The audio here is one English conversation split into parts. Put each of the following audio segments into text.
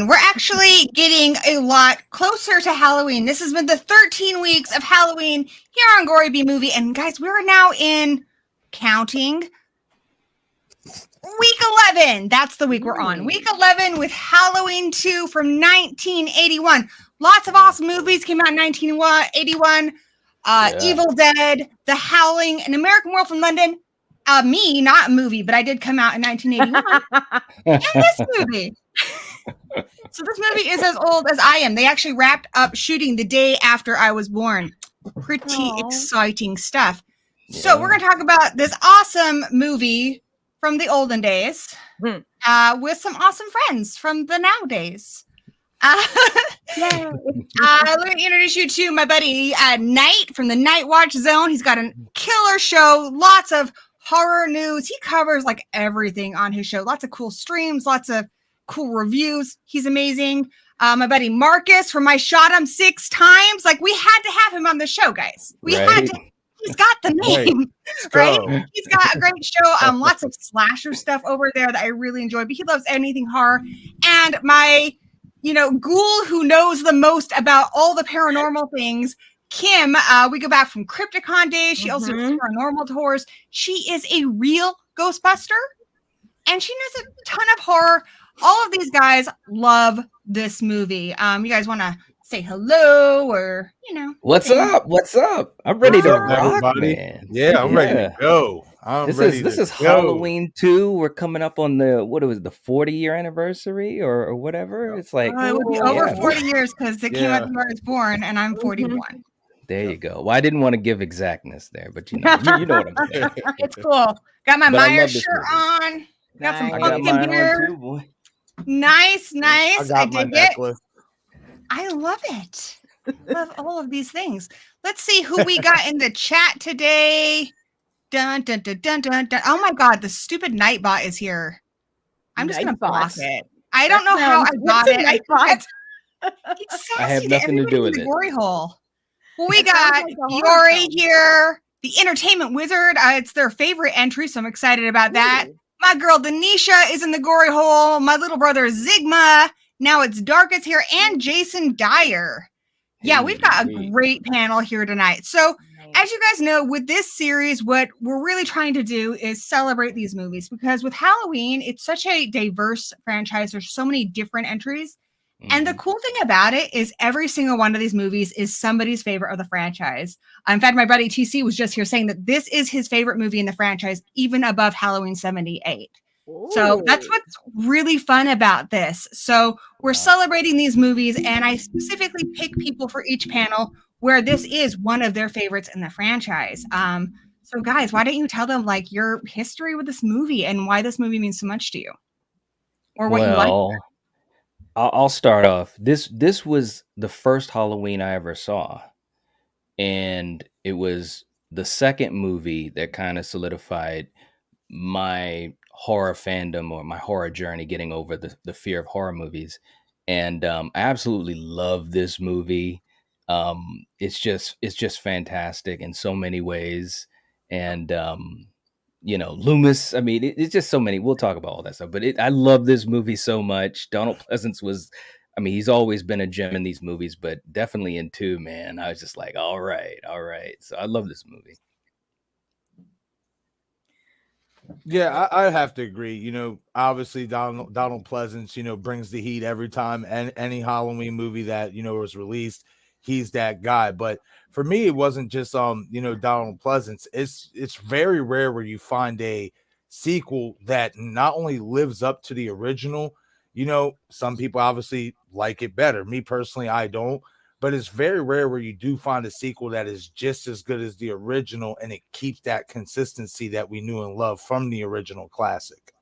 We're actually getting a lot closer to Halloween. This has been the 13 weeks of Halloween here on Gory B Movie. And guys, we're now in counting week 11. That's the week we're on. Week 11 with Halloween 2 from 1981. Lots of awesome movies came out in 1981. Evil Dead, The Howling, An American Werewolf in London. Me, not a movie, but I did come out in 1981. And this movie. So this movie is as old as I am. They actually wrapped up shooting the day after I was born. Pretty exciting stuff. Yeah. So we're going to talk about this awesome movie from the olden days with some awesome friends from the nowadays. Let me introduce you to my buddy Knight from the NIGHTWATCH Zone. He's got a killer show, lots of horror news. He covers like everything on his show. Lots of cool streams, lots of cool reviews. He's amazing. My buddy Marques from I Shot Him 6 Times. Like, we had to have him on the show, guys. We had to. He's got the name, right? He's got a great show. Lots of slasher stuff over there that I really enjoy. But he loves anything horror. And my, ghoul who knows the most about all the paranormal things, Kim. We go back from Crypticon days. She also does paranormal tours. She is a real Ghostbuster, and she knows a ton of horror. All of these guys love this movie. You guys want to say hello or, What's up? What's up? I'm ready to rock, man. Yeah, I'm ready to go. This is Halloween 2. We're coming up on the 40-year anniversary or whatever. It's like it would be over 40 years because it came out the year I was born, and I'm 41. There you go. Well, I didn't want to give exactness there, but you know what I'm saying. It's cool. Got my Myers shirt on. Got some pumpkin here. Too, boy. Nice. I dig it. I love it. Love all of these things. Let's see who we got in the chat today. Dun, dun, dun, dun, dun, dun. Oh my God, the stupid Nightbot is here. I'm just going to block it. I don't know how I got it. I have nothing to do with it. Glory hole. Well, we got Yori here, the entertainment wizard. It's their favorite entry, so I'm excited about that. My girl Denisha is in the gory hole. My little brother Zigma. Now it's Darkest here, and Jason Dyer. Yeah, we've got a great panel here tonight. So, as you guys know, with this series, what we're really trying to do is celebrate these movies, because with Halloween, it's such a diverse franchise. There's so many different entries. And the cool thing about it is every single one of these movies is somebody's favorite of the franchise. In fact, my buddy TC was just here saying that this is his favorite movie in the franchise, even above Halloween 78. Ooh. So that's what's really fun about this. So we're celebrating these movies, and I specifically pick people for each panel where this is one of their favorites in the franchise. So guys, why don't you tell them like your history with this movie and why this movie means so much to you? Or what you like? I'll start off. This was the first Halloween I ever saw. And it was the second movie that kind of solidified my horror fandom or my horror journey, getting over the fear of horror movies. and I absolutely love this movie. It's just fantastic in so many ways, and Loomis. I mean, it's just so many. We'll talk about all that stuff, but I love this movie so much. Donald Pleasance was, I mean, he's always been a gem in these movies, but definitely in two, man. I was just like, all right, all right. So I love this movie. Yeah, I have to agree. Obviously Donald Pleasance, brings the heat every time, and any Halloween movie that was released, he's that guy. But for me, it wasn't just Donald Pleasance. It's very rare where you find a sequel that not only lives up to the original. Some people obviously like it better. Me personally, I don't. But it's very rare where you do find a sequel that is just as good as the original, and it keeps that consistency that we knew and loved from the original classic.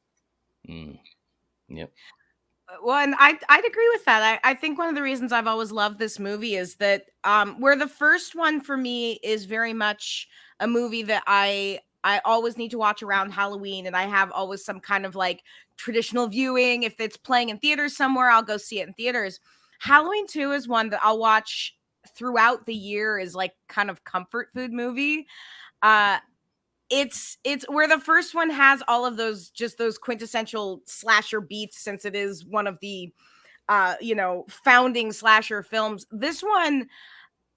Yep. Well, and I'd agree with that. I think one of the reasons I've always loved this movie is that where the first one for me is very much a movie that I always need to watch around Halloween, and I have always some kind of like traditional viewing. If it's playing in theaters somewhere, I'll go see it in theaters. Halloween 2 is one that I'll watch throughout the year, is like kind of comfort food movie. It's where the first one has all of those, just those quintessential slasher beats, since it is one of the founding slasher films. This one,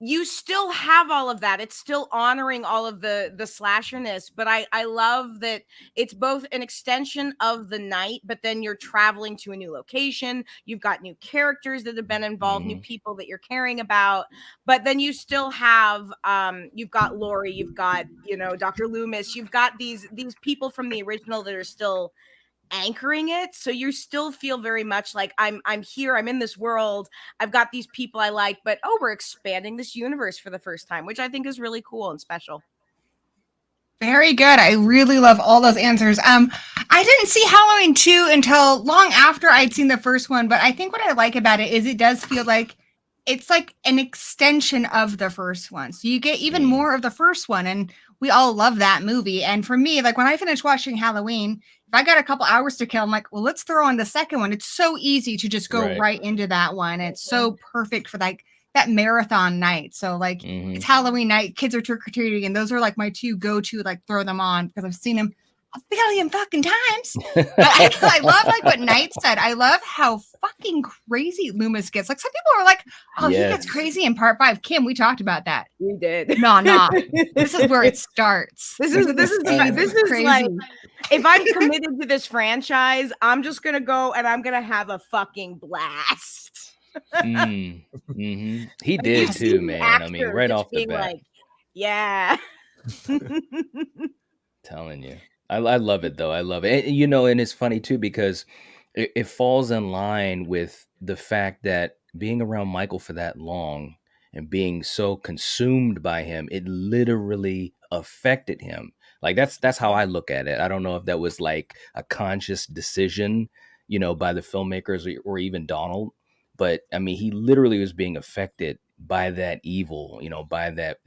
you still have all of that. It's still honoring all of the slasherness, but I love that it's both an extension of the night, but then you're traveling to a new location. You've got new characters that have been involved, new people that you're caring about, but then you still have you've got Laurie, you've got Dr. Loomis, you've got these people from the original that are still anchoring it, so you still feel very much like I'm here, I'm in this world, I've got these people I like, but we're expanding this universe for the first time, which I think is really cool and special. Very good. I really love all those answers. I didn't see Halloween 2 until long after I'd seen the first one, but I think what I like about it is it does feel like it's like an extension of the first one. So you get even more of the first one, and we all love that movie. And for me, like when I finished watching Halloween, if I got a couple hours to kill, I'm like, well, let's throw on the second one. It's so easy to just go right into that one. It's so perfect for like that marathon night. So like it's Halloween night, kids are trick-or-treating, and those are like my two go-to, like throw them on because I've seen them a billion fucking times. I love like what Knight said. I love how fucking crazy Loomis gets. Like some people are like, oh, he gets crazy in part 5. Kim, we talked about that. We did. No. This is where it starts. This is crazy. Like, if I'm committed to this franchise, I'm just gonna go and I'm gonna have a fucking blast. He did too, man. I mean, right off the bat. Like, yeah. Telling you. I love it though. I love it. And it's funny too, because it falls in line with the fact that being around Michael for that long and being so consumed by him, it literally affected him. Like that's how I look at it. I don't know if that was like a conscious decision, by the filmmakers or even Donald, but I mean, he literally was being affected by that evil, by that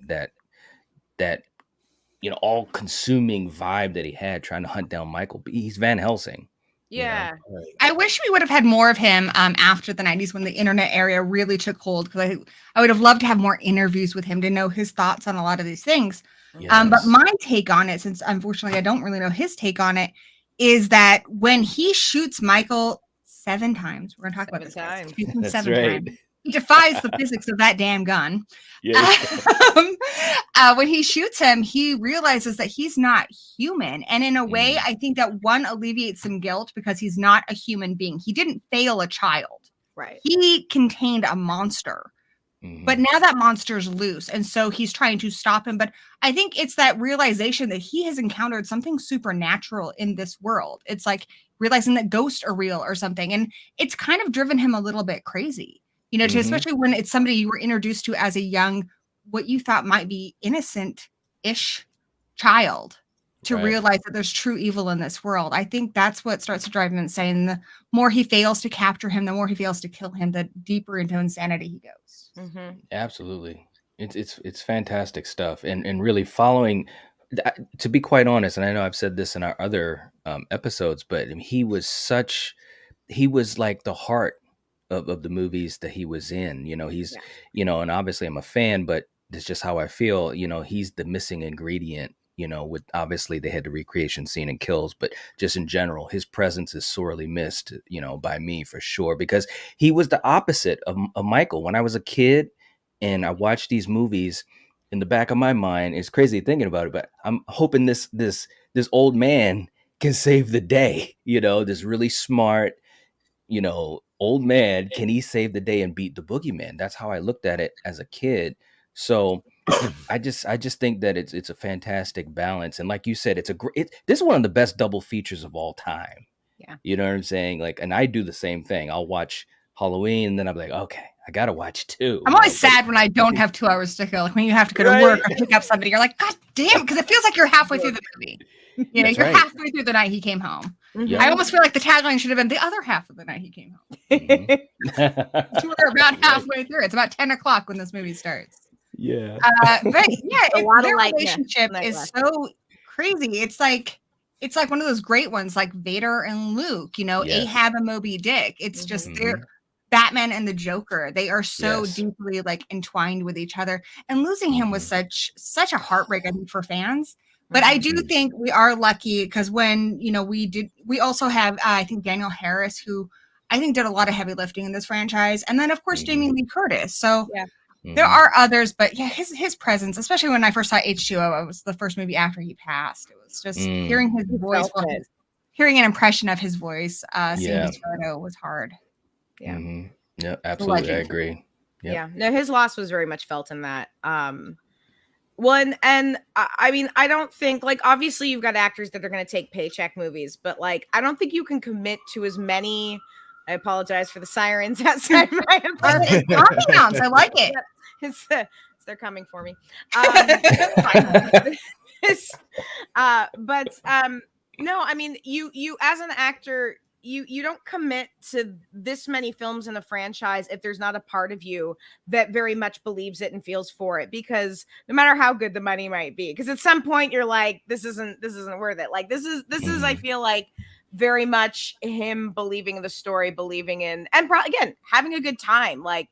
all-consuming vibe that he had trying to hunt down Michael. He's Van Helsing. Yeah. I wish we would have had more of him after the 90s when the internet area really took hold, because I would have loved to have more interviews with him to know his thoughts on a lot of these things. Yes. But my take on it, since unfortunately I don't really know his take on it, is that when he shoots Michael 7 times, we're going to talk about this. That's 7 right. times. He defies the physics of that damn gun. When he shoots him, he realizes that he's not human. And in a way, I think that one alleviates some guilt because he's not a human being. He didn't fail a child. Right. He contained a monster. But now that monster's loose. And so he's trying to stop him. But I think it's that realization that he has encountered something supernatural in this world. It's like realizing that ghosts are real or something. And it's kind of driven him a little bit crazy. To especially when it's somebody you were introduced to as a young, what you thought might be innocent-ish child, to realize that there's true evil in this world. I think that's what starts to drive him insane. The more he fails to capture him, the more he fails to kill him, the deeper into insanity he goes. Absolutely. It's fantastic stuff. And really following, to be quite honest, and I know I've said this in our other episodes, but he was like the heart of the movies that he was in. He's, and obviously I'm a fan, but that's just how I feel. He's the missing ingredient. With obviously they had the recreation scene and kills, but just in general, his presence is sorely missed, by me for sure, because he was the opposite of Michael. When I was a kid and I watched these movies, in the back of my mind, it's crazy thinking about it, but I'm hoping this old man can save the day. This really smart, old man, can he save the day and beat the boogeyman? That's how I looked at it as a kid. So I just think that it's a fantastic balance. And like you said, this is one of the best double features of all time. Yeah. You know what I'm saying? Like, and I do the same thing. I'll watch Halloween and then I'm like, okay, I got to watch 2. I'm always sad when I don't have 2 hours to kill. Like when you have to go to work or pick up something, you're like, God damn, because it feels like you're halfway through the movie. You're halfway through the night he came home. Mhm. I almost feel like the tagline should have been the other half of the night he came home. Mhm. We're about halfway through. It's about 10 o'clock when this movie starts. Yeah. But yeah, A lot of their lightness. relationship is so crazy. It's like one of those great ones, like Vader and Luke. Yes. Ahab and Moby Dick. It's just they're Batman and the Joker. They are so deeply like entwined with each other, and losing him was such a heartbreak, I think, for fans. But I do think we are lucky because when we also have I think Daniel Harris, who I think did a lot of heavy lifting in this franchise, and then of course Jamie Lee Curtis. So there are others, but yeah, his presence, especially when I first saw H2O, it was the first movie after he passed. It was just hearing his voice, hearing an impression of his voice, seeing his photo was hard. Yeah. Mm-hmm. Yeah, absolutely. I agree. Yep. Yeah. No, his loss was very much felt in that. One, and I mean, I don't think, like, obviously you've got actors that are going to take paycheck movies, but like, I don't think you can commit to as many. I apologize for the sirens outside my apartment. Ambiance, I like it. They're coming for me. No, I mean, you as an actor, you don't commit to this many films in a franchise if there's not a part of you that very much believes it and feels for it, because no matter how good the money might be, because at some point you're like, this isn't worth it. Like this is I feel like very much him believing in the story, believing in, and again, having a good time. Like,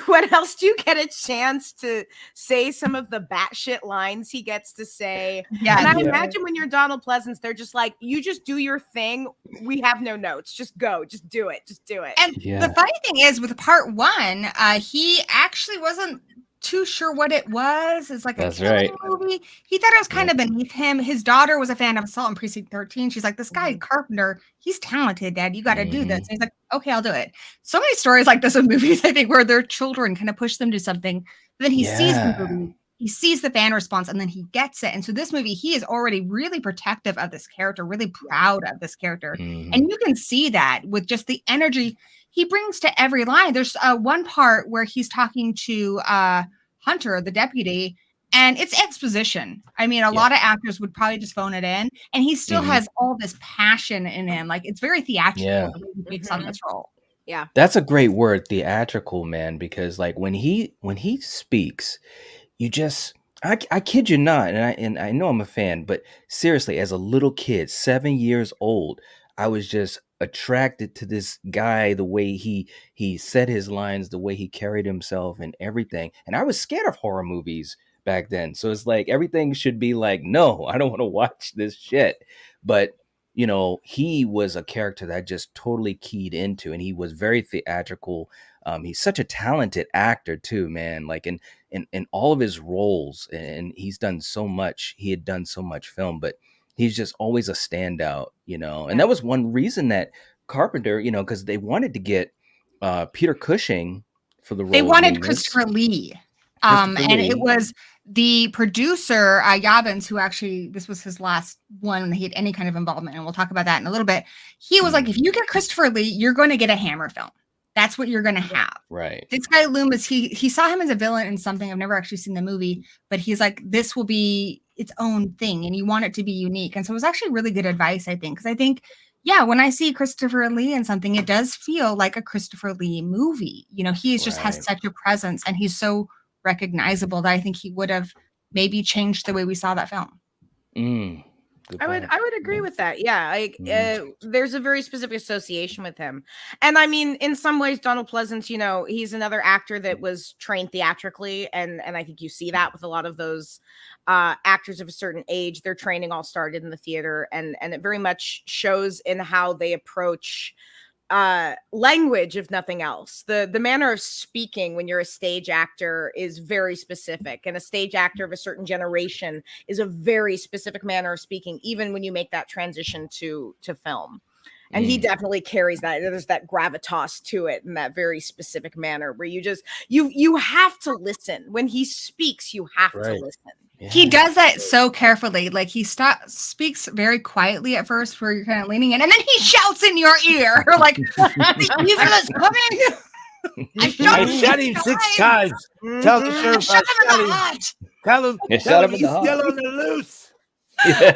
when else do you get a chance to say some of the batshit lines he gets to say? Yeah. And I imagine when you're Donald Pleasance, they're just like, you just do your thing. We have no notes. Just go. Just do it. Just do it. And the funny thing is, with part 1, he actually wasn't too sure what it was. It's like a killing movie. He thought it was kind of beneath him. His daughter was a fan of Assault on Precinct 13. She's like, this guy Carpenter, he's talented, Dad. You got to do this. And he's like, okay, I'll do it. So many stories like this in movies, I think, where their children kind of push them to something. But then he sees the movie, he sees the fan response, and then he gets it. And so this movie, he is already really protective of this character, really proud of this character. And you can see that with just the energy he brings to every line. There's one part where he's talking to Hunter, the deputy, and it's exposition. I mean, a lot of actors would probably just phone it in, and he still has all this passion in him. Like, it's very theatrical the way he takes on this role. Yeah, that's a great word, theatrical, man. Because like when he speaks, you just I kid you not, and I know I'm a fan, but seriously, as a little kid, 7 years old, I was just attracted to this guy, the way he said his lines, the way he carried himself and everything. And I was scared of horror movies back then. So it's like everything should be like, no, I don't want to watch this shit. But he was a character that I just totally keyed into, and he was very theatrical. He's such a talented actor too, man. Like in all of his roles, and he's done so much. He had done so much film, but he's just always a standout, And that was one reason that Carpenter, because they wanted to get Peter Cushing for the role. They wanted Christopher Lee. And it was the producer, Yavins, who actually, this was his last one he had any kind of involvement, and we'll talk about that in a little bit. He was like, if you get Christopher Lee, you're going to get a Hammer film. That's what you're going to have. Right. This guy Loomis, he saw him as a villain in something. I've never actually seen the movie, but he's like, this will be its own thing, and you want it to be unique. And so it was actually really good advice, I think, because I think, when I see Christopher Lee in something, it does feel like a Christopher Lee movie. He just has such a presence, and he's so recognizable that I think he would have maybe changed the way we saw that film. I would agree with that. Yeah, there's a very specific association with him, and I mean, in some ways, Donald Pleasance, you know, he's another actor that was trained theatrically, and I think you see that with a lot of those actors of a certain age. Their training all started in the theater, and it very much shows in how they approach language, if nothing else. The manner of speaking when you're a stage actor is very specific, and a stage actor of a certain generation is a very specific manner of speaking, even when you make that transition to film. And he definitely carries that. There's that gravitas to it, and that very specific manner where you just you have to listen when he speaks. You have to listen. Yeah. He does that so carefully. Like he speaks very quietly at first, where you're kind of leaning in, and then he shouts in your ear, like, "The evil is coming." I shot him 6 times. Tell the sheriff I shot him. Tell him he's still on the loose.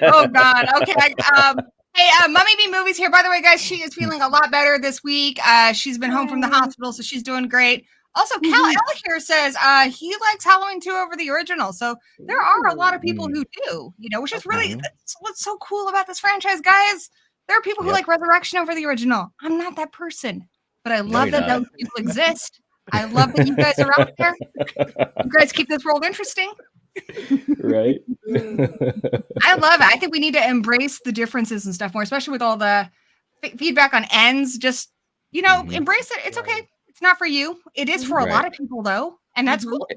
Oh God. Okay. Hey, Mummy B Movies here. By the way, guys, she is feeling a lot better this week. She's been home from the hospital, so she's doing great. Also, Cal L here says he likes Halloween 2 over the original. So there are a lot of people who do, you know, which is really what's so cool about this franchise, guys. There are people who like Resurrection over the original. I'm not that person, but I love that those people exist. I love that you guys are out there. You guys keep this world interesting. Right. I love it. I think we need to embrace the differences and stuff more, especially with all the feedback on ends. Just, you know, embrace it. It's okay. It's not for you. It is for a lot of people, though, and that's cool.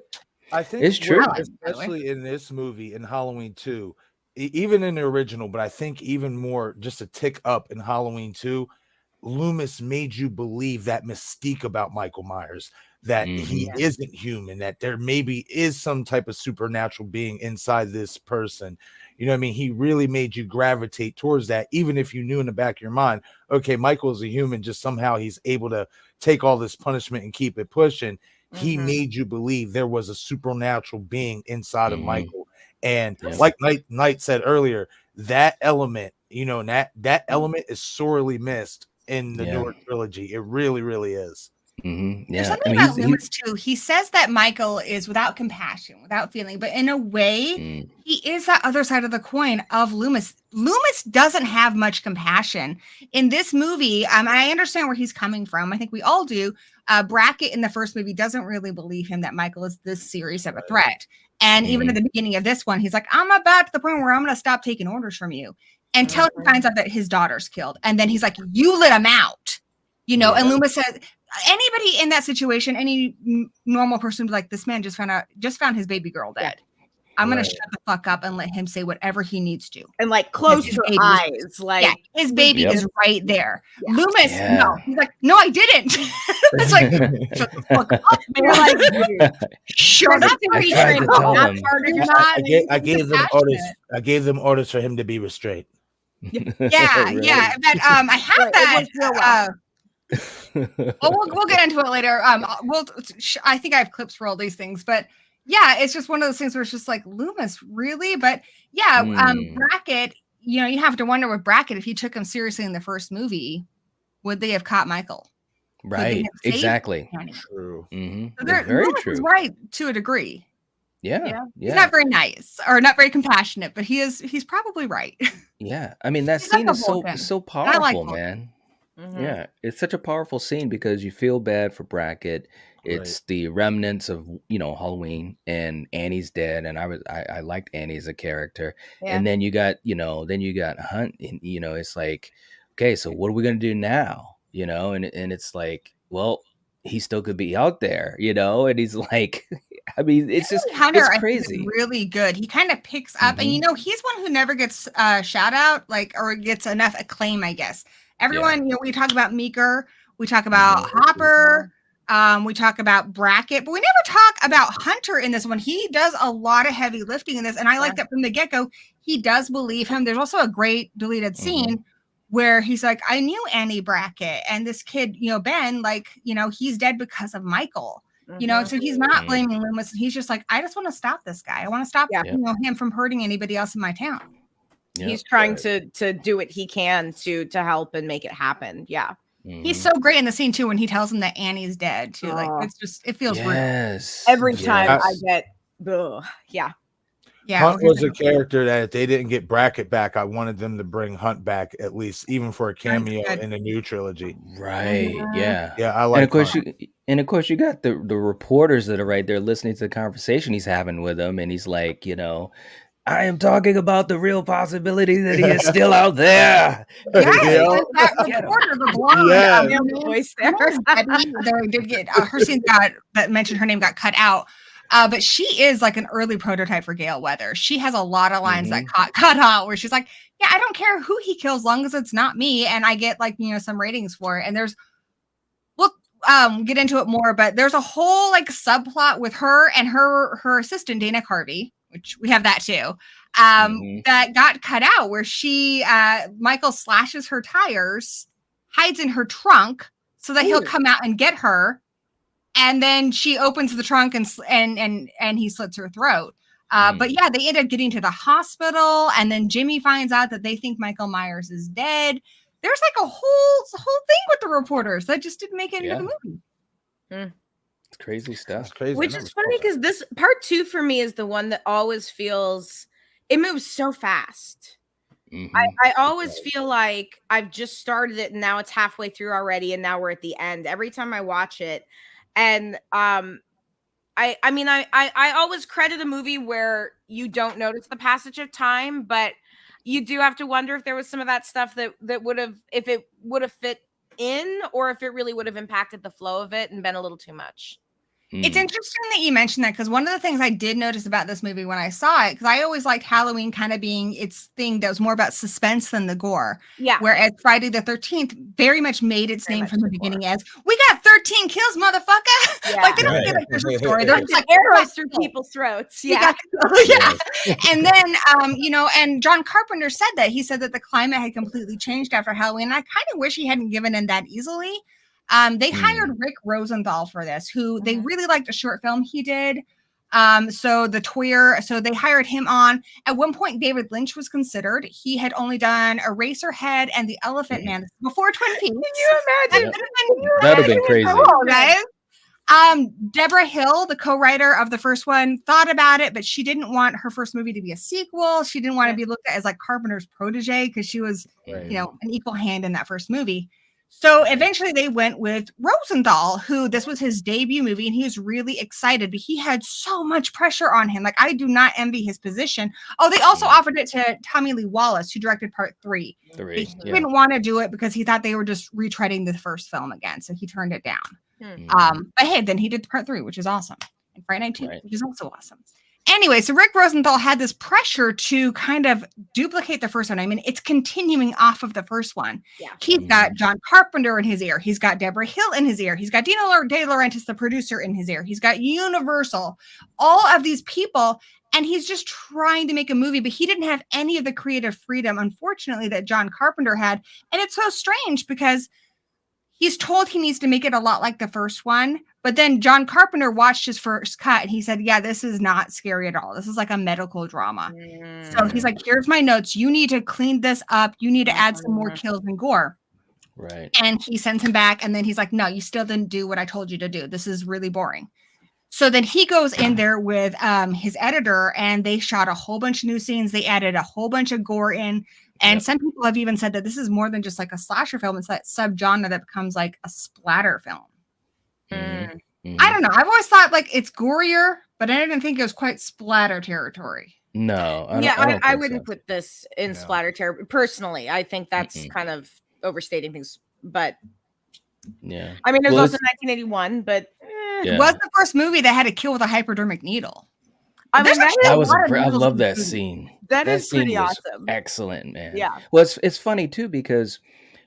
I think it's true, especially in this movie, in Halloween 2, even in the original, but I think even more, just a tick up in Halloween 2, Loomis made you believe that mystique about Michael Myers, that he isn't human, that there maybe is some type of supernatural being inside this person. You know what I mean? He really made you gravitate towards that, even if you knew in the back of your mind, okay, Michael is a human, just somehow he's able to take all this punishment and keep it pushing. He made you believe there was a supernatural being inside of Michael. And like Knight said earlier, that element, you know, that element is sorely missed in the newer trilogy. It really, really is. There's something about Loomis too. He says that Michael is without compassion, without feeling, but in a way, he is that other side of the coin of Loomis. Loomis doesn't have much compassion in this movie. I understand where he's coming from. I think we all do. Brackett in the first movie doesn't really believe him that Michael is this serious of a threat. And even at the beginning of this one, he's like, I'm about to the point where I'm going to stop taking orders from you, until he finds out that his daughter's killed. And then he's like, you let him out, you know? And Loomis says, anybody in that situation, any normal person would be like, this man just found his baby girl dead. I'm going to shut the fuck up and let him say whatever he needs to. And like, close your eyes. Like, his baby is right there. Loomis, no. He's like, no, I didn't. It's like, shut the fuck up, man. Like, shut up. I gave them orders for him to be restrained. Yeah. But I have that. We'll get into it later. I think I have clips for all these things, but yeah, it's just one of those things where it's just like, Loomis, really? But yeah, Brackett, you know, you have to wonder with Brackett, if he took him seriously in the first movie, would they have caught Michael? Right. Exactly. True. So very Loomis true. Is right to a degree. Yeah. He's not very nice or not very compassionate, but he's probably right. Yeah. I mean, that scene is so powerful, man. Yeah, it's such a powerful scene because you feel bad for Brackett. It's the remnants of, you know, Halloween, and Annie's dead, and I liked Annie as a character. And then you got Hunt, and you know, it's like, okay, so what are we gonna do now? You know, and it's like, well, he still could be out there, you know, and he's like, I mean, it's just Hunter, it's crazy. Is really good. He kind of picks up, and you know, he's one who never gets shout out, like, or gets enough acclaim, I guess. Everyone, you know, we talk about Meeker, we talk about Hopper, we talk about Brackett, but we never talk about Hunter in this one. He does a lot of heavy lifting in this, and I like that from the get-go. He does believe him. There's also a great deleted scene where he's like, I knew Annie Brackett, and this kid, you know, Ben, like, you know, he's dead because of Michael. You know, so he's not blaming Loomis. He's just like, I just want to stop this guy. I want to stop you know, him from hurting anybody else in my town. Yep. He's trying to do what he can to help and make it happen. Yeah. He's so great in the scene too when he tells him that Annie's dead too. Like, it's just, it feels real. Every time I get Yeah, Hunt was a character that if they didn't get Brackett back, I wanted them to bring Hunt back at least, even for a cameo in the new trilogy. Right. Yeah. Yeah, I And like of course Hunt. you got the reporters that are right there listening to the conversation he's having with him, and he's like, I am talking about the real possibility that he is still out there. Yes, Yeah. with that Get 'em. reporter, the blonde. Yes. The voice there. Debbie, they did get her scene that mentioned her name got cut out. But she is like an early prototype for Gale Weather. She has a lot of lines that got cut out where she's like, yeah, I don't care who he kills, long as it's not me. And I get like, some ratings for it. And we'll get into it more, but there's a whole like subplot with her and her assistant, Dana Carvey, which we have that too. That got cut out where Michael slashes her tires, hides in her trunk so that he'll come out and get her. And then she opens the trunk and he slits her throat. But yeah, they end up getting to the hospital, and then Jimmy finds out that they think Michael Myers is dead. There's like a whole thing with the reporters that just didn't make it into the movie. It's crazy stuff. That's crazy. Which is funny because this part 2 for me is the one that always feels it moves so fast. I always feel like I've just started it and now it's halfway through already, and now we're at the end every time I watch it. And I always credit a movie where you don't notice the passage of time, but you do have to wonder if there was some of that stuff that would have, if it would have fit in, or if it really would have impacted the flow of it and been a little too much. It's interesting that you mentioned that, because one of the things I did notice about this movie when I saw it, because I always liked Halloween kind of being its thing that was more about suspense than the gore. Yeah. Whereas Friday the 13th very much made its name from the beginning as, we got 13 kills, motherfucker. Yeah. Like, they don't get a different story. They're just like arrows through people's throats. Yeah. Yeah. And then, and John Carpenter said that. He said that the climate had completely changed after Halloween. And I kind of wish he hadn't given in that easily. They hired Rick Rosenthal for this, who they really liked a short film he did. So they hired him on. At one point, David Lynch was considered. He had only done Eraserhead and The Elephant Man before Twin Peaks. Can you imagine? That would have been crazy. Cool, guys. Deborah Hill, the co-writer of the first one, thought about it, but she didn't want her first movie to be a sequel. She didn't want to be looked at as like Carpenter's protege, because she was, an equal hand in that first movie. So eventually they went with Rosenthal, who this was his debut movie, and he was really excited, but he had so much pressure on him. Like, I do not envy his position. Oh, they also offered it to Tommy Lee Wallace, who directed part 3. He didn't want to do it because he thought they were just retreading the first film again. So he turned it down. But hey, then he did part 3, which is awesome. And Friday Night 2, which is also awesome. Anyway, so Rick Rosenthal had this pressure to kind of duplicate the first one. I mean, it's continuing off of the first one. Yeah. He's got John Carpenter in his ear. He's got Deborah Hill in his ear. He's got Dino De Laurentiis, the producer, in his ear. He's got Universal, all of these people. And he's just trying to make a movie, but he didn't have any of the creative freedom, unfortunately, that John Carpenter had. And it's so strange because he's told he needs to make it a lot like the first one. But then John Carpenter watched his first cut and he said, yeah, this is not scary at all. This is like a medical drama. So he's like, here's my notes. You need to clean this up. You need to add some more kills and gore. Right. And he sends him back. And then he's like, no, you still didn't do what I told you to do. This is really boring. So then he goes in there with his editor, and they shot a whole bunch of new scenes. They added a whole bunch of gore in. And some people have even said that this is more than just like a slasher film. It's that subgenre that becomes like a splatter film. I don't know. I've always thought like it's gorier, but I didn't think it was quite splatter territory. No. I wouldn't put this in splatter territory. Personally, I think that's kind of overstating things. But yeah. I mean, it was also 1981, but it was the first movie that had a kill with a hypodermic needle. I mean, I love that scene. That is scene pretty was awesome. Excellent, man. Yeah. Well, it's funny too, because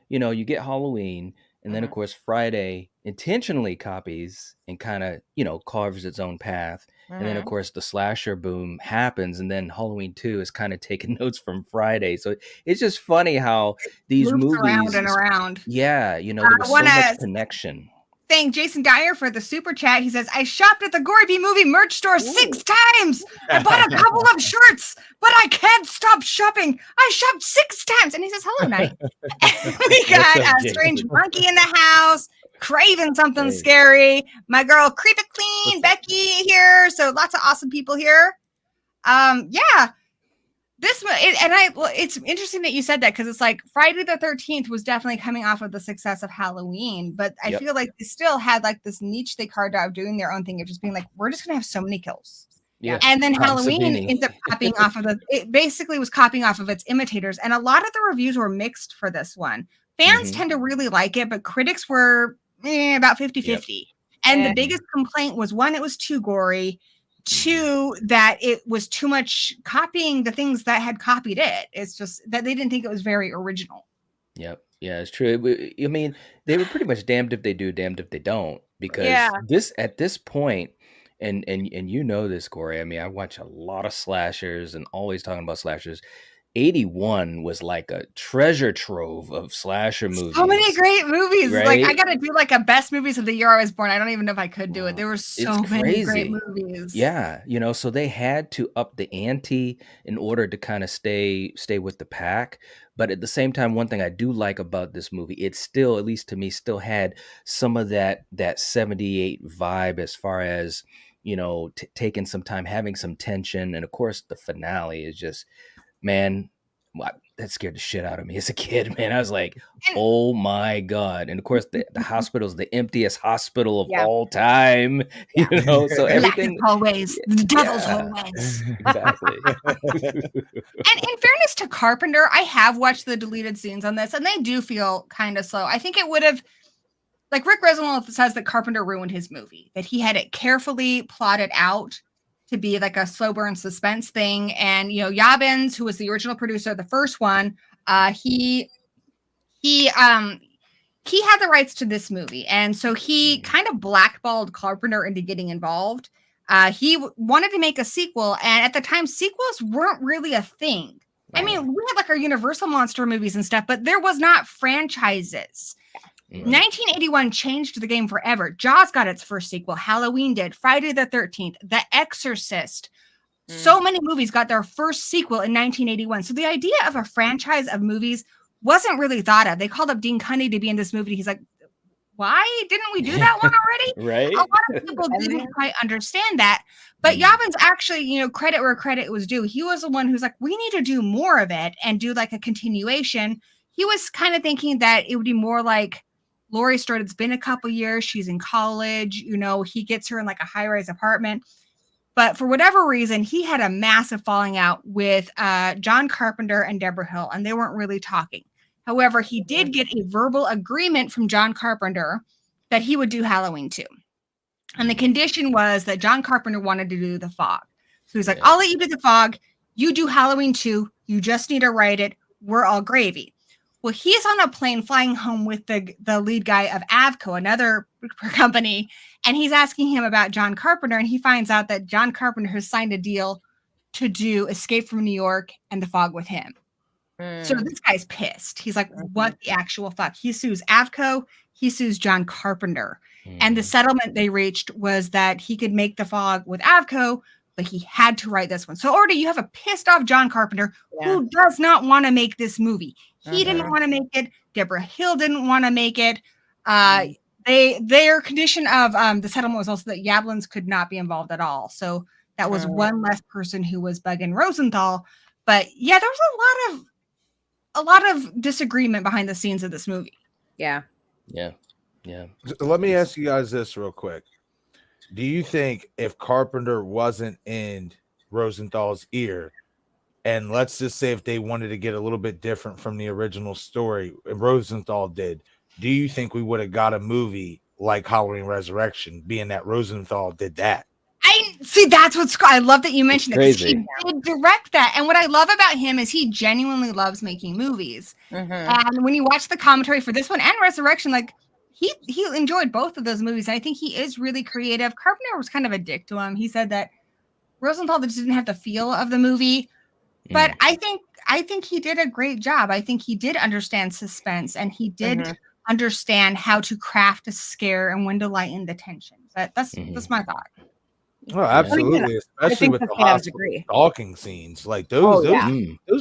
you get Halloween, and then of course Friday intentionally copies and kind of carves its own path, and then of course the slasher boom happens, and then Halloween 2 is kind of taking notes from Friday. So it's just funny how these movies around and around. Yeah, there was so much connection. Thank Jason Dyer for the super chat. He says, I shopped at the Gory B Movie merch store 6 times. I bought a couple of shirts, but I can't stop shopping. I shopped 6 times. And he says, hello, Night. We got a strange monkey in the house, craving something scary. My girl, Creep It Clean, Becky here. So lots of awesome people here. Yeah. It's interesting that you said that because it's like Friday the 13th was definitely coming off of the success of Halloween, but I feel like they still had like this niche they carved out of doing their own thing of just being like, we're just gonna have so many kills. Yeah. And then Tom Halloween Savini. ends up copying off of it basically was copying off of its imitators. And a lot of the reviews were mixed for this one. Fans tend to really like it, but critics were about 50-50. And the biggest complaint was one, it was too gory. Two, that it was too much copying the things that had copied it. It's just that they didn't think it was very original. Yep. Yeah, it's true. I mean, they were pretty much damned if they do, damned if they don't. Because at this point, and you know this, Corey. I mean, I watch a lot of slashers and always talking about slashers. 81 was like a treasure trove of slasher movies. So many great movies. Right? Like I gotta do like a best movies of the year I was born. I don't even know if I could do it. There were so many great movies. Yeah, so they had to up the ante in order to kind of stay with the pack. But at the same time, one thing I do like about this movie, it still, at least to me, still had some of that 78 vibe as far as, taking some time, having some tension. And of course, the finale is just, man, that scared the shit out of me as a kid, man. I was like, oh my God. And of course, the hospital's the emptiest hospital of all time, so everything. Always, the devil's always. Exactly. And in fairness to Carpenter, I have watched the deleted scenes on this, and they do feel kind of slow. I think it would have, like Rick Rosenwald says that Carpenter ruined his movie, that he had it carefully plotted out to be like a slow burn suspense thing. And, Yabbins, who was the original producer of the first one, he had the rights to this movie. And so he kind of blackballed Carpenter into getting involved. He wanted to make a sequel. And at the time, sequels weren't really a thing. I mean, we had like our Universal monster movies and stuff, but there was not franchises. 1981 changed the game forever. Jaws got its first sequel. Halloween did. Friday the 13th. The Exorcist. So many movies got their first sequel in 1981. So the idea of a franchise of movies wasn't really thought of. They called up Dean Cundy to be in this movie. He's like, why didn't we do that one already? Right. A lot of people didn't quite understand that. But Yabbins actually, credit where credit was due. He was the one who's like, we need to do more of it and do like a continuation. He was kind of thinking that it would be more like Laurie Strode. It's been a couple years. She's in college. He gets her in like a high-rise apartment. But for whatever reason, he had a massive falling out with John Carpenter and Deborah Hill, and they weren't really talking. However, he did get a verbal agreement from John Carpenter that he would do Halloween 2. And the condition was that John Carpenter wanted to do The Fog. So he's like, I'll let you do The Fog. You do Halloween 2. You just need to write it. We're all gravy. Well, he's on a plane flying home with the lead guy of Avco, another company, and he's asking him about John Carpenter, and he finds out that John Carpenter has signed a deal to do Escape from New York and The Fog with him. So this guy's pissed. He's like, what the actual fuck? He sues Avco. He sues John Carpenter. And the settlement they reached was that he could make The Fog with Avco, but he had to write this one. So already you have a pissed off John Carpenter who does not want to make this movie. He didn't want to make it. Deborah Hill didn't want to make it. Their condition of the settlement was also that Yablans could not be involved at all. So that was one less person who was bugging Rosenthal. But yeah, there was a lot of disagreement behind the scenes of this movie. Yeah. Let me ask you guys this real quick. Do you think if Carpenter wasn't in Rosenthal's ear, and let's just say if they wanted to get a little bit different from the original story, Rosenthal did, do you think we would have got a movie like Halloween Resurrection, being that Rosenthal did that? I see. That's what's. I love that you mentioned it. He did direct that, and what I love about him is he genuinely loves making movies. And when you watch the commentary for this one and Resurrection, like he enjoyed both of those movies. And I think he is really creative. Carpenter was kind of a dick to him. He said that Rosenthal just didn't have the feel of the movie, but I think he did a great job. I think he did understand suspense, and he did understand how to craft a scare and when to lighten the tension. But that's my thought. Oh, absolutely, especially with the hospital stalking scenes, like those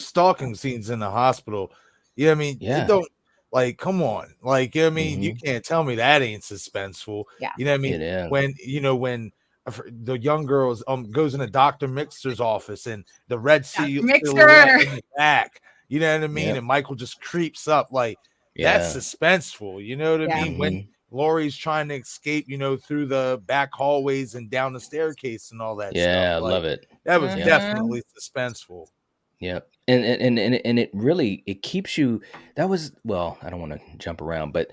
stalking scenes in the hospital. Yeah, I mean, you don't like. Come on, like, I mean, you can't tell me that ain't suspenseful. Yeah, you know what I mean. When the young girl goes into Dr. Mixer's office, and the red seal silhouette in the back. You know what I mean? And Michael just creeps up like that's suspenseful. You know what I mean? When Laurie's trying to escape, you know, through the back hallways and down the staircase and all that stuff. Yeah, I love it. That was definitely suspenseful. Yeah. And it really, it keeps you, that was, well, I don't want to jump around, but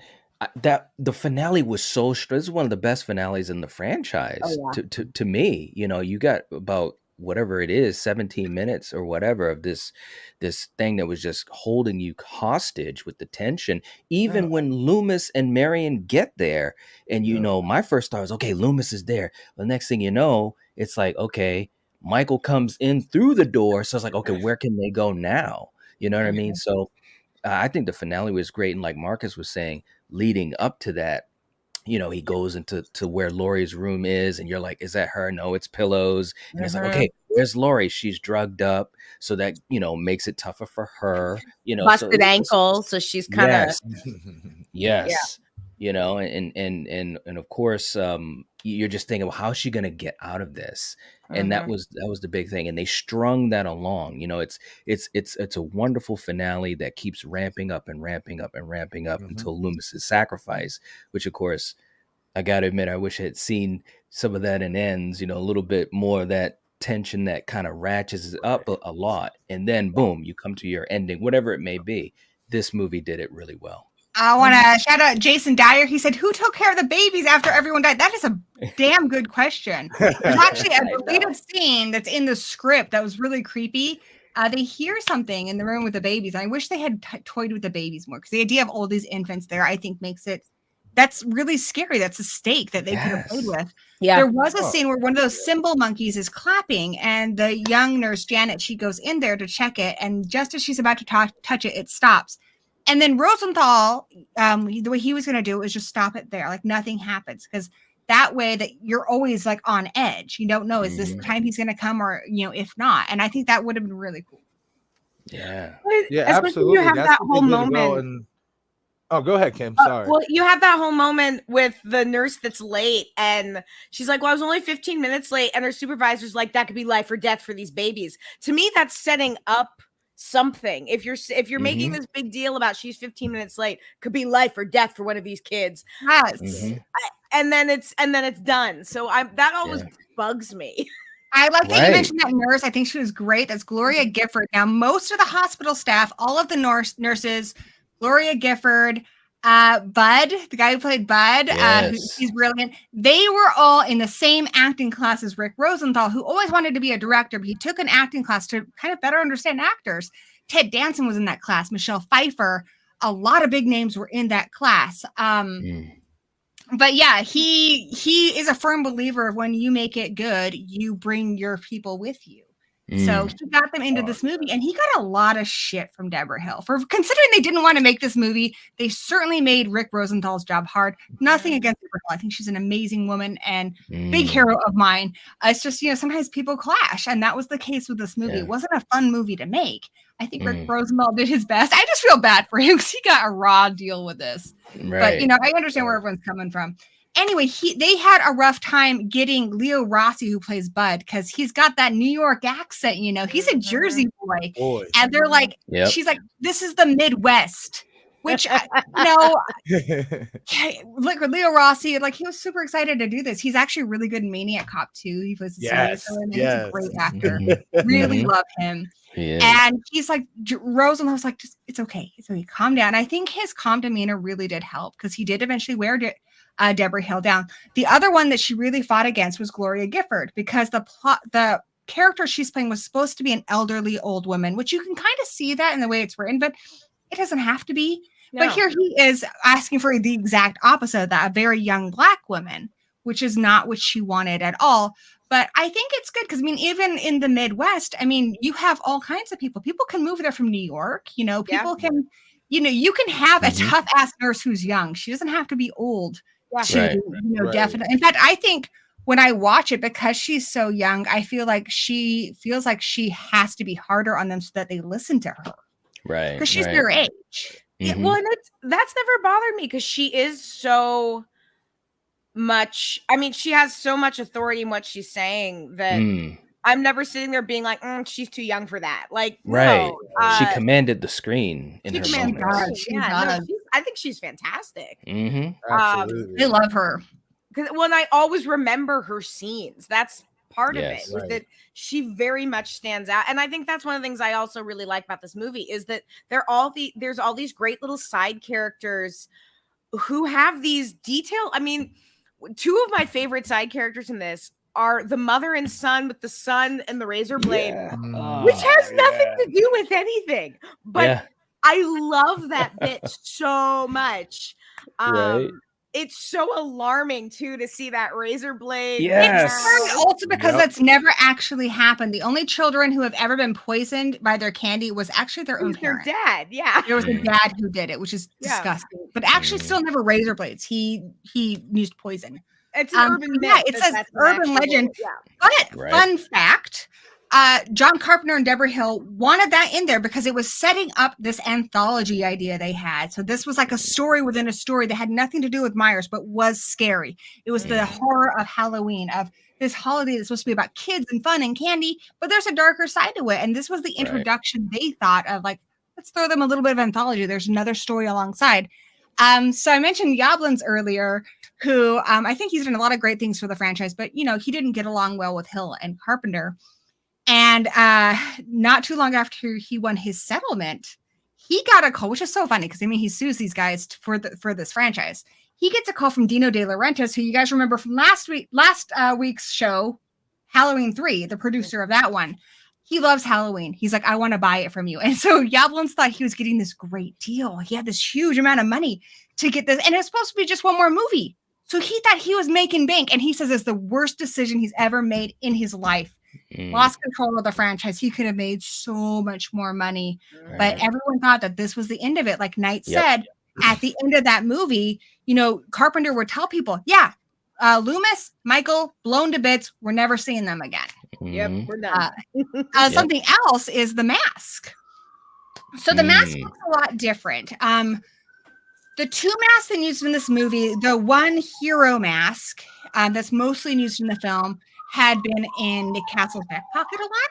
that the finale was so strong. This is one of the best finales in the franchise to me. You know, you got about whatever it is, 17 minutes or whatever of this thing that was just holding you hostage with the tension. Even when Loomis and Marion get there, and you know, my first thought was, okay, Loomis is there. The next thing you know, it's like, okay, Michael comes in through the door. So it's like, okay, where can they go now? You know what I mean? So I think the finale was great. And like Marques was saying, leading up to that, you know, he goes into where Laurie's room is, and you're like, is that her? No, it's pillows. And it's like, okay, where's Laurie? She's drugged up. So that, you know, makes it tougher for her, you know, busted ankle. So she's kind of, yes. You know, and of course, you're just thinking, well, how's she going to get out of this? And that was the big thing. And they strung that along. You know, it's a wonderful finale that keeps ramping up and ramping up and ramping up until Loomis's sacrifice, which of course, I got to admit, I wish I had seen some of that in Ends, you know, a little bit more of that tension that kind of ratchets up a lot. And then boom, you come to your ending, whatever it may be. This movie did it really well. I want to shout out Jason Dyer. He said, who took care of the babies after everyone died? That is a damn good question. There's actually a deleted scene that's in the script that was really creepy. They hear something in the room with the babies. And I wish they had toyed with the babies more, because the idea of all these infants there, I think, makes it, that's really scary. That's a stake that they could have played with. Yeah. There was a scene where one of those symbol monkeys is clapping, and the young nurse, Janet, she goes in there to check it. And just as she's about to touch it, it stops. And then Rosenthal, the way he was going to do it was just stop it there. Like nothing happens, because that way that you're always like on edge. You don't know, is this the time he's going to come, or, you know, if not. And I think that would have been really cool. Yeah. Yeah, absolutely. You have that whole moment. Oh, go ahead, Kim. Sorry. Well, you have that whole moment with the nurse that's late, and she's like, well, I was only 15 minutes late. And her supervisor's like, that could be life or death for these babies. To me, that's setting up something. If you're making this big deal about she's 15 minutes late, could be life or death for one of these kids. Yes. And then it's done. So that always bugs me. I like that you mentioned that nurse. I think she was great. That's Gloria Gifford. Now, most of the hospital staff, all of the nurses, Gloria Gifford, Bud, the guy who played Bud, he's brilliant. They were all in the same acting class as Rick Rosenthal, who always wanted to be a director, but he took an acting class to kind of better understand actors. Ted Danson was in that class, Michelle Pfeiffer. A lot of big names were in that class. But yeah, he is a firm believer of when you make it good, you bring your people with you. So he got them into this movie, and he got a lot of shit from Deborah Hill for considering they didn't want to make this movie. They certainly made Rick Rosenthal's job hard. Nothing against Deborah Hill. I think she's an amazing woman and big hero of mine. It's just, you know, sometimes people clash, and that was the case with this movie. It wasn't a fun movie to make. I think Rick Rosenthal did his best. I just feel bad for him because he got a raw deal with this. But, you know, I understand where everyone's coming from. Anyway, they had a rough time getting Leo Rossi, who plays Bud, because he's got that New York accent, you know, he's a Jersey boy. And they're like, she's like, this is the Midwest, which, you know, look, Leo Rossi, like, he was super excited to do this. He's actually really good in Maniac Cop 2. He plays the serious villain. He's a great actor. Really love him. And he's like, Rosenthal's like, just, it's okay, calm down. I think his calm demeanor really did help, because he did eventually wear Deborah Hill down. The other one that she really fought against was Gloria Gifford, because the character she's playing was supposed to be an elderly old woman, which you can kind of see that in the way it's written, but it doesn't have to be. No. But here he is asking for the exact opposite of that, a very young Black woman, which is not what she wanted at all. But I think it's good because, I mean, even in the Midwest, I mean, you have all kinds of people. People can move there from New York. You know, people can, you know, you can have a tough ass nurse who's young. She doesn't have to be old. Definitely. In fact, I think when I watch it, because she's so young, I feel like she feels like she has to be harder on them so that they listen to her. Right. Because she's their age. Well, and that's never bothered me, because she is so much. I mean, she has so much authority in what she's saying that I'm never sitting there being like, she's too young for that. Like, right. no, She commanded the screen in her commands the moments. screen. No, I think she's fantastic. Absolutely. I love her. When I always remember her scenes, that's part of it. Yes. Is that she very much stands out, and I think that's one of the things I also really like about this movie is that there's all these great little side characters who have these detail. I mean, two of my favorite side characters in this are the mother and son with the son and the razor blade, which has nothing to do with anything. But I love that bit so much. Right. It's so alarming too to see that razor blade. Yes. It's also because that's never actually happened. The only children who have ever been poisoned by their candy was actually their own parent. Their dad, yeah. There was a dad who did it, which is disgusting. But actually, still never razor blades. He used poison. It's an urban myth. Yeah, it's an urban legend. But fun fact. John Carpenter and Deborah Hill wanted that in there because it was setting up this anthology idea they had. So this was like a story within a story that had nothing to do with Myers, but was scary. It was the horror of Halloween, of this holiday that's supposed to be about kids and fun and candy, but there's a darker side to it. And this was the introduction they thought of, like, let's throw them a little bit of anthology. There's another story alongside. So I mentioned Yablans earlier, who I think he's done a lot of great things for the franchise, but, you know, he didn't get along well with Hill and Carpenter. And not too long after he won his settlement, he got a call, which is so funny because I mean he sues these guys for this franchise. He gets a call from Dino De Laurentiis, who you guys remember from last week's show, Halloween 3, the producer of that one. He loves Halloween. He's like, I want to buy it from you. And so Yablans thought he was getting this great deal. He had this huge amount of money to get this, and it's supposed to be just one more movie. So he thought he was making bank, and he says it's the worst decision he's ever made in his life. Lost control of the franchise. He could have made so much more money, but everyone thought that this was the end of it. Like Knight said, at the end of that movie, you know, Carpenter would tell people, Loomis, Michael, blown to bits. We're never seeing them again. Yep, we're done. Something else is the mask. So the mask looks a lot different. The two masks that used in this movie, the one hero mask that's mostly used in the film, had been in Nick Castle's back pocket a lot.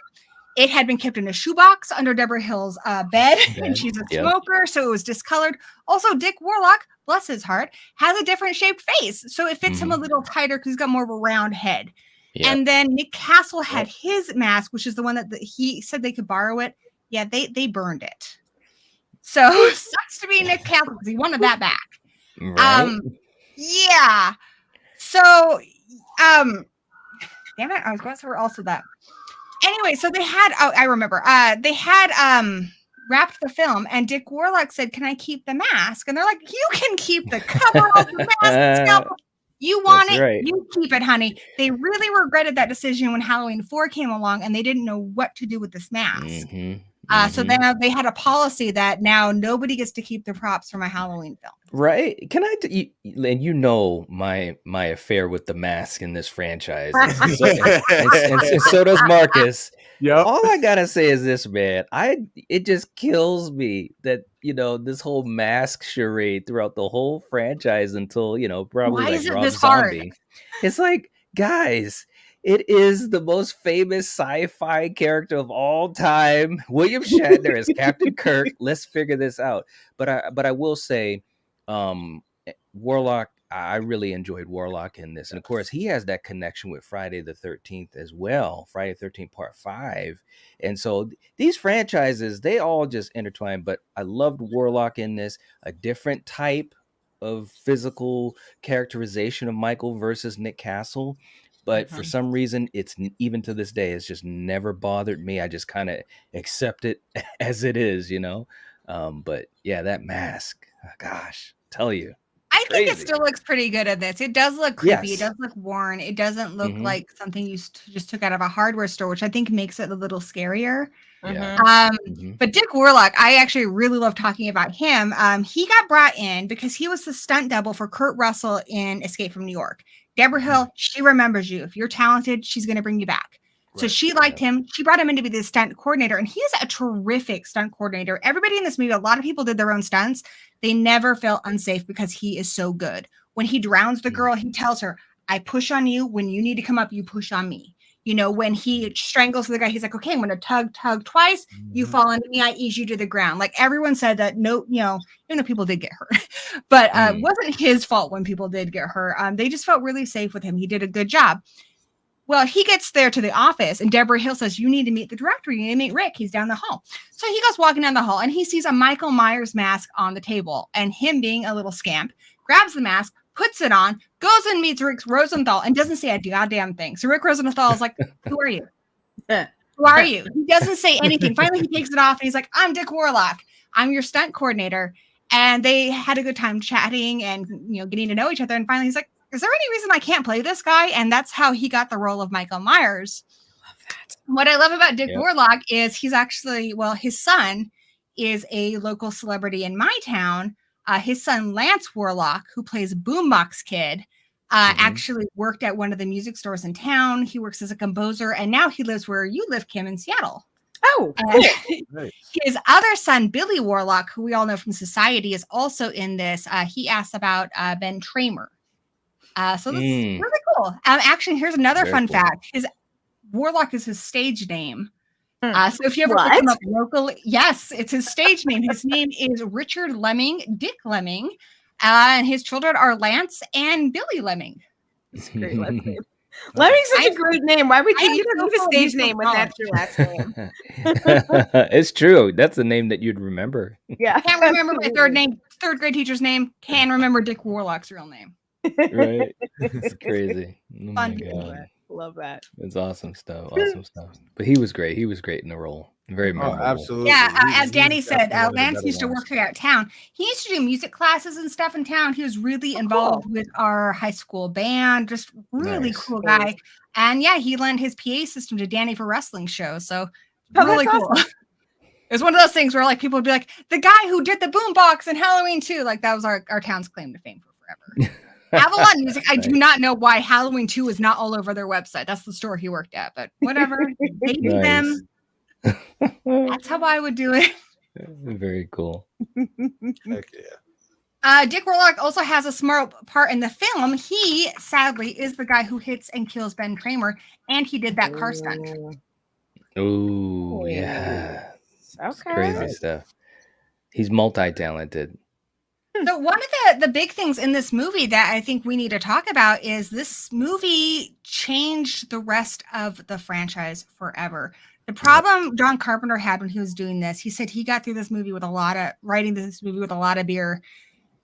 It had been kept in a shoebox under Deborah Hill's bed, and she's a smoker, so it was discolored. Also, Dick Warlock, bless his heart, has a different shaped face, so it fits him a little tighter because he's got more of a round head. And then Nick Castle had his mask, which is the one that he said they could borrow it. Yeah, they burned it. So sucks to be Nick Castle because he wanted that back. Right. Yeah. So, damn it, I was going to say also that. Anyway, so they had, I remember, they had wrapped the film, and Dick Warlock said, can I keep the mask? And they're like, you can keep the cover of the mask. You want it, you keep it, honey. They really regretted that decision when Halloween 4 came along, and they didn't know what to do with this mask. So then they had a policy that now nobody gets to keep the props from a Halloween film. Right? Can I? And you know my affair with the mask in this franchise, and so does Marques. All I gotta say is this, man. It just kills me that this whole mask charade throughout the whole franchise until probably why like is it Rob this Zombie. hard? It's like, guys. It is the most famous sci-fi character of all time. William Shatner as Captain Kirk. Let's figure this out. But I will say, Warlock. I really enjoyed Warlock in this, and of course, he has that connection with Friday the 13th as well. Friday the 13th Part 5, and so these franchises they all just intertwine. But I loved Warlock in this. A different type of physical characterization of Michael versus Nick Castle. But for some reason, it's even to this day, it's just never bothered me. I just kind of accept it as it is, But yeah, that mask, gosh, tell you. I think it still looks pretty good in this. It does look creepy. It does look worn. It doesn't look like something you just took out of a hardware store, which I think makes it a little scarier. But Dick Warlock, I actually really love talking about him. He got brought in because he was the stunt double for Kurt Russell in Escape from New York. Deborah Hill, she remembers you. If you're talented, she's going to bring you back. So she liked him. She brought him in to be the stunt coordinator, and he is a terrific stunt coordinator. Everybody in this movie, a lot of people did their own stunts. They never felt unsafe because he is so good. When he drowns the girl, he tells her, I push on you. When you need to come up, you push on me. You know, when he strangles the guy, he's like, okay, I'm going to tug twice. You fall into me, I ease you to the ground. Like everyone said that, no, you know, even though people did get hurt, but it wasn't his fault when people did get hurt. They just felt really safe with him. He did a good job. Well, he gets there to the office and Deborah Hill says, you need to meet the director. You need to meet Rick. He's down the hall. So he goes walking down the hall and he sees a Michael Myers mask on the table, and him being a little scamp grabs the mask, puts it on, goes and meets Rick Rosenthal and doesn't say a goddamn thing. So Rick Rosenthal is like, who are you? Who are you? He doesn't say anything. Finally, he takes it off and he's like, I'm Dick Warlock. I'm your stunt coordinator. And they had a good time chatting and, you know, getting to know each other. And finally, he's like, is there any reason I can't play this guy? And that's how he got the role of Michael Myers. Love that. What I love about Dick Warlock is he's actually, well, his son is a local celebrity in my town. His son, Lance Warlock, who plays Boombox Kid, actually worked at one of the music stores in town. He works as a composer, and now he lives where you live, Kim, in Seattle. Oh, cool. His other son, Billy Warlock, who we all know from Society, is also in this. He asked about Ben Tramer. So that's really cool. Actually, here's another fun fact. His Warlock is his stage name. So if you ever look him up locally, yes, it's his stage name. His name is Richard Lemming, Dick Lemming, and his children are Lance and Billy Lemming. That's great. Lemming's such a great name. Why would you don't need a stage name when that's your last name? It's true. That's a name that you'd remember. Yeah. Can't remember my third grade teacher's name. Can remember Dick Warlock's real name. Right. It's crazy. Oh Fun. Love that. It's awesome stuff. Awesome stuff. But he was great. He was great in the role. Very memorable. Absolutely. Yeah, as Danny said, Lance used to work here at town. He used to do music classes and stuff in town. He was really involved with our high school band. Just really cool guy. And yeah, he lent his PA system to Danny for wrestling shows. So really cool. Awesome. It was one of those things where like people would be like, the guy who did the boombox in Halloween 2, like that was our town's claim to fame for forever. Avalon Music, I do not know why Halloween 2 is not all over their website. That's the store he worked at, but whatever. They do them. That's how I would do it. Very cool. Heck yeah. Dick Warlock also has a smart part in the film. He, sadly, is the guy who hits and kills Ben Kramer, and he did that car stunt. Oh, yeah. Okay. Crazy stuff. He's multi-talented. So one of the big things in this movie that I think we need to talk about is this movie changed the rest of the franchise forever. The problem John Carpenter had when he was doing this, he said he got through this movie with writing this movie with a lot of beer.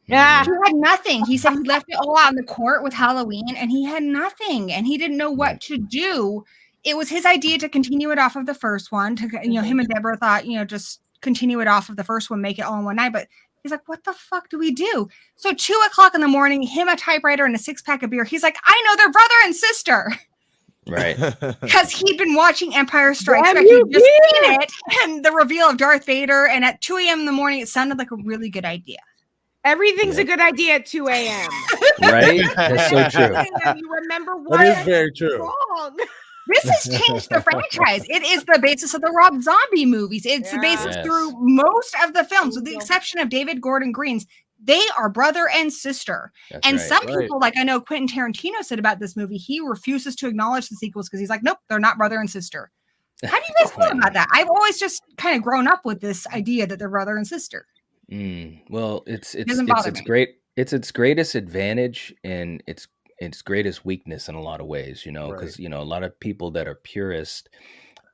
Yeah. He had nothing. He said he left it all out in the court with Halloween and he had nothing and he didn't know what to do. It was his idea to continue it off of the first one. Him and Deborah thought, just continue it off of the first one, make it all in one night. But he's like, what the fuck do we do? So 2:00 in the morning, him, a typewriter, and a 6-pack of beer. He's like, I know they're brother and sister. Right. Because he'd been watching Empire Strikes Back. He'd just seen it and the reveal of Darth Vader. And at 2 a.m. in the morning, it sounded like a really good idea. Everything's a good idea at 2 a.m. Right? That's so true. You remember what? That is very true. Wrong. This has changed the franchise. It is the basis of the Rob Zombie movies. It's the basis through most of the films, with the exception of David Gordon Green's. They are brother and sister. That's and some people, like I know Quentin Tarantino said about this movie, he refuses to acknowledge the sequels because he's like, nope, they're not brother and sister. How do you guys feel about that? I've always just kind of grown up with this idea that they're brother and sister. Well, it's great. It's its greatest advantage and its greatest weakness in a lot of ways, because a lot of people that are purist,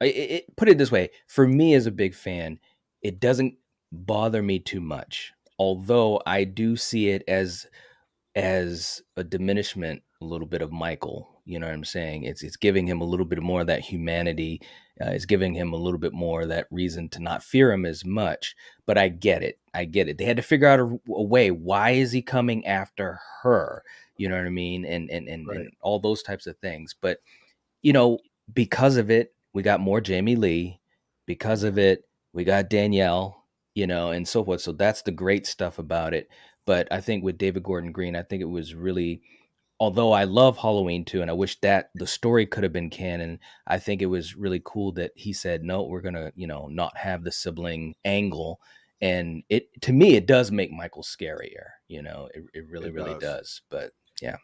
put it this way, for me as a big fan, it doesn't bother me too much. Although I do see it as a diminishment, a little bit of Michael. You know what I'm saying? It's giving him a little bit more of that humanity. It's giving him a little bit more of that reason to not fear him as much. But I get it. They had to figure out a way. Why is he coming after her? You know what I mean? And all those types of things. But, because of it, we got more Jamie Lee. Because of it, we got Danielle. And so forth. So that's the great stuff about it. But I think with David Gordon Green, I think it was really, although I love Halloween 2, and I wish that the story could have been canon, I think it was really cool that he said, no, we're going to, not have the sibling angle and it, to me, it does make Michael scarier. It really, really does. But yeah.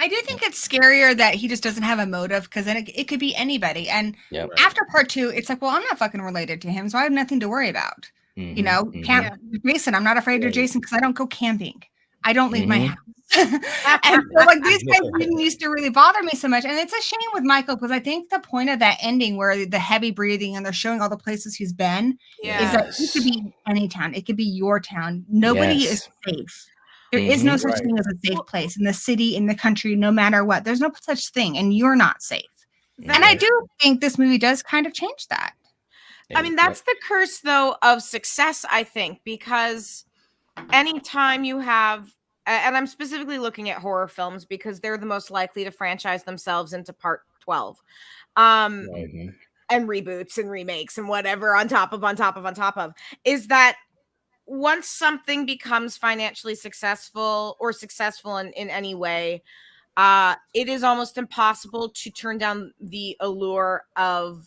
I do think it's scarier that he just doesn't have a motive, because then it could be anybody. And after part 2, it's like, well, I'm not fucking related to him, so I have nothing to worry about. Jason, I'm not afraid of Jason because I don't go camping. I don't leave my house. And so, like, these guys didn't used to really bother me so much. And it's a shame with Michael, because I think the point of that ending where the heavy breathing and they're showing all the places he's been is that it could be any town. It could be your town. Nobody is safe. There is no such thing as a safe place in the city, in the country, no matter what. There's no such thing, and you're not safe. And I do think this movie does kind of change that. I mean, that's the curse, though, of success, I think, because anytime you have, and I'm specifically looking at horror films because they're the most likely to franchise themselves into part 12. And reboots and remakes and whatever on top of, is that once something becomes financially successful or successful in any way, it is almost impossible to turn down the allure of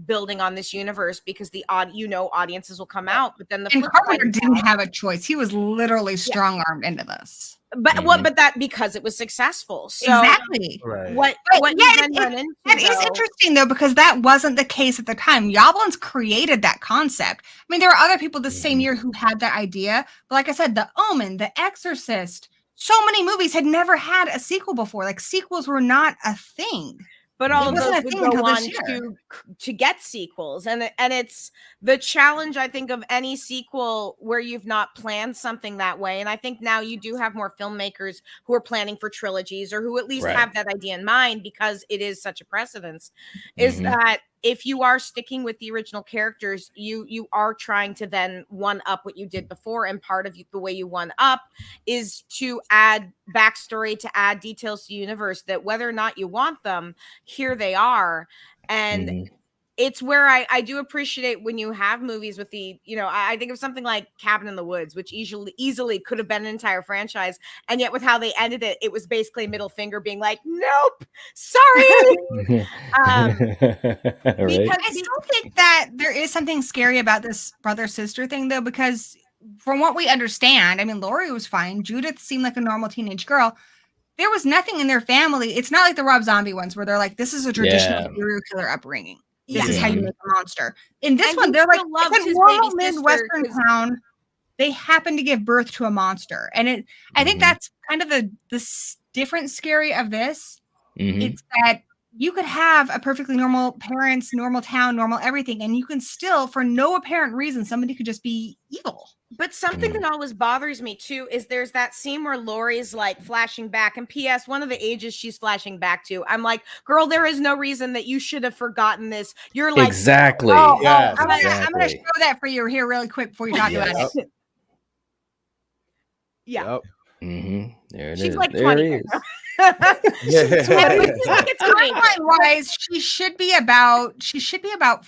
building on this universe, because audiences will come out. But then Carpenter didn't have a choice. He was literally strong-armed into this. But but that because it was successful. So exactly. What that is interesting though, because that wasn't the case at the time. Yablans created that concept. I mean, there were other people the same year who had that idea, but like I said, The Omen, The Exorcist, so many movies had never had a sequel before. Like, sequels were not a thing. But all of those would go on to get sequels. And it's the challenge, I think, of any sequel where you've not planned something that way. And I think now you do have more filmmakers who are planning for trilogies, or who at least have that idea in mind, because it is such a precedence, is that if you are sticking with the original characters, you are trying to then one up what you did before. And part of the way you one up is to add backstory, to add details to the universe, that whether or not you want them, here they are. And it's where I do appreciate when you have movies with the, I think of something like Cabin in the Woods, which easily could have been an entire franchise. And yet with how they ended it, it was basically a middle finger being like, nope, sorry. Because I still think that there is something scary about this brother-sister thing, though, because from what we understand, I mean, Laurie was fine. Judith seemed like a normal teenage girl. There was nothing in their family. It's not like the Rob Zombie ones where they're like, this is a traditional serial killer upbringing. This is how you make a monster. In this one, they're like, it's a normal Midwestern town. They happen to give birth to a monster. And I think that's kind of the different scary of this. It's that you could have a perfectly normal parents, normal town, normal everything, and you can still, for no apparent reason, somebody could just be evil. But something that always bothers me too is there's that scene where Laurie's like flashing back, and P.S. one of the ages she's flashing back to, I'm like, girl, there is no reason that you should have forgotten this. You're like, exactly. I'm gonna show that for you here really quick before you talk about it. Yeah. There it she's is. Like there 20. it is. Timeline-wise, she should be about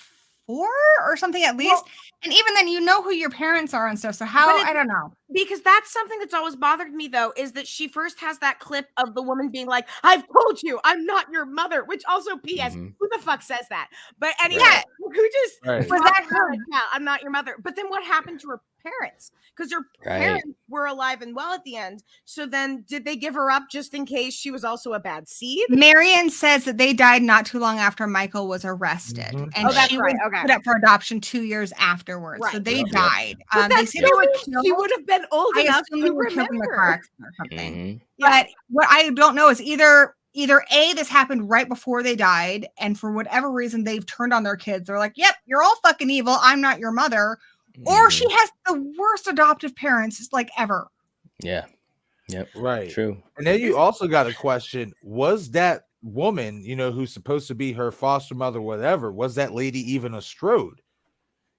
4 or something at least. And even then, you know who your parents are and stuff. So I don't know. Because that's something that's always bothered me, though, is that she first has that clip of the woman being like, I've told you, I'm not your mother, which also, P.S., who the fuck says that? But anyway, who just, was that her? Yeah, I'm not your mother. But then what happened to her parents? Because her parents were alive and well at the end. So then did they give her up just in case she was also a bad seed? Marion says that they died not too long after Michael was arrested. And she was put up for adoption 2 years afterwards. So they died. They said they were killed. She would have been old enough to remember. Killed in the car accident or something. But what I don't know is either A, this happened right before they died, and for whatever reason they've turned on their kids. They're like, yep, you're all fucking evil. I'm not your mother. Or she has the worst adoptive parents like ever. Yeah. Yep. Right. True. And then you also got a question, was that woman, who's supposed to be her foster mother, whatever, was that lady even a Strode?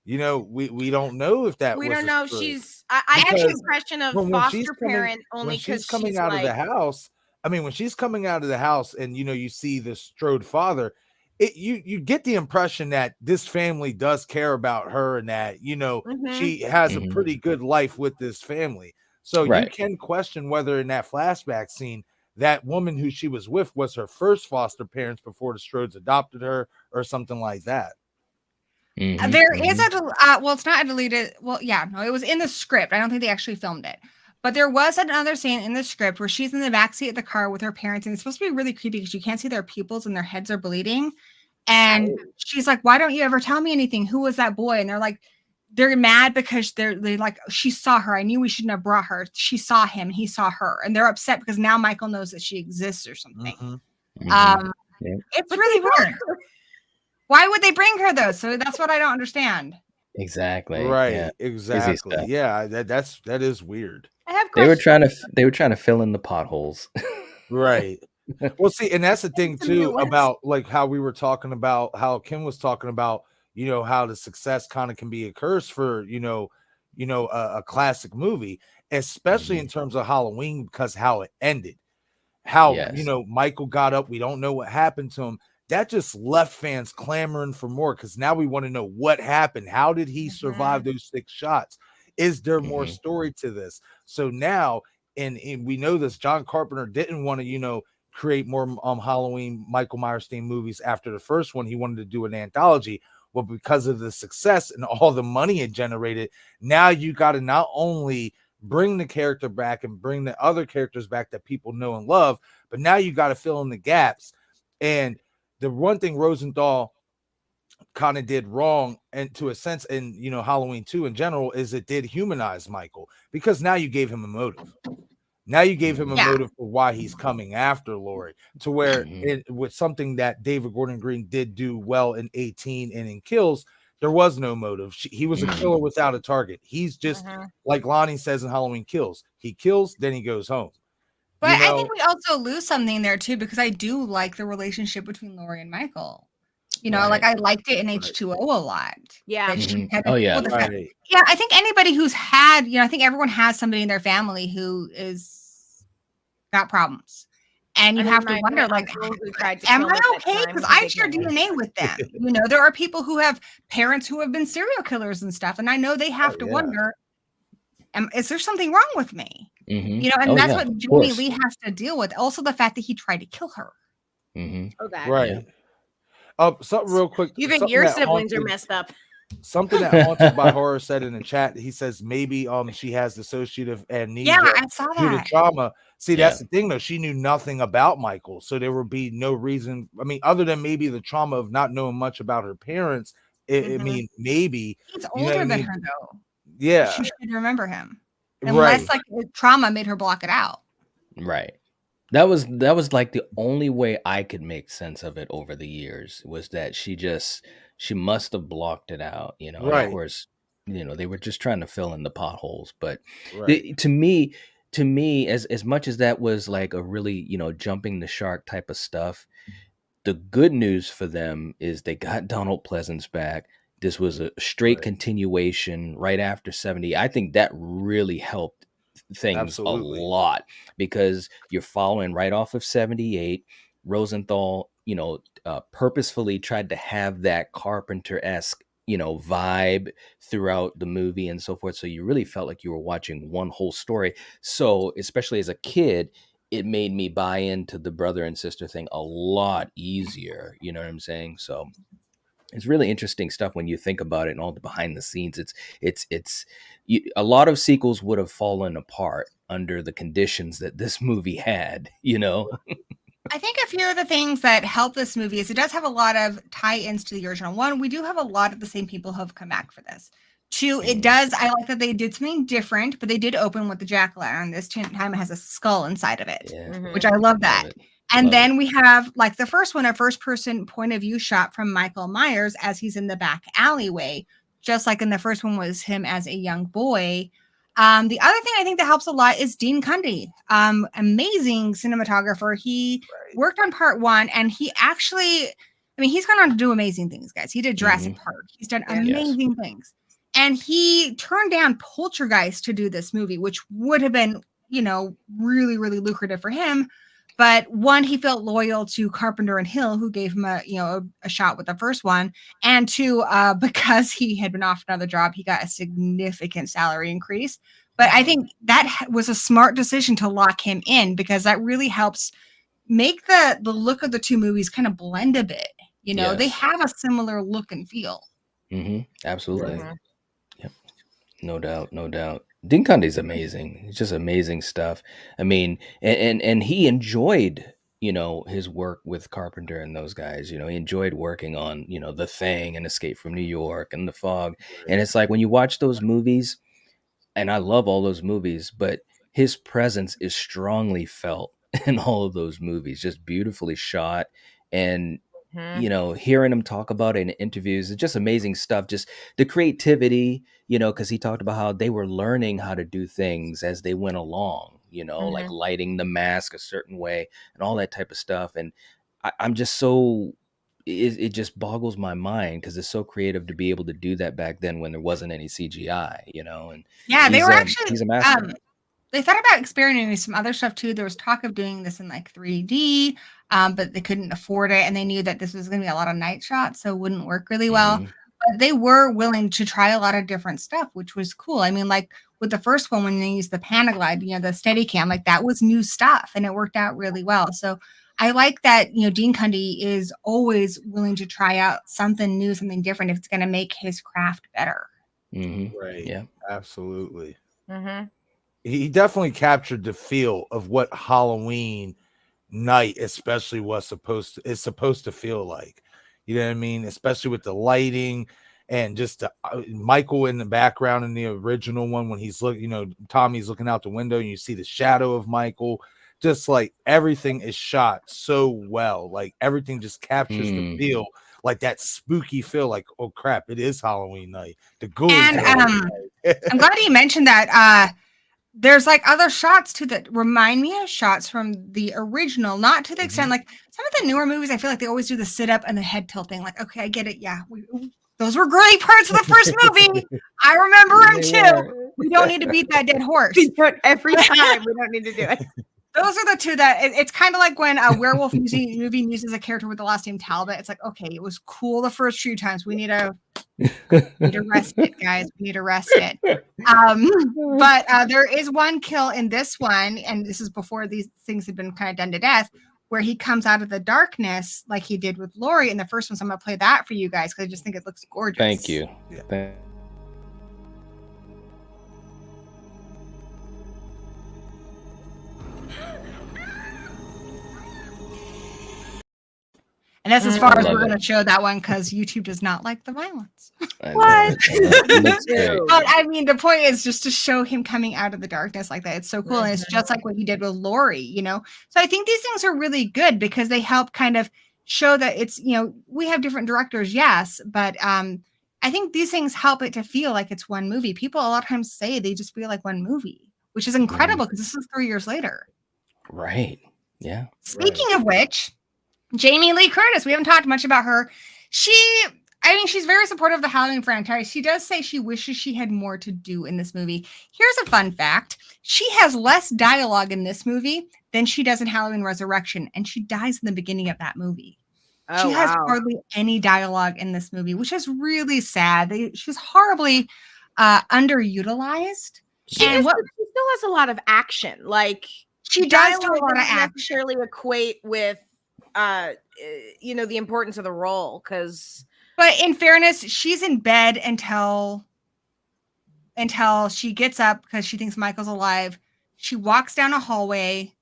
We don't know if that we was don't know. Strode. I have the impression of foster parent only because she's coming out of the house. I mean, when she's coming out of the house and you see the Strode father, you get the impression that this family does care about her and that she has a pretty good life with this family. So you can question whether in that flashback scene that woman who she was with was her first foster parents before the Strodes adopted her or something like that. There is a well, it's not a deleted. Well, yeah, no, it was in the script. I don't think they actually filmed it, but there was another scene in the script where she's in the backseat of the car with her parents, and it's supposed to be really creepy because you can't see their pupils and their heads are bleeding. And she's like, "Why don't you ever tell me anything? Who was that boy?" And they're like, they're mad because they like, she saw her. I knew we shouldn't have brought her. She saw him. He saw her, and they're upset because now Michael knows that she exists or something. It's really weird. Why would they bring her though? So that's what I don't understand. Exactly. Right. Exactly. Yeah. That is weird. I have They were questions. trying to fill in the potholes. Right. Well, see, and that's the thing too about like how we were talking about how Kim was talking about, you know, how the success kind of can be a curse for, a classic movie, especially in terms of Halloween, because how it ended, how, Michael got up. We don't know what happened to him. That just left fans clamoring for more because now we want to know what happened. How did he survive those 6 shots? Is there more story to this? So now, and we know this, John Carpenter didn't want to, create more Halloween Michael Myers themed movies after the first one. He wanted to do an anthology. Well, because of the success and all the money it generated, now you got to not only bring the character back and bring the other characters back that people know and love, but now you got to fill in the gaps. And the one thing Rosenthal kind of did wrong, and to a sense, in Halloween 2 in general, is it did humanize Michael, because now you gave him a motive. Now you gave him a motive for why he's coming after Laurie, to where it with something that David Gordon Green did do well in 18 and in Kills, there was no motive. He was a killer without a target. He's just like Lonnie says in Halloween Kills. He kills, then he goes home. But I think we also lose something there too, because I do like the relationship between Laurie and Michael. Like I liked it in H2O a lot. Yeah. Yeah, I think anybody who's had, I think everyone has somebody in their family who is got problems. And you have to wonder, like, am I okay? Because I share DNA with them. There are people who have parents who have been serial killers and stuff. And I know they have to wonder, is there something wrong with me? And that's what Jamie Lee has to deal with. Also, the fact that he tried to kill her. Right. Something real quick. You think your siblings are messed up? Something that Haunted by Horror said in the chat. He says maybe she has dissociative amnesia. Yeah, I saw that. Due to trauma. See, that's the thing though. She knew nothing about Michael, so there would be no reason. I mean, other than maybe the trauma of not knowing much about her parents. I mean, maybe he's older than her though. Yeah, she should remember him, unless like trauma made her block it out. Right. That was like the only way I could make sense of it over the years, was that she must have blocked it out, Of course, they were just trying to fill in the potholes. But to me, as much as that was like a really, jumping the shark type of stuff, the good news for them is they got Donald Pleasance back. This was a straight continuation right after 70. I think that really helped things a lot, because you're following right off of 78. Rosenthal, purposefully tried to have that Carpenter-esque, vibe throughout the movie and so forth. So you really felt like you were watching one whole story. So especially as a kid, it made me buy into the brother and sister thing a lot easier. You know what I'm saying? So it's really interesting stuff when you think about it and all the behind the scenes. A lot of sequels would have fallen apart under the conditions that this movie had, I think a few of the things that help this movie is it does have a lot of tie-ins to the original. One, we do have a lot of the same people who have come back for this. Two, I like that they did something different, but they did open with the jack-o'-lantern. This time it has a skull inside of it, which I love that. And then we have, like the first one, a first-person point of view shot from Michael Myers as he's in the back alleyway, just like in the first one was him as a young boy. The other thing I think that helps a lot is Dean Cundey, amazing cinematographer. He worked on part 1, and he actually, he's gone on to do amazing things, guys. He did Jurassic Park. He's done amazing things. And he turned down Poltergeist to do this movie, which would have been, really, really lucrative for him. But one, he felt loyal to Carpenter and Hill, who gave him a shot with the first one. And two, because he had been offered another job, he got a significant salary increase. But I think that was a smart decision to lock him in, because that really helps make the look of the two movies kind of blend a bit. They have a similar look and feel. Absolutely. Mhm. Yep. No doubt, no doubt. Dean Cundey's amazing. It's just amazing stuff. I mean, and he enjoyed, his work with Carpenter and those guys. He enjoyed working on, The Thing and Escape from New York and The Fog. And it's like when you watch those movies, and I love all those movies, but his presence is strongly felt in all of those movies, just beautifully shot. And Mhm. hearing him talk about it in interviews, it's just amazing stuff. Just the creativity, because he talked about how they were learning how to do things as they went along, like Mhm. lighting the mask a certain way and all that type of stuff. And I'm just so, it just boggles my mind because it's so creative to be able to do that back then when there wasn't any CGI, and Yeah, they were actually he's a master. they thought about experimenting with some other stuff too. There was talk of doing this in like 3D, but they couldn't afford it, and they knew that this was going to be a lot of night shots, so it wouldn't work really well. Mhm. But they were willing to try a lot of different stuff, which was cool. I mean, like with the first one, when they used the Panaglide, the Steadicam, like that was new stuff, and it worked out really well. So I like that, Dean Cundey is always willing to try out something new, something different if it's going to make his craft better. Right. Yeah. Absolutely. Mhm. He definitely captured the feel of what Halloween night especially is supposed to feel like. You know what I mean? Especially with the lighting and just the, Michael in the background in the original one when he's looking, Tommy's looking out the window and you see the shadow of Michael. Just like everything is shot so well, like everything just captures the feel, like that spooky feel, like, oh crap, it is Halloween night. The ghoulies. And I'm glad you mentioned that. There's like other shots too that remind me of shots from the original, not to the extent like some of the newer movies. I feel like they always do the sit up and the head tilting. Like, okay, I get it. Yeah, those were great parts of the first movie. I remember them too. We don't need to beat that dead horse. We do it every time. We don't need to do it. Those are the two that it's kind of like when a werewolf movie uses a character with the last name Talbot. It's like, okay, it was cool the first few times. We need to rest it, guys. We need to rest it. But there is one kill in this one, and this is before these things had been kind of done to death, where he comes out of the darkness like he did with Laurie in the first one. So I'm gonna play that for you guys because I just think it looks gorgeous. Thank you. Yeah. And that's as far as we're love going to show that one because YouTube does not like the violence. What? It looks great. But I mean, the point is just to show him coming out of the darkness like that. It's so cool. And it's just like what he did with Laurie, So I think these things are really good because they help kind of show that it's, we have different directors, yes. But I think these things help it to feel like it's one movie. People a lot of times say they just feel like one movie, which is incredible because this is 3 years later. Right. Yeah. Speaking of which, Jamie Lee Curtis, we haven't talked much about her. She's very supportive of the Halloween franchise. She does say she wishes she had more to do in this movie. Here's a fun fact. She has less dialogue in this movie than she does in Halloween Resurrection, and she dies in the beginning of that movie. She has hardly any dialogue in this movie, which is really sad. She's horribly underutilized. She still has a lot of action. Like she does do a lot of action. Necessarily equate with the importance of the role but in fairness, she's in bed until she gets up because she thinks Michael's alive. She walks down a hallway,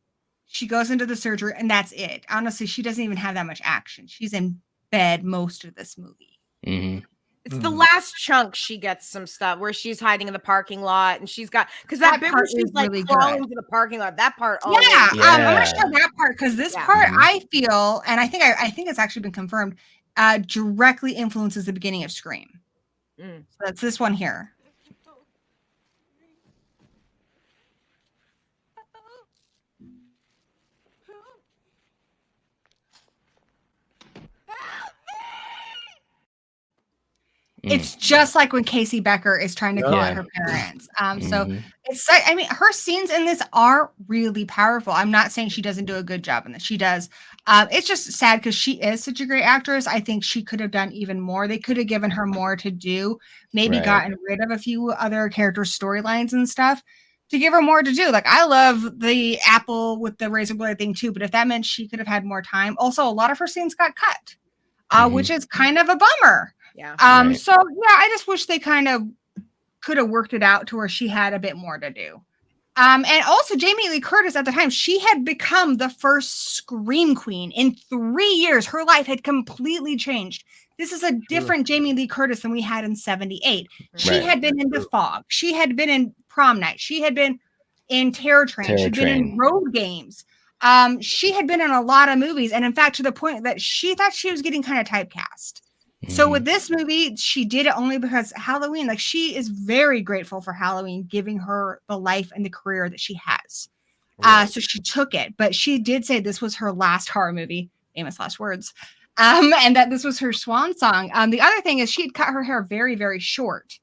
she goes into the surgery, and that's it. Honestly, she doesn't even have that much action. She's in bed most of this movie. It's the last chunk she gets some stuff where she's hiding in the parking lot and she's got because that bit where she's like really crawling to the parking lot. That part, I'm gonna show that part because this part I feel, and I think it's actually been confirmed, directly influences the beginning of Scream. So that's this one here. It's just like when Casey Becker is trying to call out her parents. So it's, her scenes in this are really powerful. I'm not saying she doesn't do a good job in this. She does. It's just sad because she is such a great actress. I think she could have done even more. They could have given her more to do, maybe gotten rid of a few other character storylines and stuff to give her more to do. Like, I love the apple with the razor blade thing too, but if that meant she could have had more time. Also, a lot of her scenes got cut, which is kind of a bummer. Yeah. Right. So yeah, I just wish they kind of could have worked it out to where she had a bit more to do. And also Jamie Lee Curtis at the time, she had become the first Scream Queen in 3 years. Her life had completely changed. This is a different Jamie Lee Curtis than we had in 78. She Right. had been in The Fog. She had been in Prom Night. She had been in Terror Train. She'd been in Road Games. She had been in a lot of movies. And in fact, to the point that she thought she was getting kind of typecast. So with this movie, she did it only because Halloween, like she is very grateful for Halloween giving her the life and the career that she has. So she took it, but she did say this was her last horror movie, famous last words, and that this was her swan song. The other thing is she had cut her hair very, very short.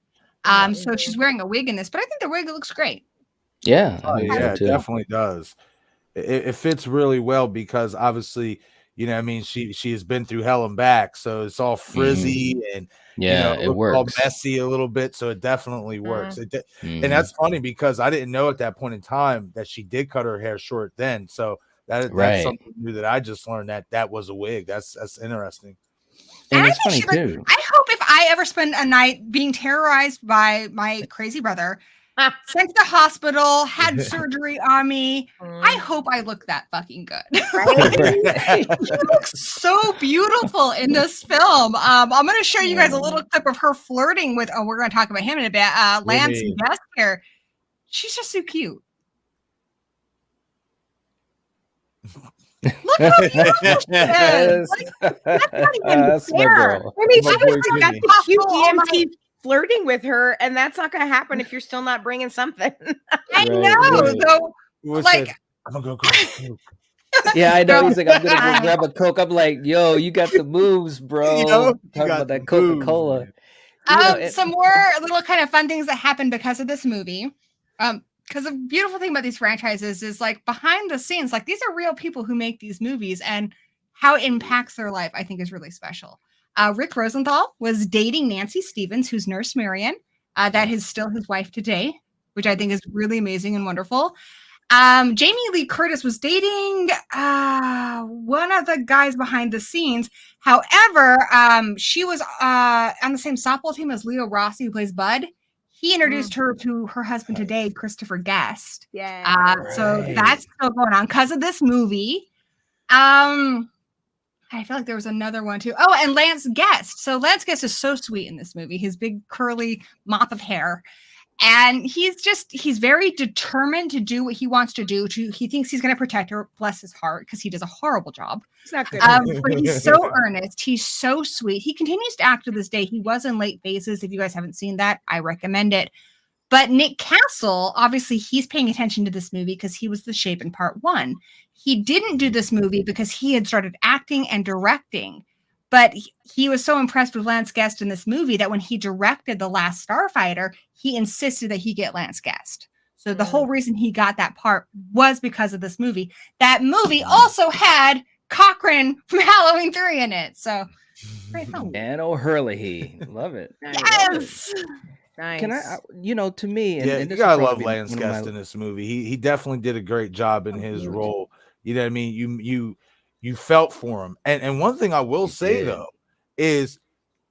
So she's wearing a wig in this, but I think the wig looks great. Yeah. Yeah, it definitely does. It fits really well because obviously, you know, I mean, she has been through hell and back, so it's all frizzy and you know, it works. all messy a little bit, so it definitely works. And that's funny because I didn't know at that point in time that she did cut her hair short then. So that's something new that I just learned, that was a wig. That's interesting. And it's funny too. I hope if I ever spend a night being terrorized by my crazy brother, sent to the hospital, had surgery on me, I hope I look that fucking good. He looks so beautiful in this film. I'm going to show you guys a little clip of her flirting with, we're going to talk about him in a bit, Lance Guest here. She's just so cute. Look how beautiful she is. Like, that's not even fair. I mean, she was like got the cute EMT flirting with her, and that's not going to happen if you're still not bringing something. I know, though. Like, I'm gonna go. Yeah, I know. He's like, I'm gonna go grab a Coke. I'm like, yo, you got the moves, bro. Talking about that Coca-Cola. Some more little kind of fun things that happened because of this movie. Because the beautiful thing about these franchises is like behind the scenes, like these are real people who make these movies, and how it impacts their life, I think, is really special. Rick Rosenthal was dating Nancy Stevens, who's Nurse Marion. That is still his wife today, which I think is really amazing and wonderful. Jamie Lee Curtis was dating one of the guys behind the scenes. However, she was on the same softball team as Leo Rossi, who plays Bud. He introduced her to her husband today, Christopher Guest. Yeah. So that's still going on because of this movie. I feel like there was another one too. Oh, and Lance Guest. So Lance Guest is so sweet in this movie. His big curly mop of hair. And he's very determined to do what he wants to do. He thinks he's going to protect her, bless his heart, because he does a horrible job. It's not good. But he's so earnest. He's so sweet. He continues to act to this day. He was in Late Phases. If you guys haven't seen that, I recommend it. But Nick Castle, obviously, he's paying attention to this movie because he was the Shape in Part 1. He didn't do this movie because he had started acting and directing. But he was so impressed with Lance Guest in this movie that when he directed The Last Starfighter, he insisted that he get Lance Guest. So the whole reason he got that part was because of this movie. That movie also had Cochran from Halloween 3 in it. So great film. And O'Hurley. Love it. Yes. Nice. Can I, to me, and you gotta love Lance Guest in this movie. He definitely did a great job in his role. You know what I mean? You felt for him. And one thing I will say though is,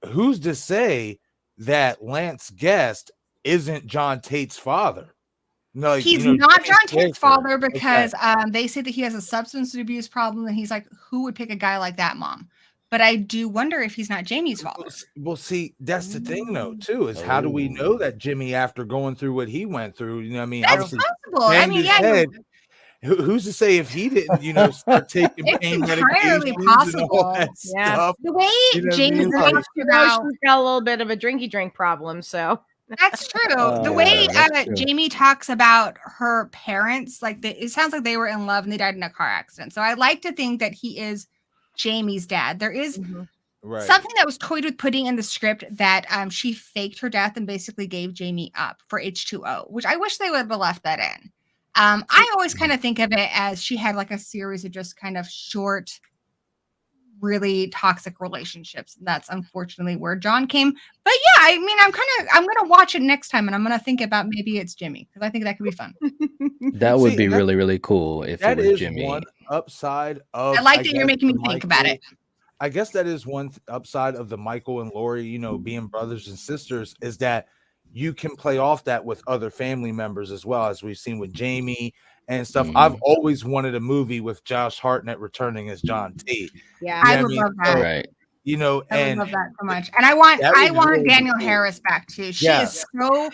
who's to say that Lance Guest isn't John Tate's father? No, he's not John Tate's father because they say that he has a substance abuse problem, and he's like, who would pick a guy like that, Mom? But I do wonder if he's not Jamie's father. Well, see, that's the thing, though, too, is how do we know that Jimmy, after going through what he went through, you know what I mean? That's possible. I mean, who's to say if he didn't, start taking pain medication? Entirely possible. Stuff, the way Jamie talks about, she's got a little bit of a drinky problem, so that's true. The way Jamie talks about her parents, like it sounds like they were in love and they died in a car accident. So I like to think that he is Jamie's dad. There is something that was toyed with putting in the script that she faked her death and basically gave Jamie up for H2O, which I wish they would have left that in. I always kind of think of it as she had like a series of just kind of short, really toxic relationships. And that's unfortunately where John came. But yeah, I mean, I'm going to watch it next time and I'm going to think about maybe it's Jimmy, because I think that could be fun. That would be really, really cool if it was Jimmy. One upside of, I like that you're making me think about it. I guess that is one upside of the Michael and Laurie, you know, being brothers and sisters, is that you can play off that with other family members as well, as we've seen with Jamie and stuff. I've always wanted a movie with Josh Hartnett returning as John Tate. Yeah. You know I what would mean? love that. Right. You know, I would and love that so much. And I want that would really be Danielle cool. Harris back too. She Yeah. is so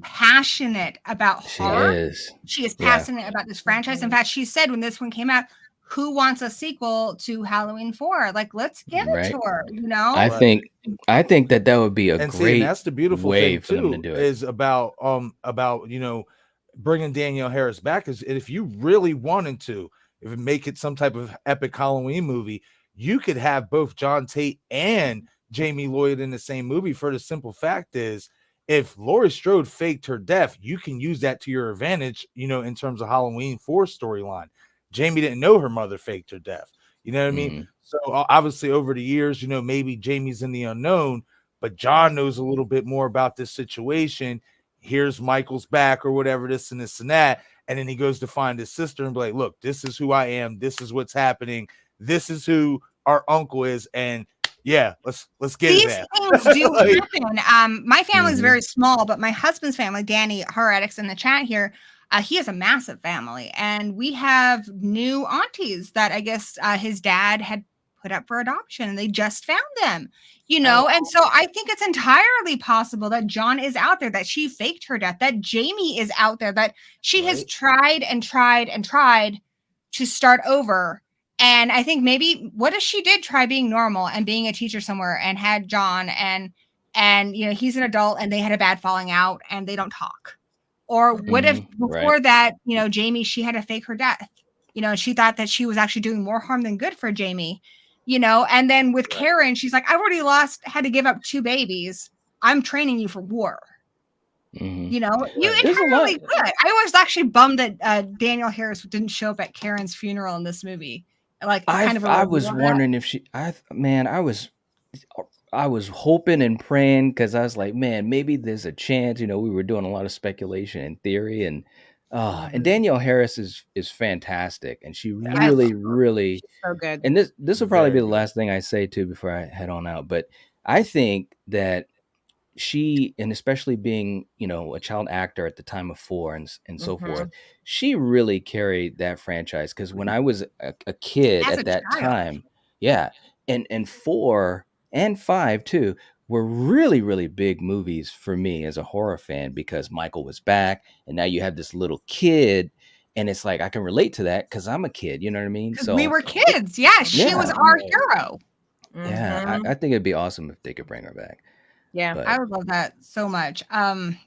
passionate about She horror. is. She is Yeah. passionate about this franchise. In fact, she said when this one came out, who wants a sequel to Halloween 4? Like, let's give it Right. to her, you know? I think that would be a and see, great and that's the beautiful way thing for them to too, do it. is about you know, bringing Danielle Harris back. Is if you really wanted to, if it make it some type of epic Halloween movie, you could have both John Tate and Jamie Lloyd in the same movie. For the simple fact is, if Laurie Strode faked her death, you can use that to your advantage, you know, in terms of Halloween 4 storyline. Jamie didn't know her mother faked her death. You know what I mean? So obviously over the years, you know, maybe Jamie's in the unknown, but John knows a little bit more about this situation. Here's Michael's back or whatever, this and this and that. And then he goes to find his sister and be like, look, this is who I am. This is what's happening. This is who our uncle is. And yeah, let's get These it. things do happen. My family's very small, but my husband's family, Danny Horadix in the chat here, he has a massive family, and we have new aunties that I guess his dad had put up for adoption, and they just found them, you know. And so I think it's entirely possible that John is out there, that she faked her death, that Jamie is out there, that she has tried and tried and tried to start over. And I think maybe what if she did try being normal and being a teacher somewhere and had John and you know, he's an adult and they had a bad falling out and they don't talk. Or what if before that, you know, Jamie, she had to fake her death, you know, she thought that she was actually doing more harm than good for Jamie, you know. And then with Karen, she's like, I already had to give up 2 babies. I'm training you for war. You know, you entirely could. I was actually bummed that Danielle Harris didn't show up at Karen's funeral in this movie. Like, I was wondering if I was hoping and praying, because I was like, man, maybe there's a chance. You know, we were doing a lot of speculation and theory, and Danielle Harris is fantastic, and she really so good. And this will probably be the last thing I say too before I head on out. But I think that she, and especially being, you know, a child actor at the time of 4 and so forth, she really carried that franchise. Because when I was a kid at that time, and 4 and 5 too were really big movies for me as a horror fan, because Michael was back, and now you have this little kid, and it's like I can relate to that because I'm a kid. You know what I mean? So we were kids. She was our hero. Yeah, I think it'd be awesome if they could bring her back. Yeah, But I would love that so much.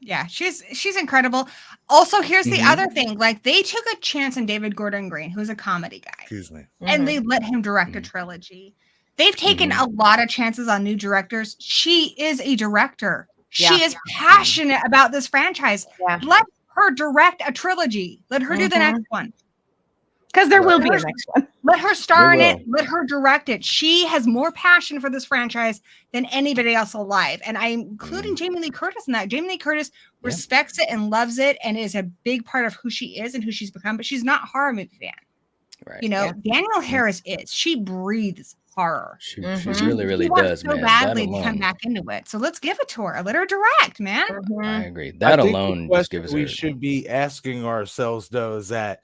Yeah, she's incredible. Also, here's the other thing: like, they took a chance on David Gordon Green, who's a comedy guy. Excuse me. And they let him direct a trilogy. They've taken a lot of chances on new directors. She is a director. She is passionate about this franchise. Let her direct a trilogy. Let her do the next one. Because there will be a next one. Let her star in it. Let her direct it. She has more passion for this franchise than anybody else alive. And I'm including Jamie Lee Curtis in that. Jamie Lee Curtis respects it and loves it and is a big part of who she is and who she's become. But she's not a horror movie fan. Right. You know, Danielle Harris is. She breathes horror. She really she wants does, so man. badly That to come alone, back into it. So let's give it to her. Let her direct, man. I agree. That I think alone the just question gives we her. should be asking ourselves, though, is that,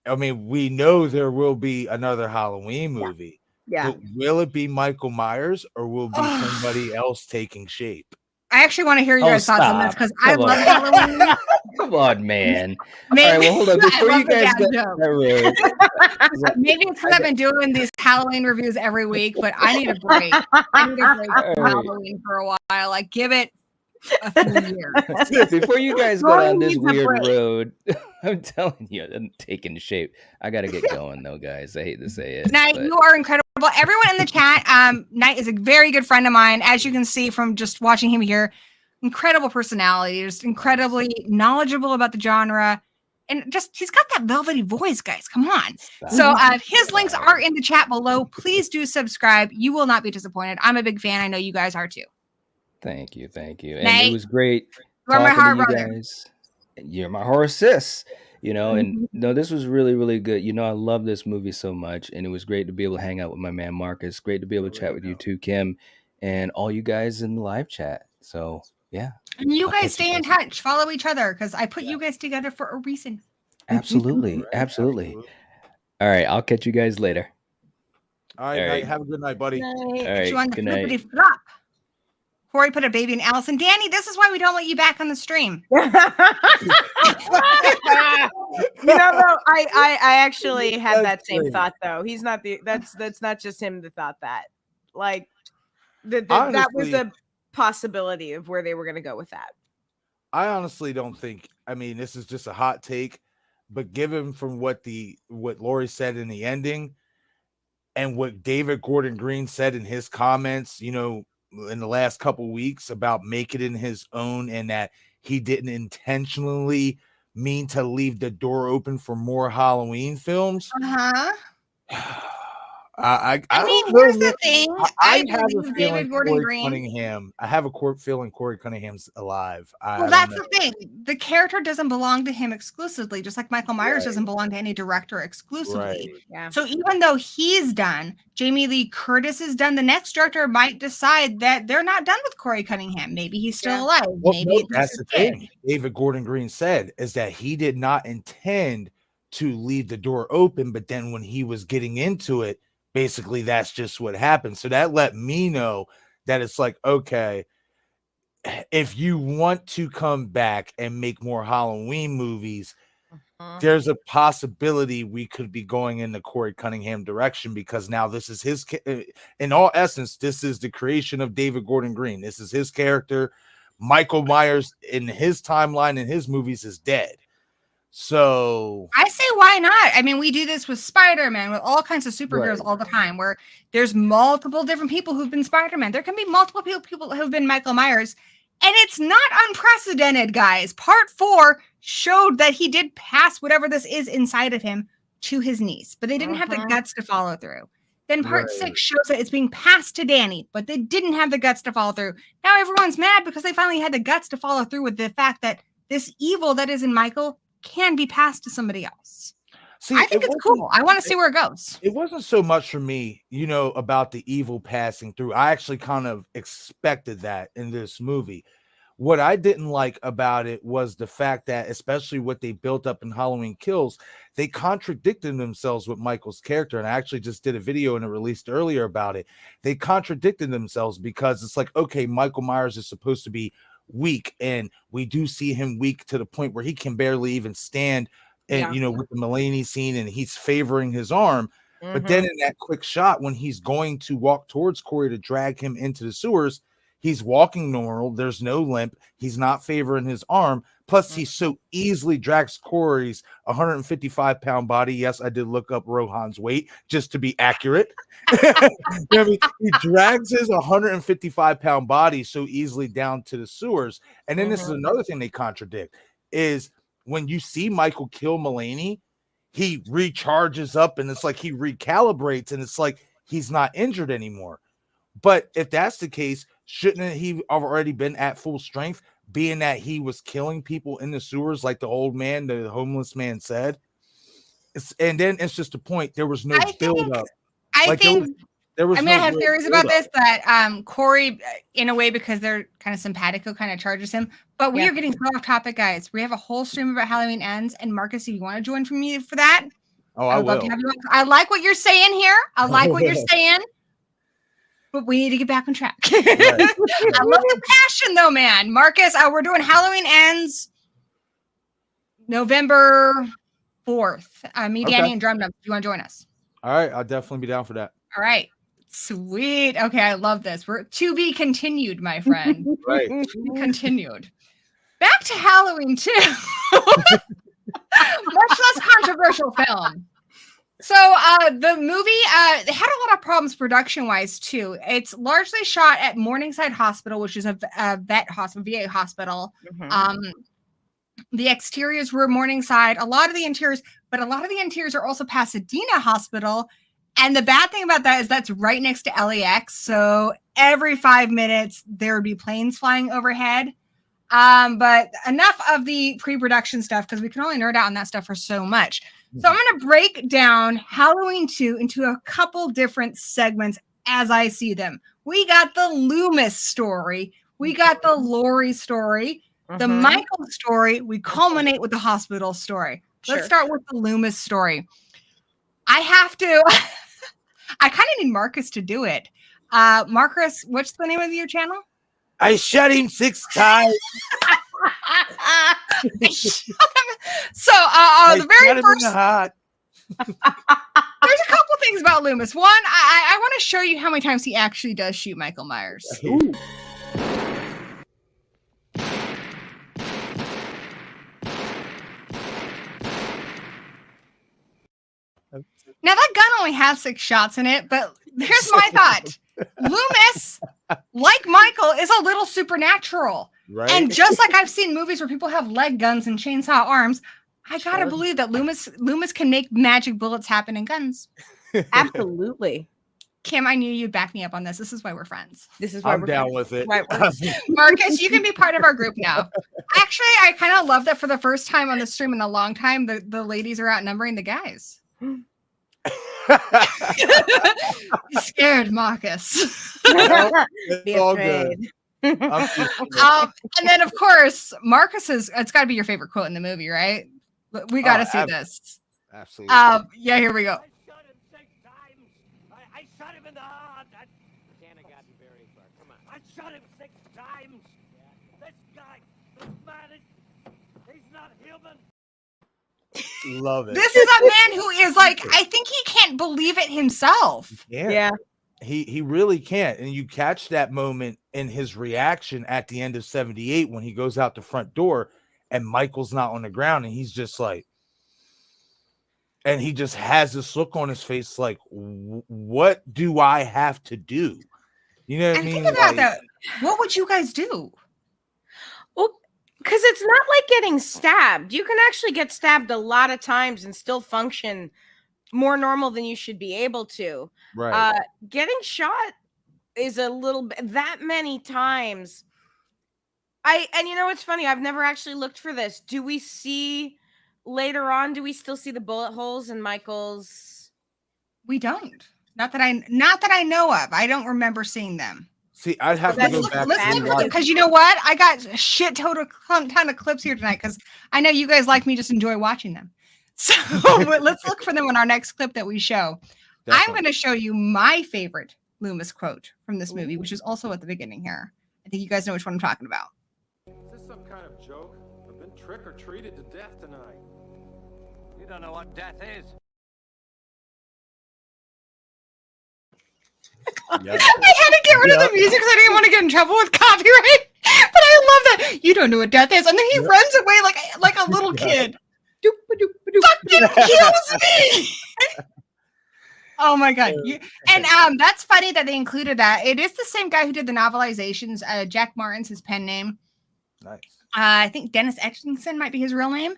I mean, we know there will be another Halloween movie. Yeah. But will it be Michael Myers, or will it be somebody else taking shape? I actually want to hear your thoughts on this, because I Come love on. Halloween. Come on, man. Maybe, All right, well, hold on. I Before love you the guys dad go joke. Maybe it's because I've been doing these Halloween reviews every week, but I need a break. I need a break from Halloween for a while. Like, give it a few years. Before you guys go down this weird road, I'm telling you, I'm taking shape. I got to get going, though, guys. I hate to say it. Knight, but- you are incredible. Everyone in the chat, Knight is a very good friend of mine. As you can see from just watching him here, incredible personality, just incredibly knowledgeable about the genre. And just, he's got that velvety voice, guys. Come on. So his links are in the chat below. Please do subscribe. You will not be disappointed. I'm a big fan. I know you guys are too. Thank you. And Nate, it was great you are my talking horror to you brother. guys. You're my horror sis. you know. And no, this was really, really good. You know, I love this movie so much, and it was great to be able to hang out with my man Marques. Great to be able to chat with you too, Kim, and all you guys in the live chat. So yeah, And you I'll guys catch stay in touch, follow each other, because I put you guys together for a reason. Absolutely, absolutely. All right, I'll catch you guys later. All right, All right. have a good night, buddy. All Put you on right, the good night. flippity flop. Corey put a baby in Allison. Danny, this is why we don't let you back on the stream. You know, though, I actually had that same thought though. He's not that's not just him that thought that. Like that was Honestly, a possibility of where they were gonna go with that. I honestly don't think. I mean, this is just a hot take, but given from what Laurie said in the ending, and what David Gordon Green said in his comments, you know, in the last couple weeks about making it his own, and that he didn't intentionally mean to leave the door open for more Halloween films. I mean, don't know, here's the man. thing. I I have a believe feeling David Gordon Corey Green. Cunningham. I have a feeling Corey Cunningham's alive. Well, that's the thing. The character doesn't belong to him exclusively, just like Michael Myers doesn't belong to any director exclusively. Right. Yeah. So even though he's done, Jamie Lee Curtis is done, the next director might decide that they're not done with Corey Cunningham. Maybe he's still alive. Well, Maybe no, it's that's his the kid. thing. David Gordon Green said is that he did not intend to leave the door open, but then when he was getting into it, basically that's just what happened. So that let me know that it's like, okay, if you want to come back and make more Halloween movies, there's a possibility we could be going in the Corey Cunningham direction, because now this is his, in all essence, this is the creation of David Gordon Green. This is his character. Michael Myers in his timeline in his movies is dead. So I say, why not? I mean, we do this with Spider-Man, with all kinds of superheroes all the time, where there's multiple different people who've been Spider-Man. There can be multiple people who've been Michael Myers. And it's not unprecedented, guys. Part 4 showed that he did pass whatever this is inside of him to his niece, but they didn't have the guts to follow through. Then part 6 shows that it's being passed to Danny, but they didn't have the guts to follow through. Now everyone's mad because they finally had the guts to follow through with the fact that this evil that is in Michael can be passed to somebody else. See, I think it's cool. I want to see where it goes. It wasn't so much for me, you know, about the evil passing through. I actually kind of expected that in this movie. What I didn't like about it was the fact that, especially what they built up in Halloween Kills, they contradicted themselves with Michael's character. And I actually just did a video and it released earlier about it. They contradicted themselves because it's like, okay, Michael Myers is supposed to be weak, and we do see him weak to the point where he can barely even stand. And you know, with the Mulaney scene, and he's favoring his arm. But then in that quick shot, when he's going to walk towards Corey to drag him into the sewers, he's walking normal. There's no limp. He's not favoring his arm. Plus, he so easily drags Corey's 155-pound body. Yes, I did look up Rohan's weight just to be accurate. You know what I mean? He drags his 155-pound body so easily down to the sewers. And then this is another thing they contradict is, when you see Michael kill Mulaney, he recharges up and it's like he recalibrates and it's like he's not injured anymore. But if that's the case, shouldn't he already been at full strength, being that he was killing people in the sewers like the old man, the homeless man said? And then it's just a point. There was no build up. I think there was I have theories about this that Corey, in a way, because they're kind of simpatico, kind of charges him. But we are getting so off topic, guys. We have a whole stream about Halloween Ends, and Marques, if you want to join from me for that, I would love to have you on. I like what you're saying here. I like what you're saying, but we need to get back on track. I love the passion, though, man. Marques, we're doing Halloween Ends November 4th. Me, Danny, and Drum Dump. If you want to join us. All right, I'll definitely be down for that. All right. Sweet. Okay, I love this. We're to be continued, my friend. Right. To be continued. Back to Halloween 2. Much less controversial film. So the movie they had a lot of problems production-wise too. It's largely shot at Morningside Hospital, which is a vet hospital, VA hospital. The exteriors were Morningside, a lot of the interiors are also Pasadena Hospital. And the bad thing about that is that's right next to LAX. So every 5 minutes there would be planes flying overhead. But enough of the pre-production stuff because we can only nerd out on that stuff for so much. So I'm going to break down Halloween 2 into a couple different segments as I see them. We got the Loomis story. We got the Laurie story. The Michael story. We culminate with the hospital story. Let's start with the Loomis story. I have to... I kind of need Marques to do it. Marques, what's the name of your channel? I shot him 6 times. So the very first... There's a couple things about Loomis. One, I want to show you how many times he actually does shoot Michael Myers. Ooh. Now that gun only has 6 shots in it, but here's my thought. Loomis, like Michael, is a little supernatural. Right. And just like I've seen movies where people have leg guns and chainsaw arms, I gotta believe that Loomis can make magic bullets happen in guns. Absolutely. Kim, I knew you'd back me up on this. This is why we're friends. This is why I'm we're down friends. with it. Right, Marques, you can be part of our group now. Actually, I kind of love that for the first time on the stream in a long time, the ladies are outnumbering the guys. Scared Marques. It's all good. And then, of course, Marques it's got to be your favorite quote in the movie, right? We got to see this. Absolutely. Yeah, here we go. I shot him 6 times. I shot him in the heart. I can't have gotten very far. Come on. I shot him 6 times. This guy, this man, he's not human. Love it. This is a man who is like, I think he can't believe it himself. Yeah. He really can't. And you catch that moment in his reaction at the end of 78 when he goes out the front door and Michael's not on the ground and he's just like, and he just has this look on his face like, what do I have to do? You know what I mean? Think about that. What would you guys do? Well, because it's not like getting stabbed. You can actually get stabbed a lot of times and still function more normal than you should be able to. Right. Getting shot is a little bit that many times. And you know what's funny? I've never actually looked for this. Do we see later on? Do we still see the bullet holes in Michael's? We don't. Not that I know of. I don't remember seeing them. See, I'd have to go back. Let's look at them because you know what? I got a shit ton of clips here tonight because I know you guys like me just enjoy watching them. So let's look for them in our next clip that we show. Definitely. I'm going to show you my favorite Loomis quote from this movie, which is also at the beginning here. I think you guys know which one I'm talking about. Is this some kind of joke? I've been trick-or-treated to death tonight. You don't know what death is. Yep. I had to get rid of the music because I didn't want to get in trouble with copyright. But I love that. You don't know what death is. And then he runs away like a little kid. Fucking kills me. Oh my god. And that's funny that they included that. It is the same guy who did the novelizations. Jack Martin's his pen name. Nice. I think Dennis Etchingson might be his real name.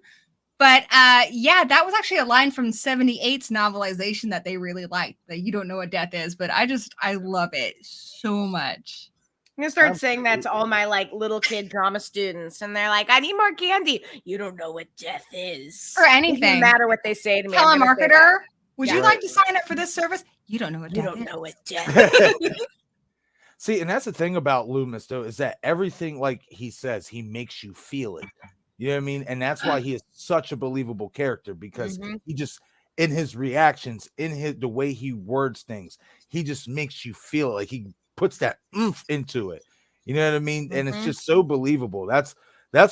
But yeah, that was actually a line from 78's novelization that they really liked. That you don't know what death is, but I love it so much. I'm gonna start saying that to all my like little kid drama students, and they're like, "I need more candy." You don't know what death is, or anything. It doesn't matter what they say to me. Telemarketer, would you like to sign up for this service? You don't know what death is. See, and that's the thing about Loomis, though, is that everything like he says, he makes you feel it. You know what I mean? And that's why he is such a believable character because he just, in his reactions, in the way he words things, he just makes you feel it. Like he puts that oomph into it. You know what I mean? And it's just so believable. That's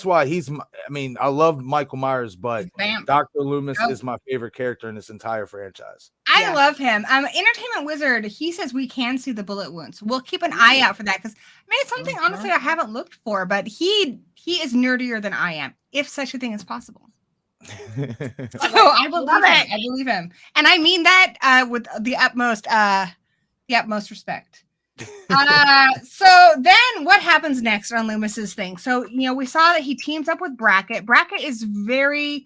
why I love Michael Myers, but Dr. Loomis is my favorite character in this entire franchise. I love him. Entertainment Wizard, he says we can see the bullet wounds. We'll keep an eye out for that because it's something honestly I haven't looked for, but he is nerdier than I am, if such a thing is possible. So I believe it. I believe him. And I mean that with the utmost respect. So then what happens next on Loomis's thing? So, we saw that he teams up with Brackett. Brackett has a very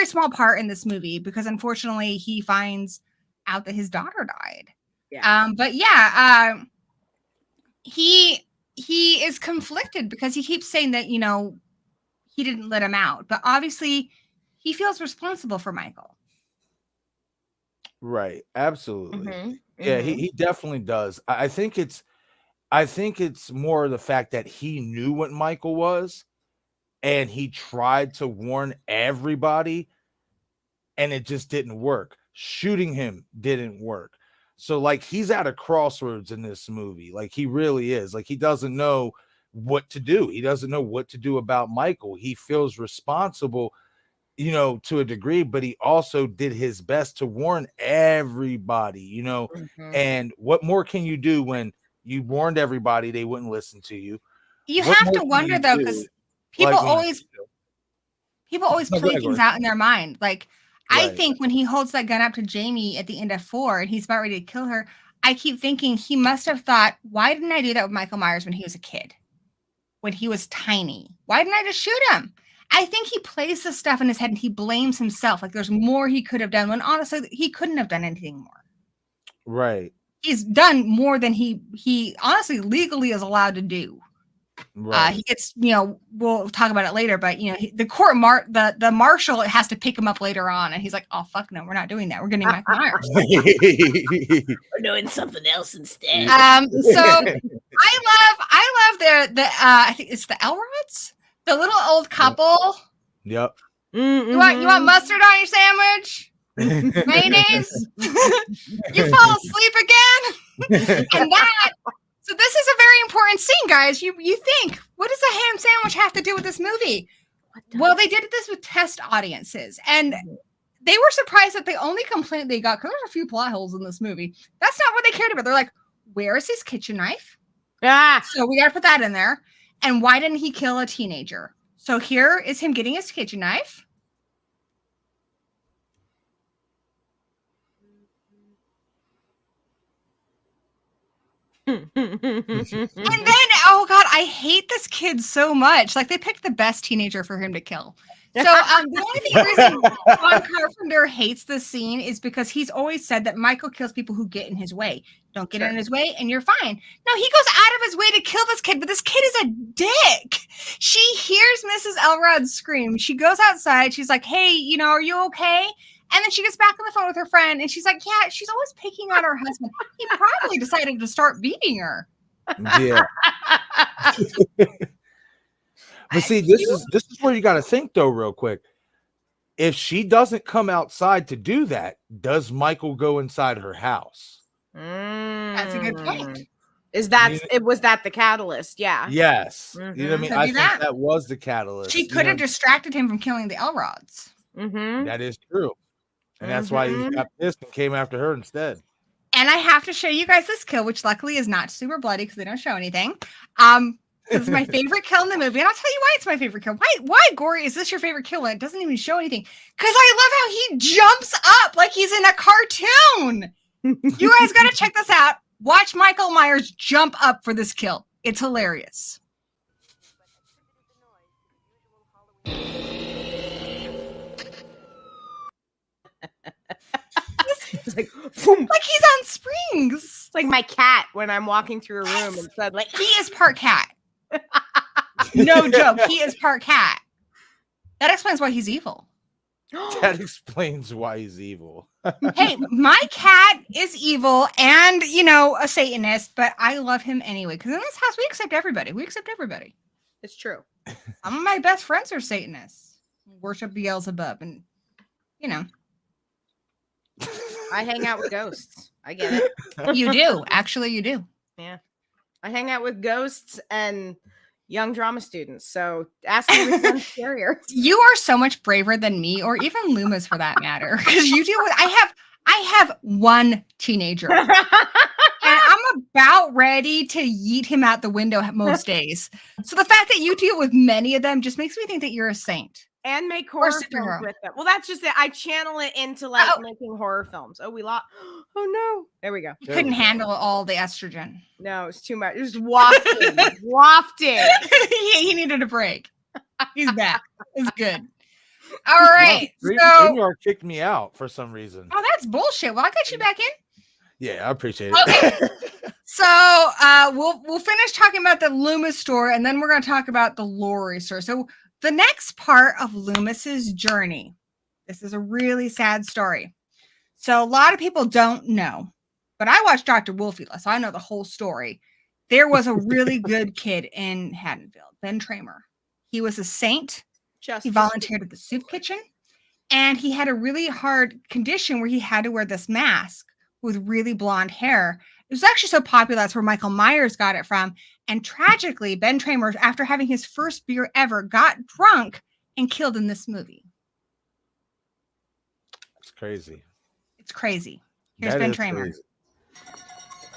small part in this movie because unfortunately he finds out that his daughter died. Yeah. But yeah, he he is conflicted because he keeps saying that, you know, he didn't let him out, but obviously he feels responsible for Michael. Right. Absolutely. Mm-hmm. Yeah, he definitely does. I think it's more the fact that he knew what Michael was and he tried to warn everybody and it just didn't work. Shooting him didn't work. So like he's at a crossroads in this movie. Like he really is. Like he doesn't know what to do. He doesn't know what to do about Michael. He feels responsible, you know, to a degree, but he also did his best to warn everybody, you know. And what more can you do when you warned everybody they wouldn't listen to you? You What have more to can wonder you though, do? because people Like, when- always No, go play ahead, things Gory. out in their mind. Like I Right. think when he holds that gun up to Jamie at the end of 4 and he's about ready to kill her, I keep thinking he must have thought, why didn't I do that with Michael Myers when he was a kid? When he was tiny? Why didn't I just shoot him? I think he plays this stuff in his head and he blames himself. Like there's more he could have done when honestly he couldn't have done anything more. Right. He's done more than he honestly legally is allowed to do. Right. He gets, you know, we'll talk about it later, but you know, the court the marshal has to pick him up later on, and he's like, "Oh fuck no, we're not doing that. We're getting Michael Myers." We're doing something else instead. So I love the I think it's the Elrods, the little old couple. Yep. You want mustard on your sandwich? Mayonnaise? You fall asleep again? And that. So this is a very important scene, guys. You think, what does a ham sandwich have to do with this movie? Well, they did this with test audiences, and they were surprised that the only complaint they got, because there's a few plot holes in this movie, that's not what they cared about. They're like, where is his kitchen knife? So we got to put that in there. And why didn't he kill a teenager? So here is him getting his kitchen knife. And then, oh God, I hate this kid so much. Like they picked the best teenager for him to kill. So the only reason John Carpenter hates this scene is because he's always said that Michael kills people who get in his way. Don't get in his way and you're fine. No, he goes out of his way to kill this kid, but this kid is a dick. She hears Mrs. Elrod scream. She goes outside. She's like, hey, you know, are you okay? And then she gets back on the phone with her friend and she's like, yeah, she's always picking on her husband. He probably decided to start beating her. Yeah. But see, this is where you got to think though, real quick. If she doesn't come outside to do that, does Michael go inside her house? That's a good point. Was that the catalyst? Yeah. Yes. You know what I mean? I think that was the catalyst. She could have distracted him from killing the Elrods. That is true. And that's why he got pissed and came after her instead. And I have to show you guys this kill, which luckily is not super bloody because they don't show anything. This is my favorite kill in the movie. And I'll tell you why it's my favorite kill. Why, Gory, is this your favorite kill? And it doesn't even show anything. Because I love how he jumps up like he's in a cartoon. You guys got to check this out. Watch Michael Myers jump up for this kill. It's hilarious. It's like he's on springs. It's like my cat when I'm walking through a room and said, like, he is part cat. No joke. He is part cat. That explains why he's evil. That explains why he's evil. Hey, my cat is evil and, you know, a Satanist, but I love him anyway. Because in this house, we accept everybody. We accept everybody. It's true. Some of my best friends are Satanists. Worship Beelzebub and, you know. I hang out with ghosts. I get it. You do. Actually, you do. Yeah. I hang out with ghosts and young drama students. So ask me which one's scarier. You are so much braver than me, or even Loomis for that matter. Because you deal with I have one teenager. And I'm about ready to yeet him out the window most days. So the fact that you deal with many of them just makes me think that you're a saint. And make horror films superhero. with them. Well, that's just it. I channel it into like making horror films. Oh, we lost. Oh no. There we go. You couldn't handle all the estrogen. No, it's too much. It was wafting. Wafting. he needed a break. He's back. It's good. All right. So you kicked me out for some reason. Oh, that's bullshit. Well, I got you back in. Yeah, I appreciate it. Okay. So we'll finish talking about the Loomis story, and then we're going to talk about the Laurie story. So the next part of Loomis's journey. This is a really sad story. So a lot of people don't know, but I watched Dr. Wolfie, so I know the whole story. There was a really good kid in Haddonfield, Ben Tramer. He was a saint. He volunteered at the soup kitchen, and he had a really hard condition where he had to wear this mask with really blonde hair. It was actually so popular, that's where Michael Myers got it from. And tragically, Ben Tramer, after having his first beer ever, got drunk and killed in this movie. It's crazy. It's crazy. Here's Ben Tramer. Crazy.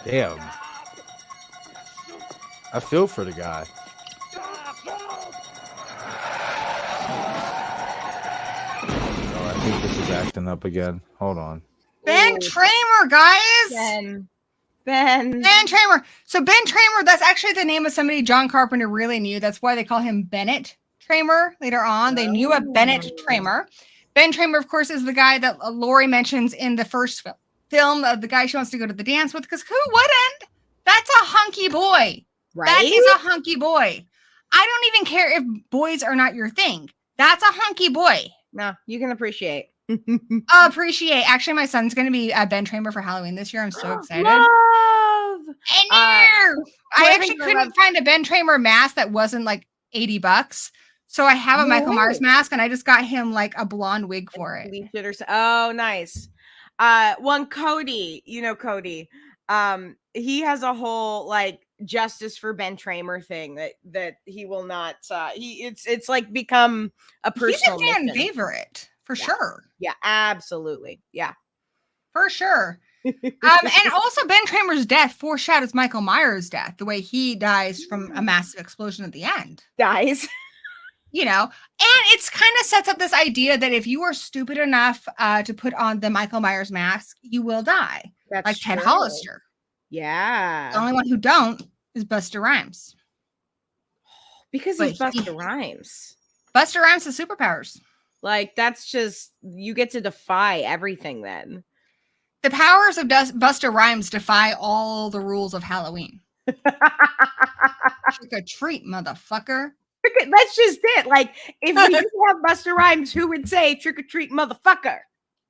Damn. I feel for the guy. Oh, I think this is acting up again. Hold on. Ben Tramer, guys. Ben Tramer. So Ben Tramer, that's actually the name of somebody John Carpenter really knew. That's why they call him Bennett Tramer later on. They knew a Bennett Tramer. Ben Tramer, of course, is the guy that Laurie mentions in the first film of the guy she wants to go to the dance with, because who wouldn't? That's a hunky boy. Right? That is a hunky boy. I don't even care if boys are not your thing. That's a hunky boy. No, you can appreciate. Actually, my son's going to be Ben Tramer for Halloween this year. I'm so excited. Love! I actually couldn't find a Ben Tramer mask that wasn't like $80. So I have a Michael Myers mask, and I just got him like a blonde wig for it. Oh, nice. One Cody, Cody. He has a whole like justice for Ben Tramer thing that he will not. It's like become a personal. He's a fan favorite for sure. Yeah, absolutely. Yeah, for sure. And also Ben Tramer's death foreshadows Michael Myers' death. The way he dies from a massive explosion at the end. Dies. And it's kind of sets up this idea that if you are stupid enough to put on the Michael Myers mask, you will die. That's like true. Ted Hollister. Yeah. The only one who don't is Busta Rhymes. Because he's Busta Rhymes. Busta Rhymes has superpowers. Like, that's just, you get to defy everything then. The powers of Busta Rhymes defy all the rules of Halloween. Trick or treat, motherfucker. That's just it. Like, if we didn't have Busta Rhymes, who would say trick or treat, motherfucker?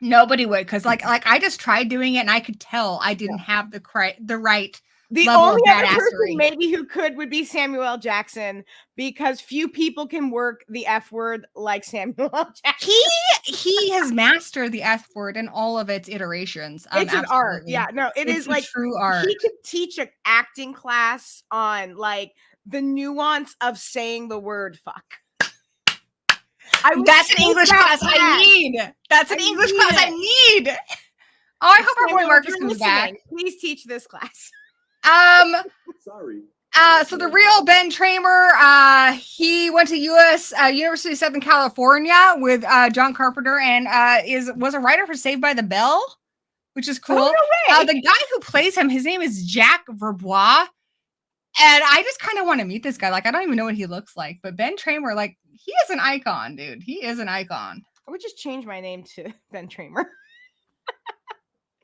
Nobody would, because like I just tried doing it, and I could tell I didn't have the right. The only other person maybe who could would be Samuel L. Jackson, because few people can work the F word like Samuel L. Jackson. He has mastered the F word in all of its iterations. It's an art. Yeah, no, it's like true art. He could teach an acting class on like the nuance of saying the word fuck. That's an English class I need. That's an English class I need. Oh, I hope our boy Marques comes back. Please teach this class. Sorry. So the real Ben Tramer, he went to University of Southern California with John Carpenter, and was a writer for Saved by the Bell, which is cool. Oh, no way. The guy who plays him, his name is Jack Verbois. And I just kind of want to meet this guy. Like, I don't even know what he looks like, but Ben Tramer, like, he is an icon, dude. He is an icon. I would just change my name to Ben Tramer.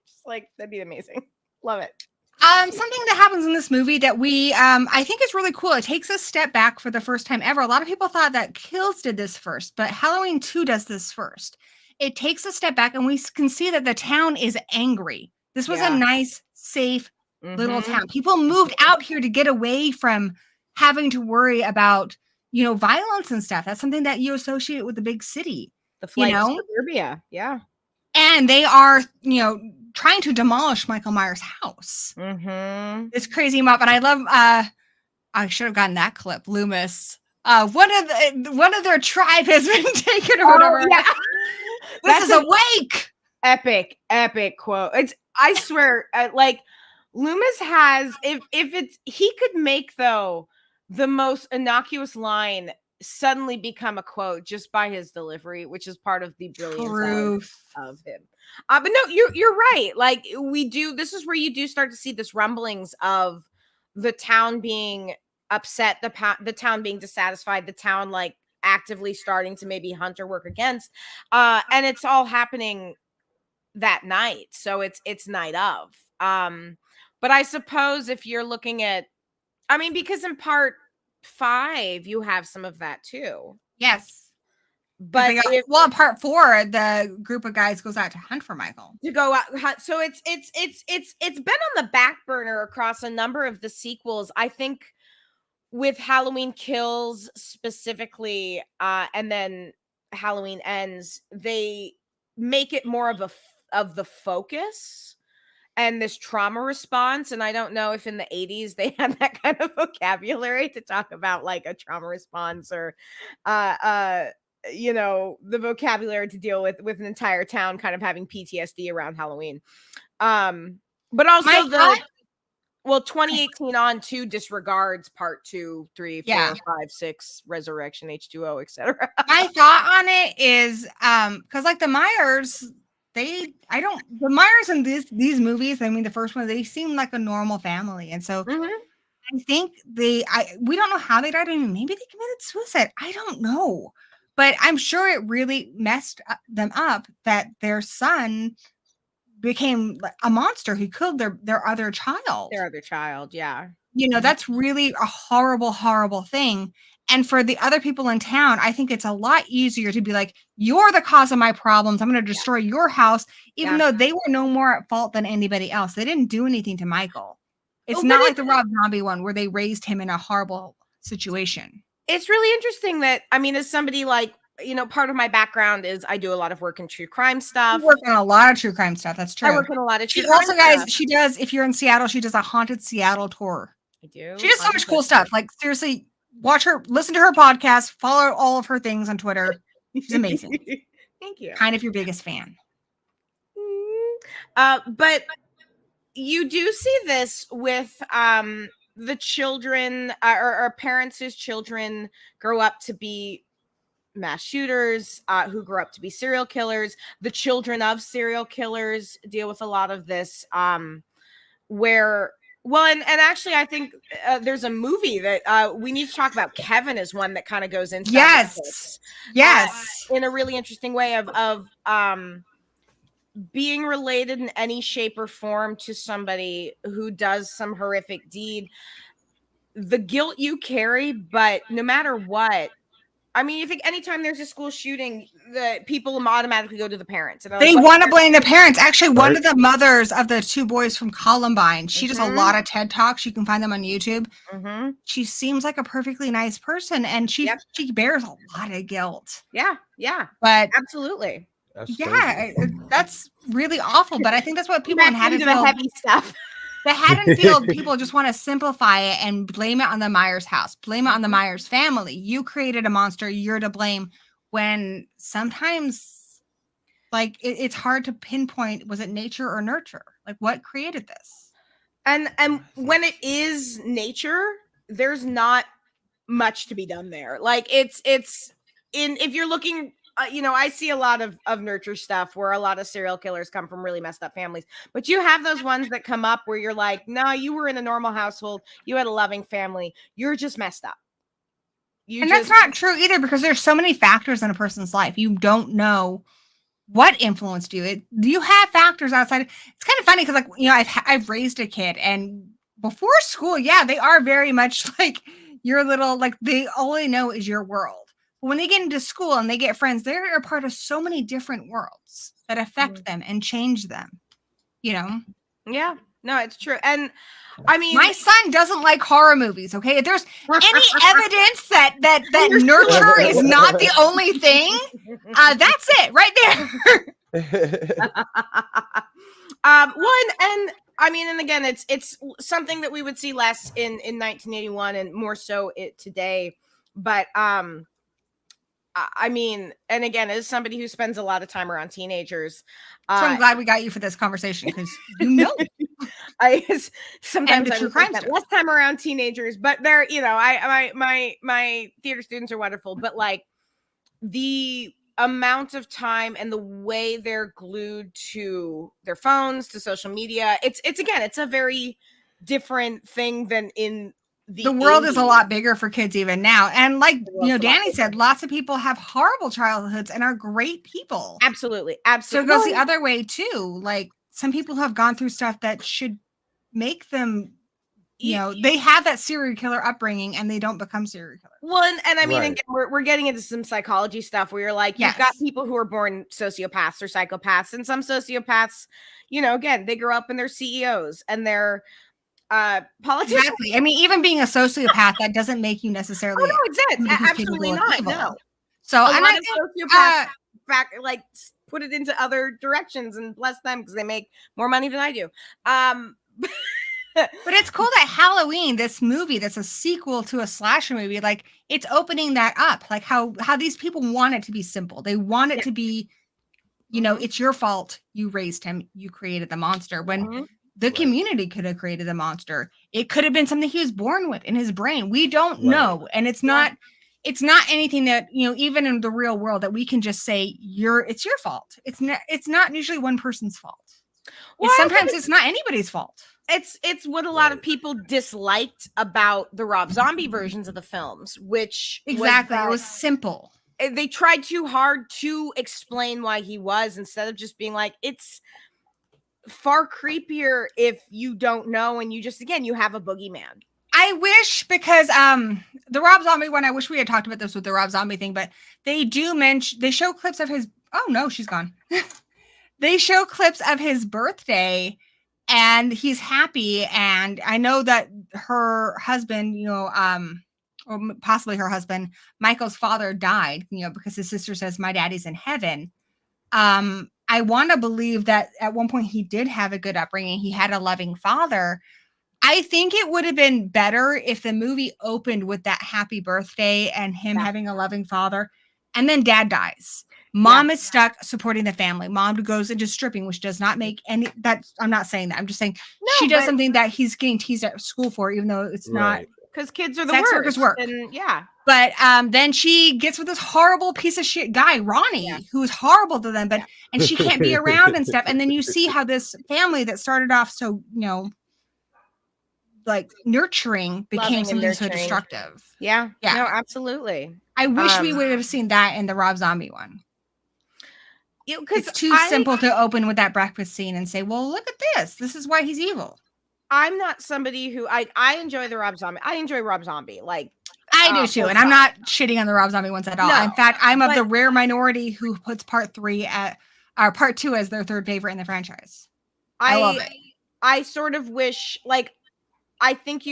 Just like, that'd be amazing. Love it. Something that happens in this movie that I think is really cool. It takes a step back for the first time ever. A lot of people thought that Kills did this first, but Halloween 2 does this first. It takes a step back, and we can see that the town is angry. This was a nice, safe little town. People moved out here to get away from having to worry about, violence and stuff. That's something that you associate with the big city. The flight to suburbia. Yeah. And they are, trying to demolish Michael Myers' house. This crazy mob. And I love, I should have gotten that clip. Loomis. One of their tribe has been taken or whatever. Yeah. This is a wake. Epic quote. I swear, like, Loomis has, he could make, though, the most innocuous line suddenly become a quote just by his delivery, which is part of the brilliance of him. But no, you're right. Like, this is where you do start to see this rumblings of the town being upset, the town being dissatisfied, the town like actively starting to maybe hunt or work against. And it's all happening that night. So it's night of. But I suppose if you're looking at, I mean, because in part 5 you have some of that too. Yes. But in part 4, the group of guys goes out to hunt for Michael. To go out, so it's been on the back burner across a number of the sequels. I think with Halloween Kills specifically, and then Halloween Ends, they make it more of the focus and this trauma response. And I don't know if in the 80s they had that kind of vocabulary to talk about like a trauma response or you know, the vocabulary to deal with an entire town kind of having PTSD around Halloween. But also 2018 on 2 disregards part 2, 3, 4, 5, 6, Resurrection, H2O, etc. My thought on it is because like the Myers, the Myers in these movies, I mean the first one, they seem like a normal family. And so I think we don't know how they died. I mean, maybe they committed suicide. I don't know. But I'm sure it really messed them up that their son became a monster who killed their other child. Their other child, yeah. You know, that's really a horrible, horrible thing. And for the other people in town, I think it's a lot easier to be like, you're the cause of my problems. I'm going to destroy your house, even though they were no more at fault than anybody else. They didn't do anything to Michael. It's not like the Rob Zombie one where they raised him in a horrible situation. It's really interesting that, I mean, as somebody like, you know, part of my background is I do a lot of work in true crime stuff. You work on a lot of true crime stuff. That's true. I work on a lot of true crime stuff. Also, guys, she does, if you're in Seattle, she does a haunted Seattle tour. I do. She does so much cool stuff. Like, seriously, watch her, listen to her podcast, follow all of her things on Twitter. She's amazing. Thank you. Kind of your biggest fan. But you do see this with the children or parents whose children grow up to be mass shooters, who grow up to be serial killers. The children of serial killers deal with a lot of this, where, well, and actually I think there's a movie that we need to talk about. Kevin is one that kind of goes into yes in a really interesting way of being related in any shape or form to somebody who does some horrific deed. The guilt you carry, but no matter what, I mean, you think anytime there's a school shooting, the people automatically go to the parents. And they want to blame the parents. Actually, one of the mothers of the 2 boys from Columbine, she does a lot of TED Talks. You can find them on YouTube. She seems like a perfectly nice person, and she bears a lot of guilt. Yeah, but absolutely. That's really awful. But I think that's what people in Haddonfield, heavy stuff. The Haddonfield people just want to simplify it and blame it on the Myers house, blame it on the Myers family. You created a monster, you're to blame. When sometimes, like, it's hard to pinpoint, was it nature or nurture? Like, what created this? And when it is nature, there's not much to be done there. Like, it's if you're looking, you know, I see a lot of nurture stuff where a lot of serial killers come from really messed up families, but you have those ones that come up where you're like, no, you were in a normal household, you had a loving family, you're just messed up. That's not true either, because there's so many factors in a person's life. You don't know what influenced you. You have factors outside. It's kind of funny because, like, you know, I've raised a kid, and before school, they are very much like your little, like, they only know is your world. When they get into school and they get friends, they're a part of so many different worlds that affect them and change them, you know? Yeah, no, it's true. And I mean, my son doesn't like horror movies. Okay. If there's any evidence that nurture is not the only thing, that's it right there. And I mean, and again, it's something that we would see less in 1981 and more so today. But, I mean, and again, as somebody who spends a lot of time around teenagers, so I'm glad we got you for this conversation, because you know, sometimes I spend less time around teenagers, but they're, you know, my theater students are wonderful, but like the amount of time and the way they're glued to their phones, to social media, it's a very different thing than in the world 80s. Is a lot bigger for kids even now. And like, you know, Danny said, lots of people have horrible childhoods and are great people. Absolutely. So it goes the other way too. Like, some people have gone through stuff that should make them, they have that serial killer upbringing and they don't become serial killers. Well, and I mean, Right. again, we're getting into some psychology stuff where you're like, you've got people who are born sociopaths or psychopaths, and some sociopaths, again, they grow up and they're CEOs and they're politicians. Exactly. I mean, even being a sociopath, that doesn't make you necessarily. Oh, no, exactly. Absolutely not. Evil. No. So, a and lot I of think, sociopaths like put it into other directions, and bless them because they make more money than I do. But it's cool that Halloween, this movie that's a sequel to a slasher movie, like it's opening that up, like how these people want it to be simple. They want it to be, it's your fault. You raised him. You created the monster. When the community could have created the monster, it could have been something he was born with in his brain. We don't know, and it's not anything that even in the real world that we can just say it's your fault. It's not usually one person's fault. Well, sometimes it's not anybody's fault. It's what a lot of people disliked about the Rob Zombie versions of the films, which it was simple. They tried too hard to explain why he was, instead of just being like, it's far creepier if you don't know and you just, again, you have a boogeyman. I wish, because the Rob Zombie one, I wish we had talked about this with the Rob Zombie thing, but they show clips of his, oh no, she's gone. They show clips of his birthday and he's happy. And I know that her husband, or possibly her husband, Michael's father died, because his sister says, my daddy's in heaven. I want to believe that at one point he did have a good upbringing. He had a loving father. I think it would have been better if the movie opened with that happy birthday and him having a loving father, and then dad dies. Mom is stuck supporting the family. Mom goes into stripping, which does not make any, I'm not saying that. I'm just saying she does something that he's getting teased at school for, even though it's not. Because kids are the sex worst. workers work. And, But then she gets with this horrible piece of shit guy, Ronnie, who's horrible to them, and she can't be around and stuff. And then you see how this family that started off so, like nurturing became something so destructive. Yeah. No, absolutely. I wish we would have seen that in the Rob Zombie one. It's too simple to open with that breakfast scene and say, well, look at this. This is why he's evil. I'm not somebody who I enjoy the Rob Zombie. I enjoy Rob Zombie. Like I do too. And I'm not shitting on the Rob Zombie ones at all. No, in fact, I'm of the rare minority who puts part 2 as their third favorite in the franchise. I love it. I sort of wish, like, I think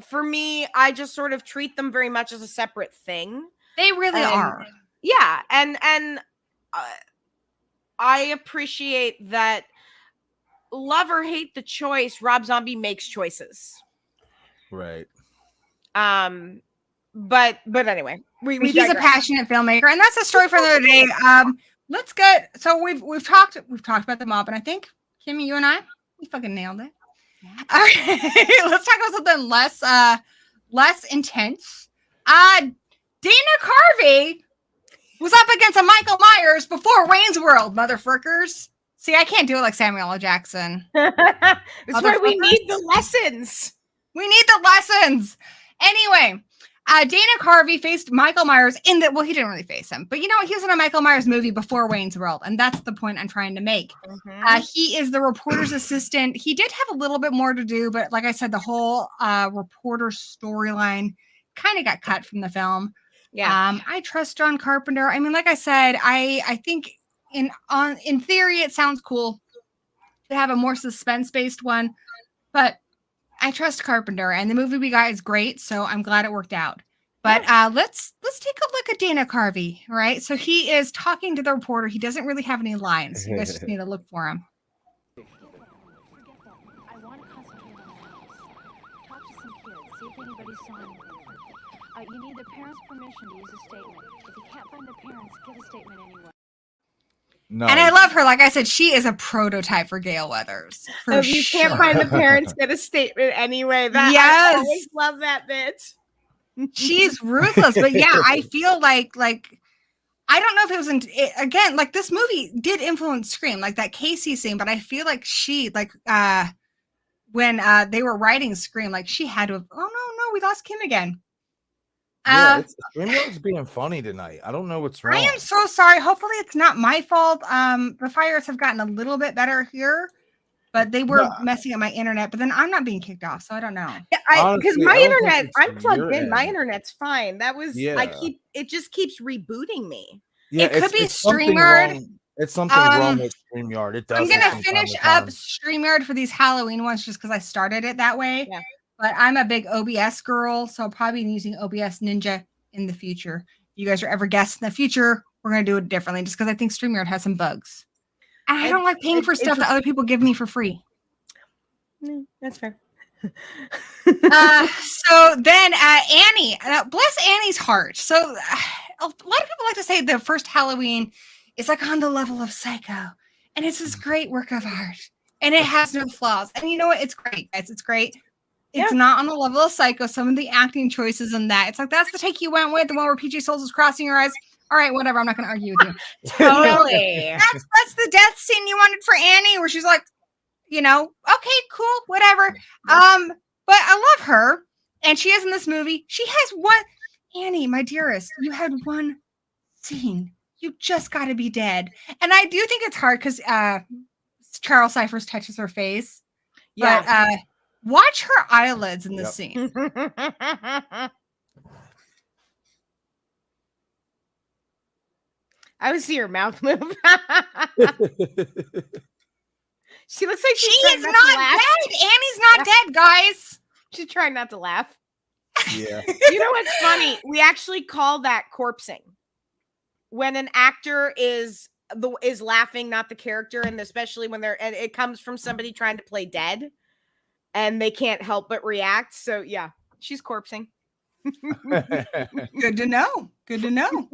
for me, I just sort of treat them very much as a separate thing. They really are. Yeah. And I appreciate that. Love or hate the choice, Rob Zombie makes choices. Right. But anyway, he's a passionate filmmaker, and that's a story for another day. Let's get, so we've talked about the mob, and I think Kimmy, you and I, we fucking nailed it. All right, let's talk about something less intense. Dana Carvey was up against a Michael Myers before Wayne's World, motherfuckers. See, I can't do it like Samuel L. Jackson. That's why we need the lessons. We need the lessons. Anyway, Dana Carvey faced Michael Myers he didn't really face him, but he was in a Michael Myers movie before Wayne's World, and that's the point I'm trying to make. He is the reporter's assistant. He did have a little bit more to do, but like I said, the whole reporter storyline kind of got cut from the film. Yeah. I trust John Carpenter. I mean, like I said, I think in theory it sounds cool to have a more suspense-based one, but I trust Carpenter, and the movie we got is great, so I'm glad it worked out. But let's take a look at Dana Carvey, right? So he is talking to the reporter. He doesn't really have any lines. You guys just need to look for him. I want to concentrate on the house. Talk to some kids, see if anybody saw anything. You need the parents' permission to use a statement. If you can't find the parents, give a statement anyway. No. And I love her. Like I said, she is a prototype for Gale Weathers. If you can't find the parents, get a statement anyway. I always love that bit. She's ruthless. But yeah, I feel like I don't know if it was again, like this movie did influence Scream, like that Casey scene, but I feel like she when they were writing Scream, like she had to have, oh no, we lost Kim again. Screamworld's being funny tonight. I don't know what's wrong. I am so sorry. Hopefully it's not my fault. The fires have gotten a little bit better here. but they were messing up my internet. But then I'm not being kicked off, so I don't know. Yeah, because Honestly, my I don't think internet, it's I'm plugged your in. My end. internet's fine. That was Yeah. it just keeps rebooting me. Yeah, It could be it's something StreamYard. wrong. It's something wrong with StreamYard. It does. I'm this gonna from time finish to up time. StreamYard for these Halloween ones just because I started it that way. Yeah. But I'm a big OBS girl, so I'll probably be using OBS Ninja in the future. If you guys are ever guests in the future, we're gonna do it differently just because I think StreamYard has some bugs. And I don't like paying for stuff that other people give me for free. That's fair. So then Annie, bless Annie's heart. So a lot of people like to say the first Halloween is like on the level of Psycho, and it's this great work of art, and it has no flaws. And you know what? It's great, guys. It's great. It's not on the level of Psycho. Some of the acting choices in that, it's like that's the take you went with, the one where PJ Souls was crossing her eyes. All right, whatever. I'm not going to argue with you. Totally. That's the death scene you wanted for Annie, where she's like, you know, okay, cool, whatever. But I love her, and she is in this movie. She has one, Annie, my dearest. You had one scene. You just got to be dead. And I do think it's hard because Charles Cyphers touches her face. Yeah. But watch her eyelids in this scene. I would see her mouth move. She looks like she is not dead. Annie's not dead, guys. She's trying not to laugh. Yeah. You know what's funny? We actually call that corpsing. When an actor is laughing, not the character, and especially when and it comes from somebody trying to play dead, and they can't help but react. So yeah, she's corpsing. Good to know. Good to know.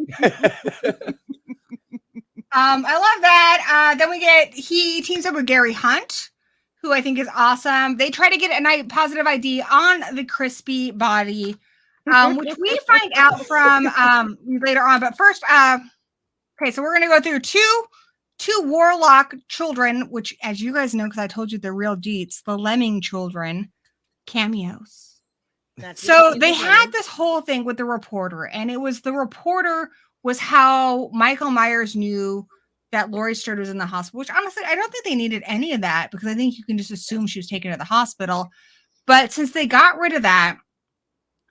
I love that. Then he teams up with Gary Hunt, who I think is awesome. They try to get a positive ID on the crispy body, which we find out from later on. But first, okay, so we're gonna go through two Warlock children, which, as you guys know, because I told you they're real deets, the Lemming children cameos. So they had this whole thing with the reporter, and it was the reporter was how Michael Myers knew that Laurie Strode was in the hospital, which honestly, I don't think they needed any of that because I think you can just assume she was taken to the hospital. But since they got rid of that,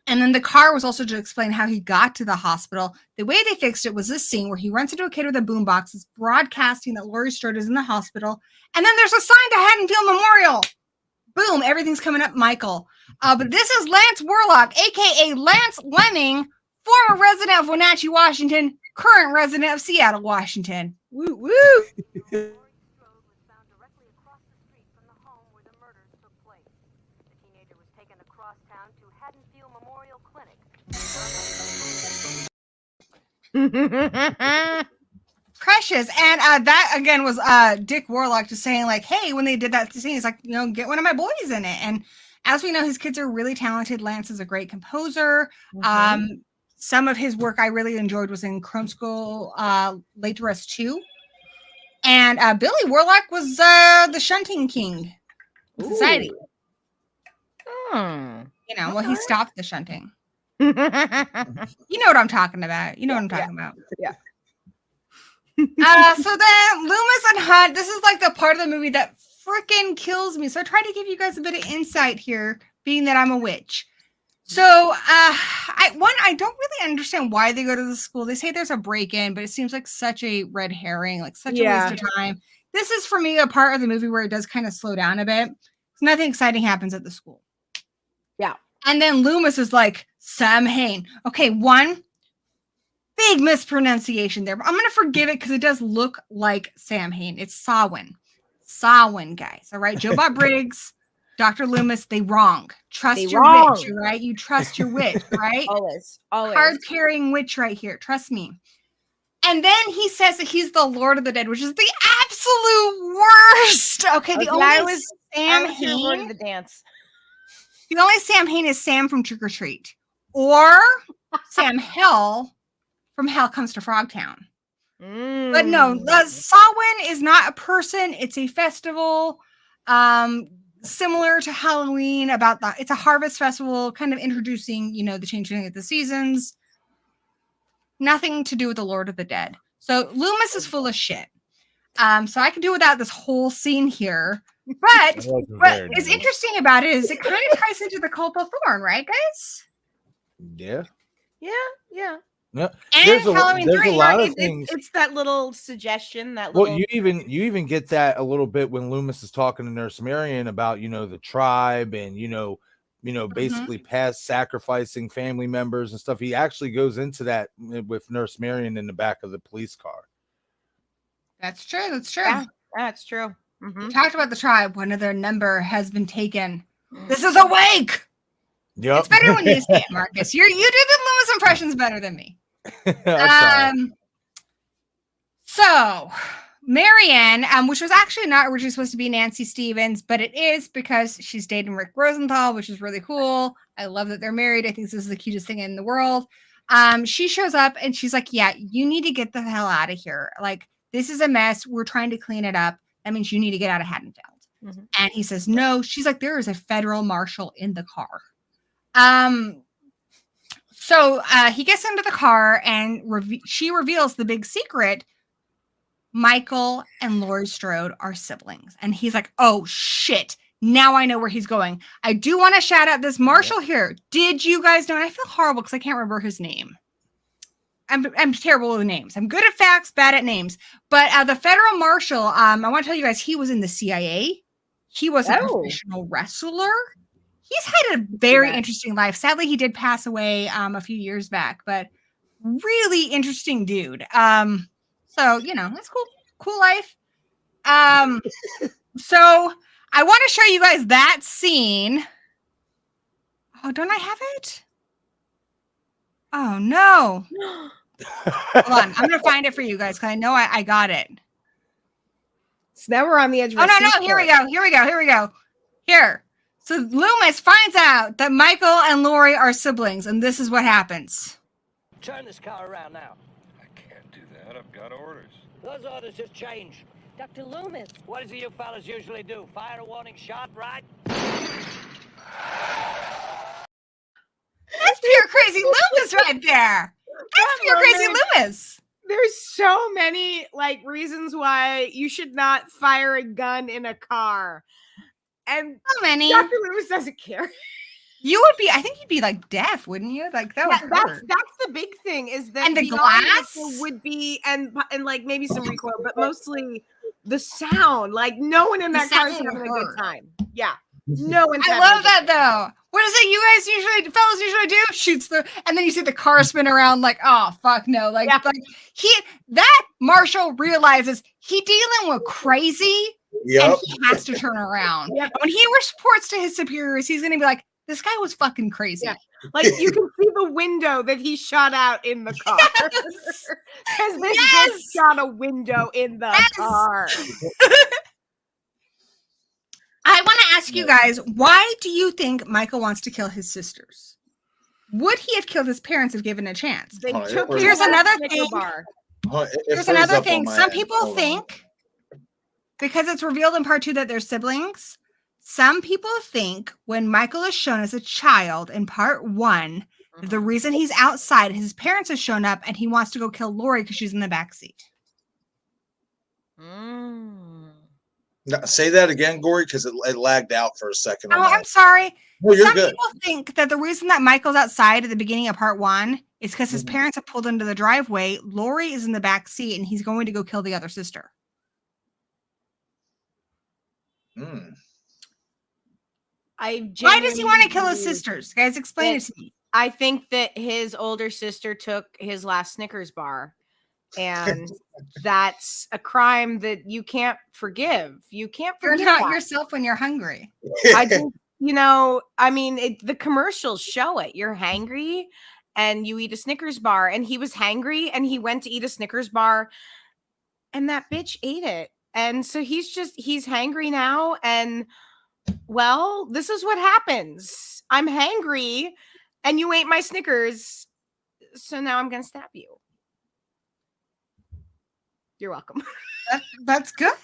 and then the car was also to explain how he got to the hospital, the way they fixed it was this scene where he runs into a kid with a boombox, is broadcasting that Laurie Strode is in the hospital, and then there's a sign to Haddonfield Memorial. Boom, everything's coming up, Michael. But this is Lance Warlock, aka Lance Lemming, former resident of Wenatchee, Washington, current resident of Seattle, Washington. Woo woo. Laurie Strode was found directly across the street from the home where the murders took place. The teenager was taken across town to Haddonfield Memorial Clinic. Precious. And that again was Dick Warlock just saying, like, hey, when they did that scene, he's like, you know, get one of my boys in it. And as we know, his kids are really talented. Lance is a great composer. Some of his work I really enjoyed was in Chrome School, LETTERBOXD 2. And Billy Warlock was the shunting king in society. You know, well, he stopped the shunting. You know what I'm talking about. You know what I'm talking about. Yeah. So then Loomis and Hunt, this is like the part of the movie that freaking kills me. So I try to give you guys a bit of insight here, being that I'm a witch. So I don't really understand why they go to the school. They say there's a break-in, but it seems like such a red herring, like such a waste of time. This is for me a part of the movie where it does kind of slow down a bit. Nothing exciting happens at the school. Yeah. And then Loomis is like, Sam Hain. Okay, one big mispronunciation there, but I'm going to forgive it because it does look like Sam Hain. It's Samhain. Samhain, guys. All right. Joe Bob Briggs, Dr. Loomis, they wrong. Trust your witch, right? You trust your witch, right? Always. Card-carrying witch right here. Trust me. And then he says that he's the Lord of the Dead, which is the absolute worst. Okay, the only Sam Hain. The dance. The only Sam Hain is Sam from Trick or Treat, or Sam Hell from Hell Comes to Frogtown. But no, the Samhain is not a person; it's a festival, similar to Halloween. It's a harvest festival, kind of introducing, you know, the changing of the seasons. Nothing to do with the Lord of the Dead. So Loomis is full of shit. So I can do without this whole scene here. But That wasn't what very is nice. interesting about it is it kind of ties into the cult of Thorn, right, guys? Yeah. Yeah, yeah. Yeah. And There's Halloween there's 3. a lot of things. It's that little suggestion, that Well, little. you even get that a little bit when Loomis is talking to Nurse Marion about, the tribe and, basically past sacrificing family members and stuff. He actually goes into that with Nurse Marion in the back of the police car. That's true. That's true. Yeah, that's true. We talked about the tribe. One of their number has been taken. This is a wake. Yep. It's better when you say it, Marcus. You do the Loomis impressions better than me. So Marianne, which was actually not originally supposed to be Nancy Stevens, but it is because she's dating Rick Rosenthal, which is really cool. I love that they're married. I think this is the cutest thing in the world. She shows up and she's like, yeah, you need to get the hell out of here. Like, this is a mess. We're trying to clean it up. That means you need to get out of Haddonfield. And he says, no. She's like, there is a federal marshal in the car. So he gets into the car and she reveals the big secret. Michael and Laurie Strode are siblings. And he's like, oh, shit. Now I know where he's going. I do want to shout out this marshal here. Did you guys know? And I feel horrible because I can't remember his name. I'm terrible with names. I'm good at facts, bad at names. But the federal marshal, I want to tell you guys, he was in the CIA. He was a professional wrestler. He's had a very interesting life. Sadly, he did pass away a few years back, but really interesting dude. So, that's cool. Cool life. So I want to show you guys that scene. Oh, don't I have it? Oh, no. Hold on. I'm going to find it for you guys because I know I got it. So now we're on the edge of no. Here we go. Here. So Loomis finds out that Michael and Laurie are siblings, and this is what happens. Turn this car around now. I can't do that. I've got orders. Those orders just changed. Dr. Loomis. What does you fellas usually do? Fire a warning shot, right? That's pure crazy Loomis right there. That's pure crazy Loomis. There's so many reasons why you should not fire a gun in a car. And so many. Dr. Loomis doesn't care. You would be, I think you'd be deaf, wouldn't you? Like that would hurt. That's the big thing is that and the glass would be and maybe some recoil, but mostly the sound. Like no one in that car is having a good time. Yeah. No one's I love that though. What is it you guys fellas usually do? Shoots and then you see the car spin around like, oh fuck no. That marshal realizes he dealing with crazy and he has to turn around. When he reports to his superiors, he's gonna be like, this guy was fucking crazy. Yeah. You can see the window that he shot out in the car. Because this just shot a window in the car. I want to ask you guys, why do you think Michael wants to kill his sisters? Would he have killed his parents if given a chance? Here's another thing. Here's another thing. Some people think, because it's revealed in part 2 that they're siblings, some people think when Michael is shown as a child in part 1, the reason he's outside, his parents have shown up and he wants to go kill Laurie because she's in the backseat. Now, say that again, Gory, because it lagged out for a second. Oh, I'm sorry. No, you're Some good. people think that the reason that Michael's outside at the beginning of part 1 is because his parents have pulled into the driveway. Laurie is in the back seat and he's going to go kill the other sister. Why does he want to kill his sisters? Guys, explain it to me. I think that his older sister took his last Snickers bar, and that's a crime that you can't forgive. You can't forgive. You're not yourself when you're hungry. I think, the commercials show it. You're hangry and you eat a Snickers bar, and he was hangry and he went to eat a Snickers bar and that bitch ate it. And so he's hangry now. And well, this is what happens. I'm hangry and you ate my Snickers. So now I'm going to stab you. You're welcome. That's good.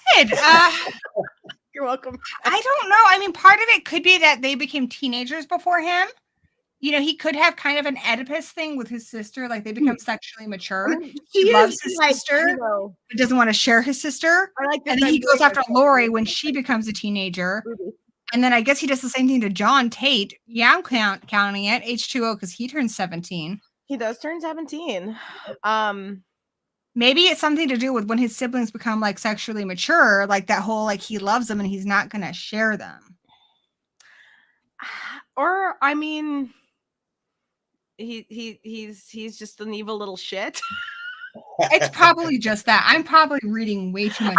You're welcome. I don't know. I mean, part of it could be that they became teenagers before him. you know, he could have kind of an Oedipus thing with his sister, like they become sexually mature. I mean, He loves is, his like, sister, you know, but doesn't want to share his sister. I like this And then he I'm goes doing after myself. Laurie when she becomes a teenager. And then I guess he does the same thing to John Tate. Yeah, I'm counting it. H2O because he turns 17. He does turn 17. Maybe it's something to do with when his siblings become like sexually mature, like that whole like he loves them and he's not gonna share them. Or I mean, he's just an evil little shit. It's probably just that. I'm probably reading way too much.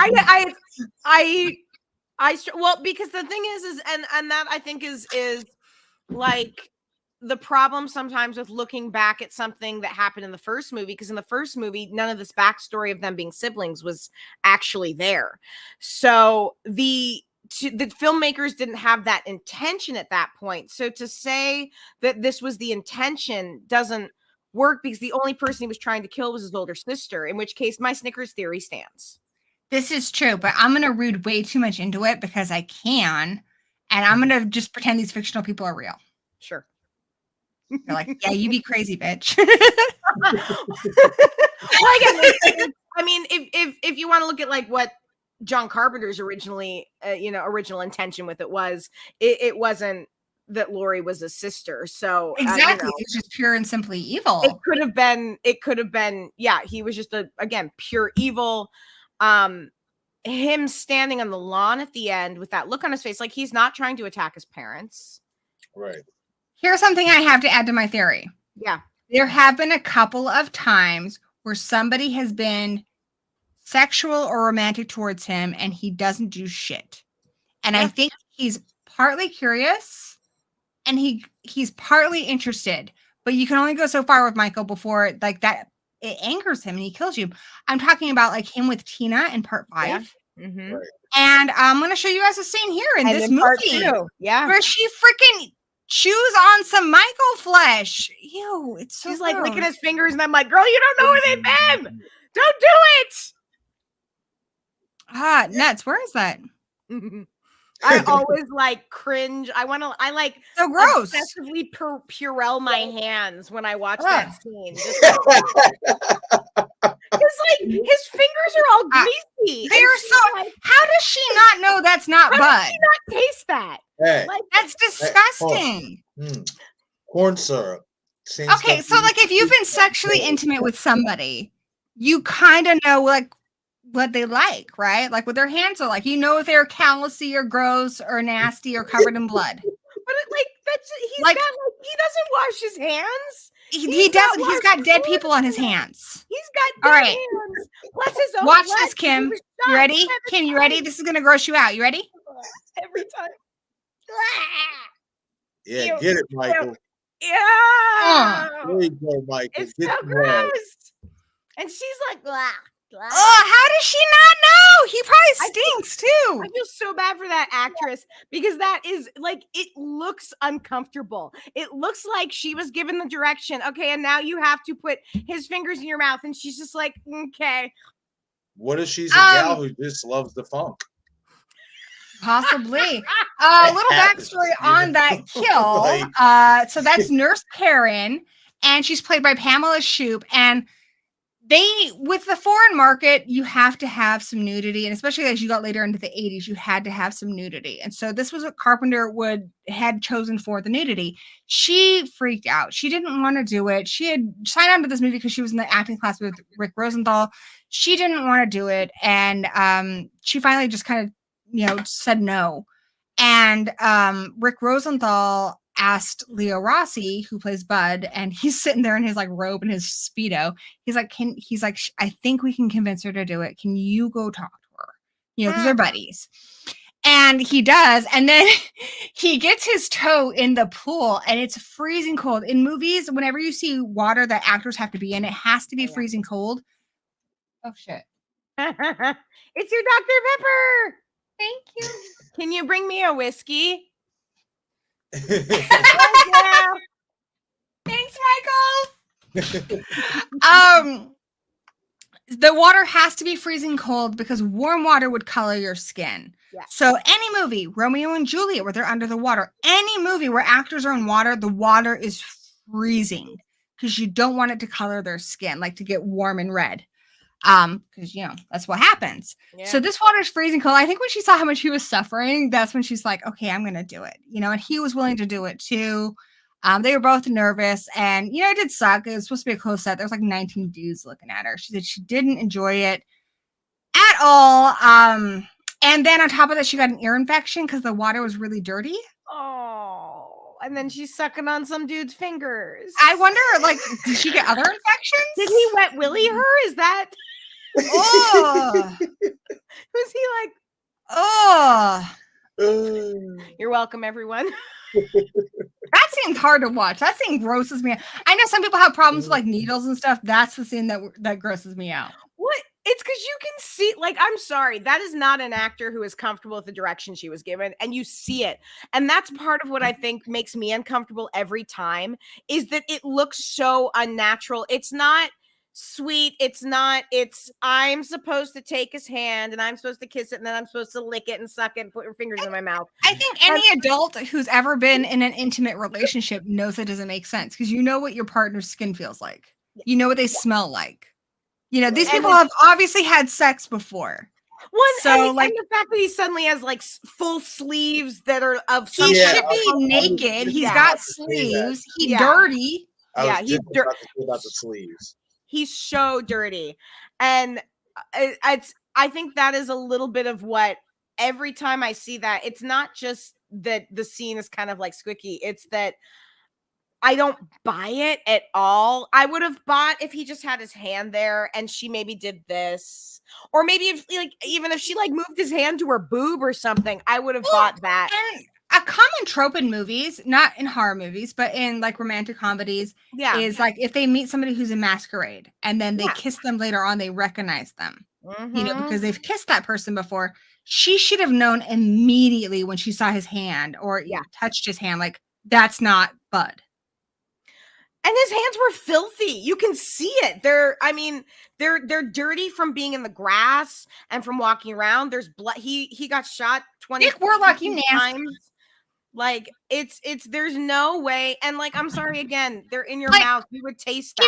Well, because the thing is and that I think is like the problem sometimes with looking back at something that happened in the first movie, because in the first movie, none of this backstory of them being siblings was actually there. So the filmmakers didn't have that intention at that point. So to say that this was the intention doesn't work, because the only person he was trying to kill was his older sister, in which case my Snickers theory stands. This is true, but I'm going to read way too much into it because I can, and I'm going to just pretend these fictional people are real. Sure. They're like, yeah, you be crazy, bitch. I mean, if you want to look at like what John Carpenter's original intention with it wasn't that Laurie was a sister. So exactly, it's just pure and simply evil. It could have been, yeah, he was just again pure evil. Him standing on the lawn at the end with that look on his face, like he's not trying to attack his parents. Right. Here's something I have to add to my theory. Yeah. There have been a couple of times where somebody has been sexual or romantic towards him and he doesn't do shit. And I think he's partly curious and he's partly interested, but you can only go so far with Michael before like that it angers him and he kills you. I'm talking about like him with Tina in part 5. Yeah. Mm-hmm. Right. And I'm going to show you guys a scene here in this movie. Part 2. Yeah. Where she freaking chews on some Michael flesh. Ew, it's so She's gross. like licking his fingers and I'm like, girl, you don't know where they've been. Don't do it. Ah, nuts. Where is that? I always like cringe. I like so gross. Obsessively Purell my hands when I watch that scene. Just because like his fingers are all greasy. They're so. Like, how does she not know that's not Bud? How does she not taste that? Hey, like, that's disgusting. Corn syrup. Okay, so like if you've been sexually intimate with somebody, you kind of know like what they like, right? Like what their hands are like. You know if they're callousy or gross or nasty or covered in blood. But like that's he doesn't wash his hands. He doesn't. He's got dead people on his hands. He's got dead hands. Bless his own. Watch this, Kim. You ready? Kim, you ready? This is gonna gross you out. You ready? Every time. Yeah, get it, Michael. Yeah. There you go, Michael. It's so gross. And she's like, blah. Oh, how does she not know? He probably stinks too. I feel so bad for that actress because that is like, it looks uncomfortable. It looks like she was given the direction. Okay, and now you have to put his fingers in your mouth, and she's just like, okay. What if she's a gal who just loves the funk? Possibly. A little backstory on that kill. So that's Nurse Karen, and she's played by Pamela Shoop. And with the foreign market, you have to have some nudity, and especially as you got later into the 80s, you had to have some nudity. And so this was what Carpenter had chosen for the nudity. She freaked out. She didn't want to do it. She had signed on to this movie because she was in the acting class with Rick Rosenthal. She didn't want to do it, and she finally just kind of said no. And Rick Rosenthal asked Leo Rossi, who plays Bud, and he's sitting there in his like robe and his Speedo. He's like, I think we can convince her to do it. Can you go talk to her? Because they're buddies. And he does. And then he gets his toe in the pool and it's freezing cold. In movies, whenever you see water that actors have to be in, it has to be freezing cold. Oh shit. It's your Dr. Pepper. Thank you. Can you bring me a whiskey? Oh, thanks, Michael. The water has to be freezing cold because warm water would color your skin. Yeah. So any movie, Romeo and Juliet, where they're under the water, any movie where actors are in water, the water is freezing because you don't want it to color their skin, like to get warm and red. Because that's what happens. Yeah. So this water is freezing cold. I think when she saw how much he was suffering, that's when she's like, okay, I'm gonna do it. And he was willing to do it too. They were both nervous, and it did suck. It was supposed to be a close set. There was like 19 dudes looking at her. She said she didn't enjoy it at all. And then on top of that, she got an ear infection because the water was really dirty. Oh, and then she's sucking on some dude's fingers. I wonder, did she get other infections? Did he wet willy her? Is that? Oh, Was he like? Oh, You're welcome, everyone. that seemed hard to watch. That scene grosses me out. I know some people have problems with needles and stuff. That's the scene that grosses me out. What? It's because you can see, I'm sorry, that is not an actor who is comfortable with the direction she was given, and you see it. And that's part of what I think makes me uncomfortable every time, is that it looks so unnatural. It's not sweet. It's I'm supposed to take his hand, and I'm supposed to kiss it, and then I'm supposed to lick it and suck it and put your fingers in my mouth. I think any adult who's ever been in an intimate relationship knows it doesn't make sense, because you know what your partner's skin feels like. You know what they smell like. These people have obviously had sex before. And the fact that he suddenly has full sleeves that are of some should be naked. He's got sleeves. He's dirty. He's dirty about the sleeves. He's so dirty. And I think that is a little bit of what, every time I see that, it's not just that the scene is kind of squicky. It's that I don't buy it at all. I would have bought if he just had his hand there and she maybe did this, or maybe if even if she moved his hand to her boob or something, I would have bought that. And a common trope in movies, not in horror movies, but in romantic comedies, is if they meet somebody who's in masquerade and then they kiss them later on, they recognize them, because they've kissed that person before. She should have known immediately when she saw his hand or touched his hand, that's not Bud. And his hands were filthy. You can see it. They're dirty from being in the grass and from walking around. There's blood. He got shot 20 Dick Warlock, you times. There's no way. And I'm sorry again, they're in your mouth. You would taste that.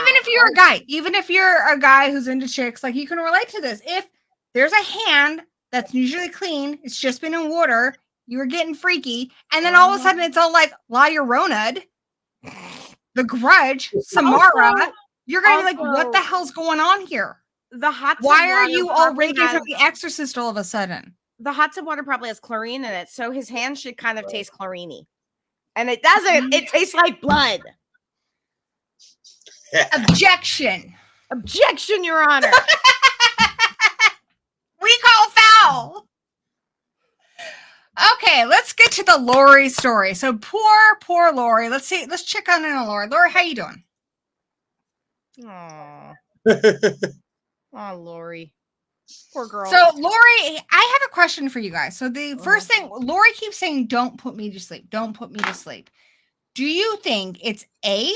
Even if you're a guy who's into chicks, you can relate to this. If there's a hand that's usually clean, it's just been in water, you were getting freaky, and then all of a sudden it's all La Llorona, The Grudge, Samara, you're gonna be like, what the hell's going on here? Why are you all raking from The Exorcist all of a sudden? The hot tub water probably has chlorine in it, so his hand should kind of taste chlorine-y. And it doesn't. It tastes like blood. Objection, Your Honor. We call foul. Okay, let's get to the Laurie story. So poor Laurie. Let's check on in on Laurie. Laurie, how you doing? Aww. Oh, Laurie. Poor girl. So, Laurie, I have a question for you guys. So, the first thing, Laurie keeps saying, don't put me to sleep. Don't put me to sleep. Do you think it's A,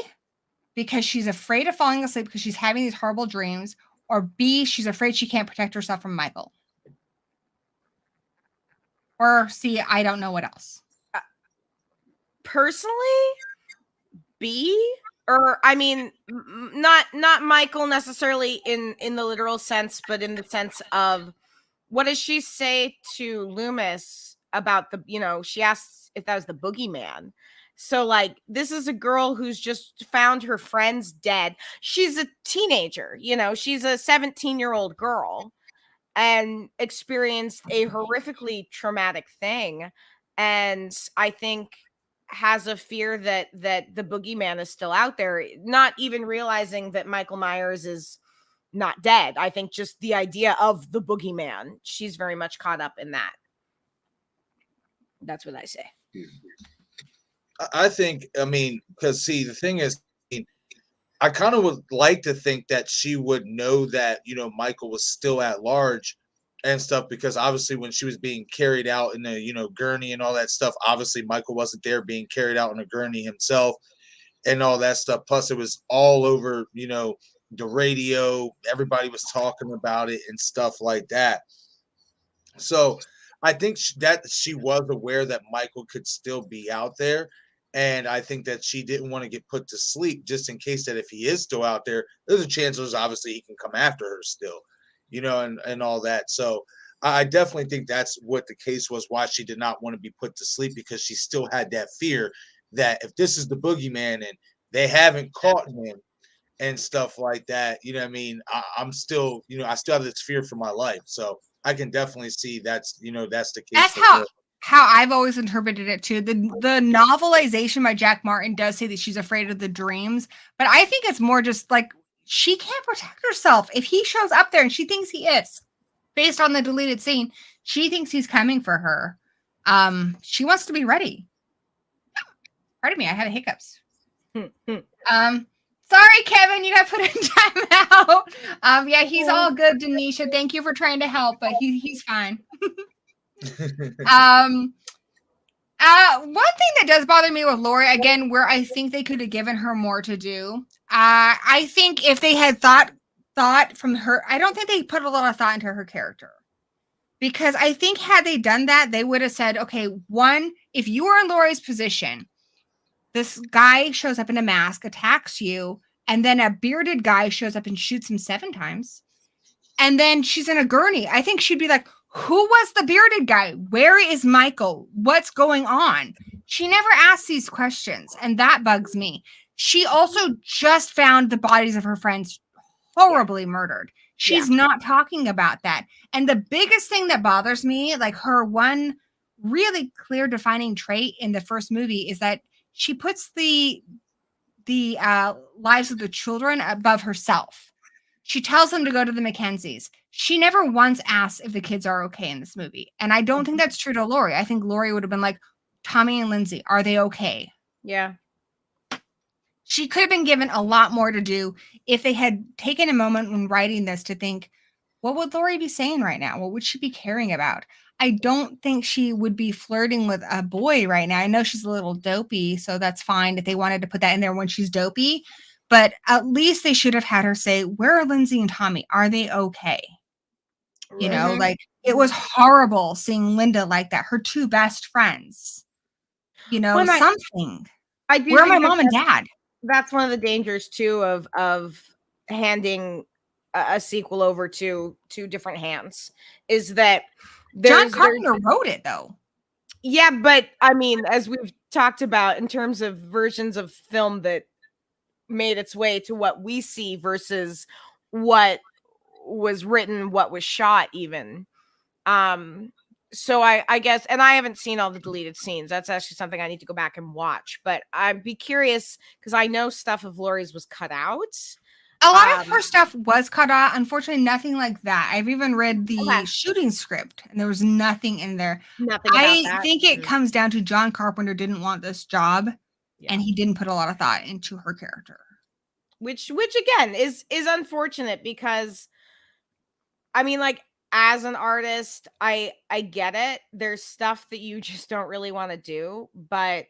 because she's afraid of falling asleep because she's having these horrible dreams, or B, she's afraid she can't protect herself from Michael? Or C, I don't know what else. Personally, B, or not Michael necessarily in the literal sense, but in the sense of, what does she say to Loomis about she asks if that was the boogeyman. So this is a girl who's just found her friends dead. She's a teenager, she's a 17-year-old girl and experienced a horrifically traumatic thing. And I think has a fear that the boogeyman is still out there, not even realizing that Michael Myers is not dead. I think just the idea of the boogeyman, she's very much caught up in that. That's what I say. I think, because see, the thing is, I kind of would like to think that she would know that, Michael was still at large and stuff, because obviously when she was being carried out in the, gurney and all that stuff, obviously Michael wasn't there being carried out in a gurney himself and all that stuff. Plus it was all over, the radio, everybody was talking about it and stuff like that. So I think that she was aware that Michael could still be out there. And I think that she didn't want to get put to sleep just in case that if he is still out there, there's a chance obviously he can come after her still, and all that. So I definitely think that's what the case was, why she did not want to be put to sleep, because she still had that fear that if this is the boogeyman and they haven't caught him and stuff like that, what I mean? I'm still, I still have this fear for my life. So I can definitely see that's the case. That's how I've always interpreted it too. The novelization by Jack Martin does say that she's afraid of the dreams, but I think it's more just like she can't protect herself. If he shows up there and she thinks he is, based on the deleted scene, she thinks he's coming for her. She wants to be ready. Pardon me, I had hiccups. Sorry, Kevin, you got put in timeout. Yeah, he's all good, Denisha. Thank you for trying to help, but he's fine. One thing that does bother me with Laurie, again, where I think they could have given her more to do. I think if they had thought from her, I don't think they put a lot of thought into her character. Because I think had they done that, they would have said, okay, one, if you were in Laurie's position, this guy shows up in a mask, attacks you, and then a bearded guy shows up and shoots him 7 times. And then she's in a gurney. I think she'd be like, who was the bearded guy? Where is Michael? What's going on? She never asks these questions, and that bugs me. She also just found the bodies of her friends horribly murdered. She's not talking about that. And the biggest thing that bothers me, like her one really clear defining trait in the first movie, is that she puts the lives of the children above herself. She tells them to go to the Mackenzies. She never once asks if the kids are okay in this movie. And I don't think that's true to Laurie. I think Laurie would have been like, Tommy and Lindsay, are they okay? Yeah. She could have been given a lot more to do if they had taken a moment when writing this to think, what would Laurie be saying right now? What would she be caring about? I don't think she would be flirting with a boy right now. I know she's a little dopey, so that's fine if they wanted to put that in there when she's dopey. But at least they should have had her say, where are Lindsay and Tommy? Are they okay? Right. You know, like it was horrible seeing Linda like that. Her 2 best friends, something. Where are my mom and dad? That's one of the dangers too of handing a sequel over to 2 different hands, is that John Carpenter wrote it though. Yeah, but I mean, as we've talked about in terms of versions of film that made its way to what we see versus what was written, what was shot even. So I guess, and I haven't seen all the deleted scenes. That's actually something I need to go back and watch, but I'd be curious because I know stuff of Laurie's was cut out. A lot of her stuff was cut out. Unfortunately, nothing like that. I've even read the shooting script and there was nothing in there. Nothing about I think it comes down to John Carpenter didn't want this job and he didn't put a lot of thought into her character. Which again is unfortunate because I mean, like, as an artist, I get it. There's stuff that you just don't really want to do, but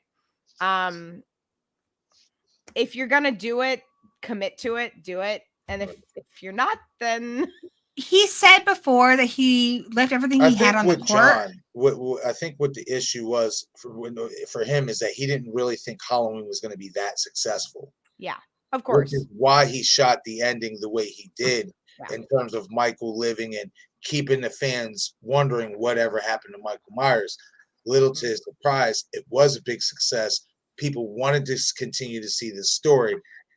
if you're gonna do it, commit to it, do it. And if you're not, then he said before that he left everything he had on the court. John, what I think what the issue was for him is that he didn't really think Halloween was going to be that successful. Yeah, of course. Which is why he shot the ending the way he did in terms of Michael living and keeping the fans wondering whatever happened to Michael Myers. Little to his surprise, it was a big success. People wanted to continue to see this story.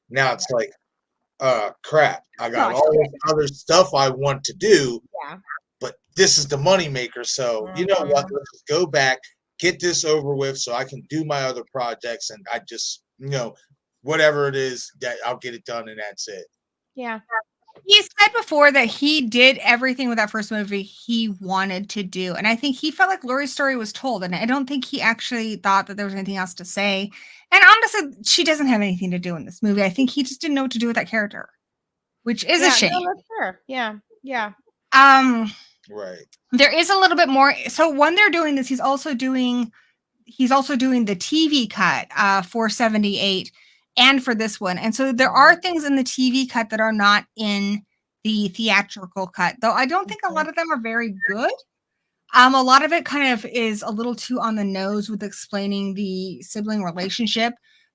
Now it's like, crap, I got all this other stuff I want to do, but this is the moneymaker. So you know what? Let's just go back, get this over with so I can do my other projects. And I just, whatever it is that I'll get it done and that's it. Yeah. He said before that he did everything with that first movie he wanted to do. And I think he felt like Laurie's story was told. And I don't think he actually thought that there was anything else to say. And honestly, she doesn't have anything to do in this movie. I think he just didn't know what to do with that character, which is a shame. No, that's fair. Yeah. Yeah. Right. There is a little bit more. So when they're doing this, he's also doing the TV cut for 78. And for this one. And so there are things in the TV cut that are not in the theatrical cut, though I don't think a lot of them are very good. A lot of it kind of is a little too on the nose with explaining the sibling relationship.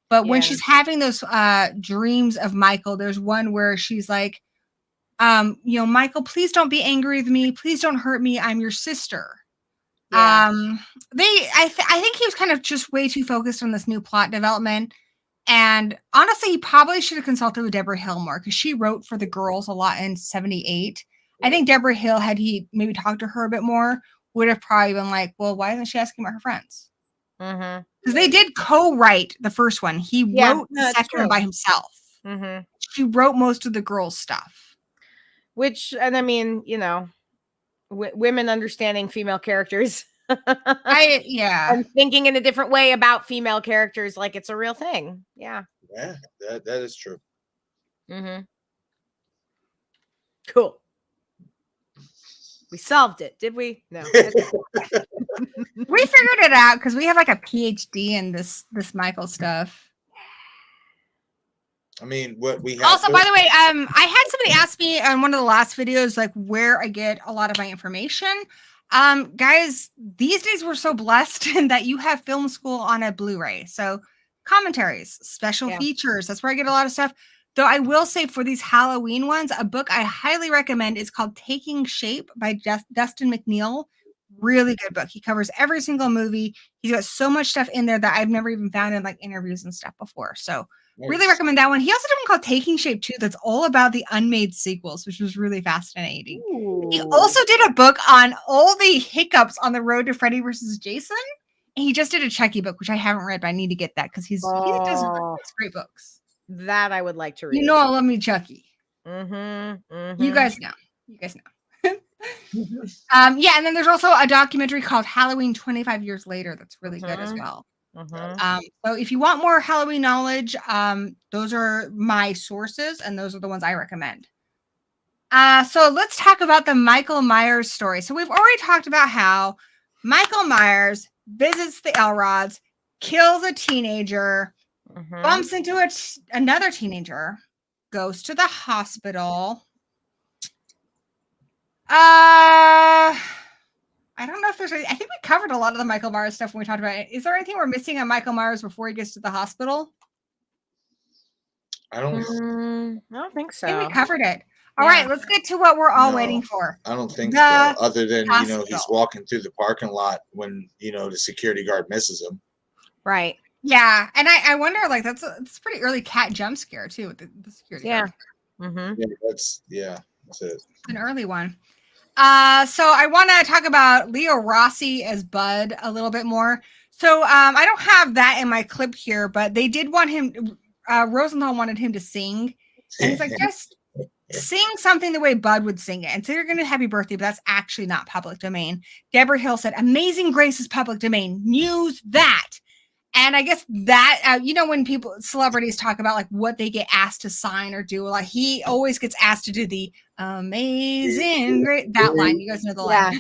But when Yeah. she's having those dreams of Michael, there's one where she's like, Michael, please don't be angry with me. Please don't hurt me. I'm your sister. Yeah. I think he was kind of just way too focused on this new plot development. And honestly, he probably should have consulted with Deborah Hill more because she wrote for the girls a lot in 78. I think Deborah Hill, had he maybe talked to her a bit more, would have probably been like, well, why isn't she asking about her friends? Because they did co-write the first one. He wrote the second one by himself. She wrote most of the girls' stuff. Which, and I mean, you know, women understanding female characters. And thinking in a different way about female characters, like it's a real thing. Yeah. Yeah, that is true. Cool. We solved it, did we? No. We figured it out because we have like a PhD in this Michael stuff. I mean, what we have. Also, by the way, I had somebody ask me on one of the last videos, like where I get a lot of my information. Guys, these days we're so blessed that you have film school on a Blu-ray. So commentaries, special features, that's where I get a lot of stuff. Though I will say for these Halloween ones, a book I highly recommend is called Taking Shape by Dustin McNeil. Really good book. He covers every single movie. He's got so much stuff in there that I've never even found in like interviews and stuff before. So really recommend that one. He also did one called Taking Shape too. That's all about the unmade sequels, which was really fascinating. Ooh. He also did a book on all the hiccups on the road to Freddy versus Jason. And he just did a Chucky book, which I haven't read, but I need to get that because he does great books. That I would like to read. You know, I love me Chucky. You guys know. And then there's also a documentary called Halloween 25 Years Later that's really good as well. So if you want more Halloween knowledge, those are my sources and those are the ones I recommend. So let's talk about the Michael Myers story. So we've already talked about how Michael Myers visits the Elrods, kills a teenager, bumps into another teenager, goes to the hospital. I don't know if there's any, I think we covered a lot of the Michael Myers stuff when we talked about it. Is there anything we're missing on Michael Myers before he gets to the hospital? I don't think so. I think we covered it. All right, let's get to what we're all waiting for. I don't think so. Other than, he's walking through the parking lot when, the security guard misses him. Right. Yeah. And I wonder, like, that's a pretty early cat jump scare, too, with the security guard. That's it. An early one. So I want to talk about Leo Rossi as Bud a little bit more. So I don't have that in my clip here, but they did want him, Rosenthal wanted him to sing. And he's like, just sing something the way Bud would sing it. And so you're going to Happy Birthday, but that's actually not public domain. Deborah Hill said, Amazing Grace is public domain. Use that. And I guess that, when celebrities talk about like what they get asked to sign or do, like he always gets asked to do the amazing great, that line. You guys know the line.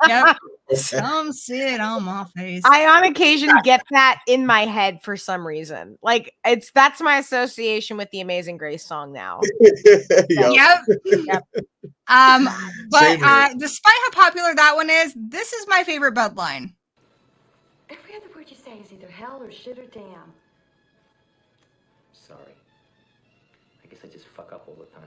Yep. Some sit on my face. I on occasion get that in my head for some reason. Like that's my association with the Amazing Grace song now. Yep. But despite how popular that one is, this is my favorite Bud line. Every other word you say is either hell or shit or damn. Sorry. I guess I just fuck up all the time.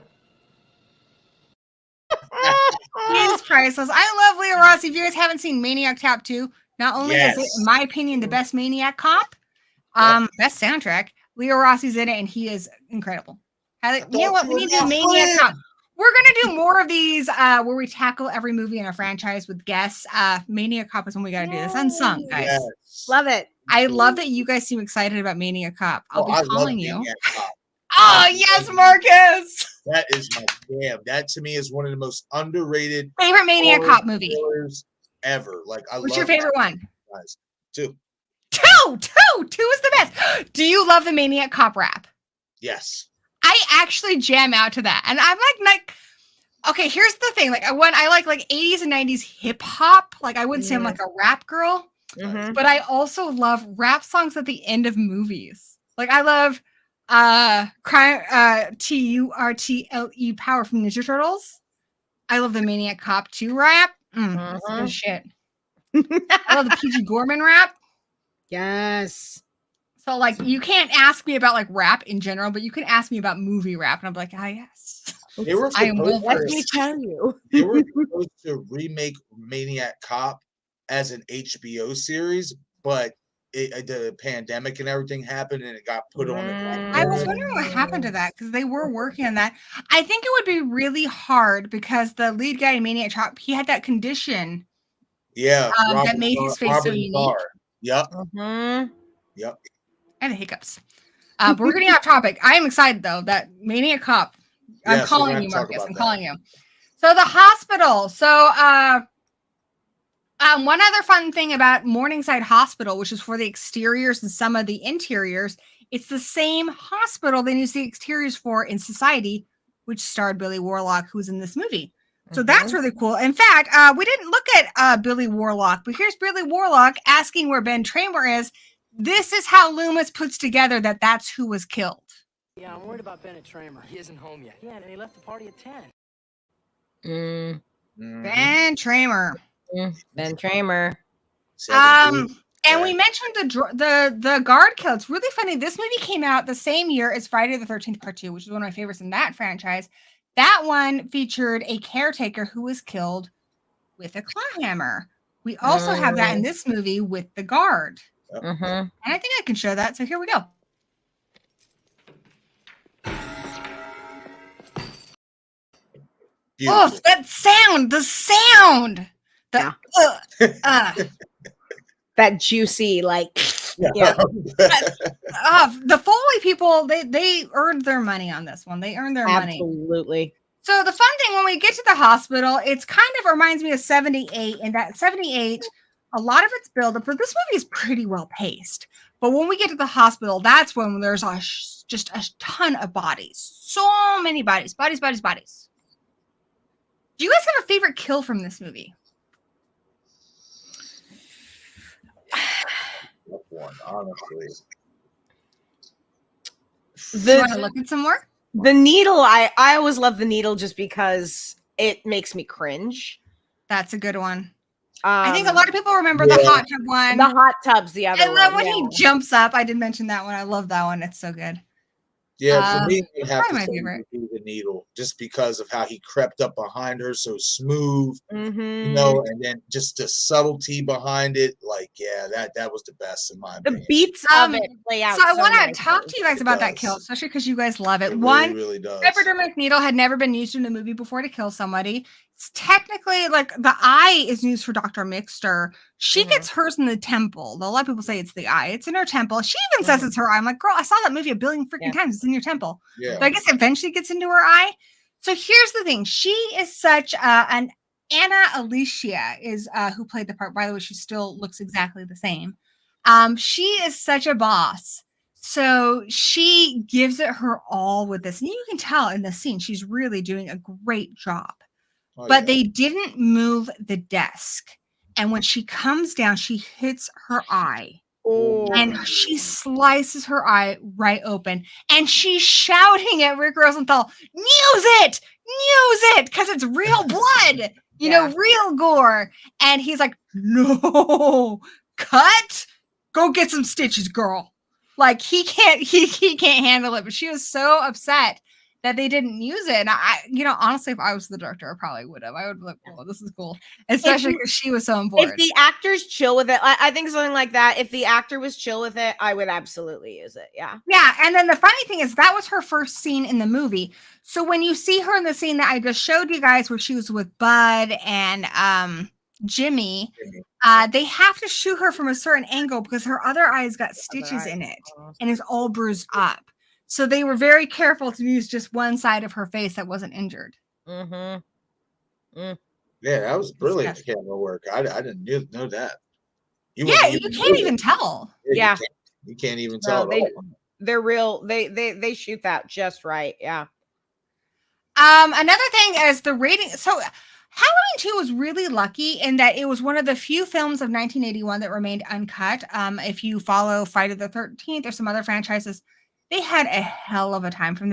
He's priceless. I love Leo Rossi. If you guys haven't seen Maniac Cop 2, not only is it, in my opinion, the best Maniac Cop, best soundtrack, Leo Rossi's in it, and he is incredible. You know what? We need to do Maniac Cop. We're going to do more of these where we tackle every movie in a franchise with guests. Maniac Cop is when we got to do this. Unsung, guys. Yes. Love it. I love that you guys seem excited about Maniac Cop. I'll be calling you. Oh, yes, Marques. That is my jam. That to me is one of the most underrated favorite Maniac Cop movie ever. Like, what's your favorite one? Guys, two is the best. Do you love the Maniac Cop rap? Yes. I actually jam out to that. And I'm like, okay, here's the thing. Like when I like 80s and 90s hip hop, like I wouldn't say I'm like a rap girl, but I also love rap songs at the end of movies. Like I love TURTLE Power from Ninja Turtles. I love the Maniac Cop 2 rap. That's good shit. I love the PG Gorman rap. Yes. So, like, you can't ask me about, like, rap in general, but you can ask me about movie rap, and I'm like, yes. They were I am supposed well to- Let me tell you. They were supposed to remake Maniac Cop as an HBO series, but the pandemic and everything happened, and it got put on. I was wondering what happened to that because they were working on that. I think it would be really hard because the lead guy in Maniac Cop, he had that condition Yeah, that made his face so unique. Yep. Yep. And the hiccups. But we're getting off topic. I am excited though that Maniac Cop. I'm calling you, Marques. I'm calling you. So the hospital. So one other fun thing about Morningside Hospital, which is for the exteriors and some of the interiors, it's the same hospital they use the exteriors for in Society, which starred Billy Warlock, who's in this movie. So that's really cool. In fact, we didn't look at Billy Warlock, but here's Billy Warlock asking where Ben Tramer is. This is how Loomis puts together that that's who was killed. Yeah, I'm worried about Bennett Tramer. He isn't home yet. Yeah, and he left the party at 10. Ben Tramer. Ben Tramer. And we mentioned the guard kill. It's really funny. This movie came out the same year as Friday the 13th Part 2, which is one of my favorites in that franchise. That one featured a caretaker who was killed with a claw hammer. We also have that in this movie with the guard. And I think I can show that. So here we go. Beautiful. Oh, that sound, the sound. That juicy, like, the Foley people, they earned their money on this one. They earned their money. Absolutely. So the fun thing when we get to the hospital, it's kind of reminds me of 78. And that 78, a lot of it's build up, but this movie is pretty well paced. But when we get to the hospital, that's when there's just a ton of bodies. So many bodies. Do you guys have a favorite kill from this movie? One, honestly. You want to look at some more? The needle, I always love the needle just because it makes me cringe. That's a good one. I think a lot of people remember the hot tub one. The hot tub's the other one. I love when he jumps up. I did mention that one. I love that one. It's so good. Yeah, for me, it would have probably to my say favorite. the needle, just because of how he crept up behind her so smooth, you know, and then just the subtlety behind it. Like, yeah, that was the best in my opinion. The beats of it play out. So I want to talk to you guys about that kill, especially because you guys love it. One, really does. hypodermic needle had never been used in a movie before to kill somebody. It's technically like the eye is used for Dr. Mixter. She gets hers in the temple. A lot of people say it's the eye. It's in her temple. She even says it's her eye. I'm like, girl, I saw that movie a billion freaking times. It's in your temple. Yeah. But I guess eventually gets into her eye. So here's the thing. She is such an Anna Alicia is who played the part. By the way, she still looks exactly the same. She is such a boss. So she gives it her all with this. And you can tell in the scene, she's really doing a great job. But they didn't move the desk. And when she comes down, she hits her eye. And she slices her eye right open. And she's shouting at Rick Rosenthal, use it! Use it! Because it's real blood. You know, real gore. And he's like, no, cut. Go get some stitches, girl. Like he can't handle it. But she was so upset that they didn't use it. And I, honestly, if I was the director, I probably would have. I would be like, oh, this is cool. Especially because she was so on board. If the actor's chill with it, I think something like that, if the actor was chill with it, I would absolutely use it. Yeah. Yeah. And then the funny thing is that was her first scene in the movie. So when you see her in the scene that I just showed you guys where she was with Bud and Jimmy, they have to shoot her from a certain angle because her other eye's got stitches in it and is all bruised up. So they were very careful to use just one side of her face that wasn't injured. Yeah, that was brilliant camera work. I didn't know that. You can't even tell. Yeah, you can't even tell. They're real. They shoot that just right. Yeah. Another thing is the rating. So Halloween 2 was really lucky in that it was one of the few films of 1981 that remained uncut. If you follow Friday the 13th or some other franchises, They had a hell of a time from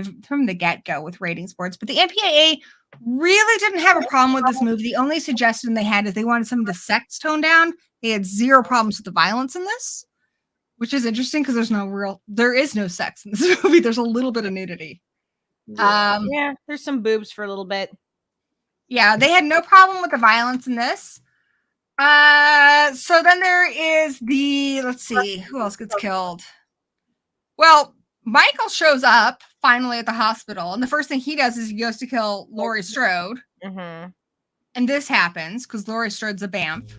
the get-go with ratings boards, but the MPAA really didn't have a problem with this movie. The only suggestion they had is they wanted some of the sex toned down. They had zero problems with the violence in this, which is interesting because there is no sex in this movie. There's a little bit of nudity. Yeah, there's some boobs for a little bit. Yeah, they had no problem with the violence in this. So then there is let's see, who else gets killed? Well, Michael shows up finally at the hospital, and the first thing he does is he goes to kill Laurie Strode. Mm-hmm. And this happens because Laurie Strode's a BAMF.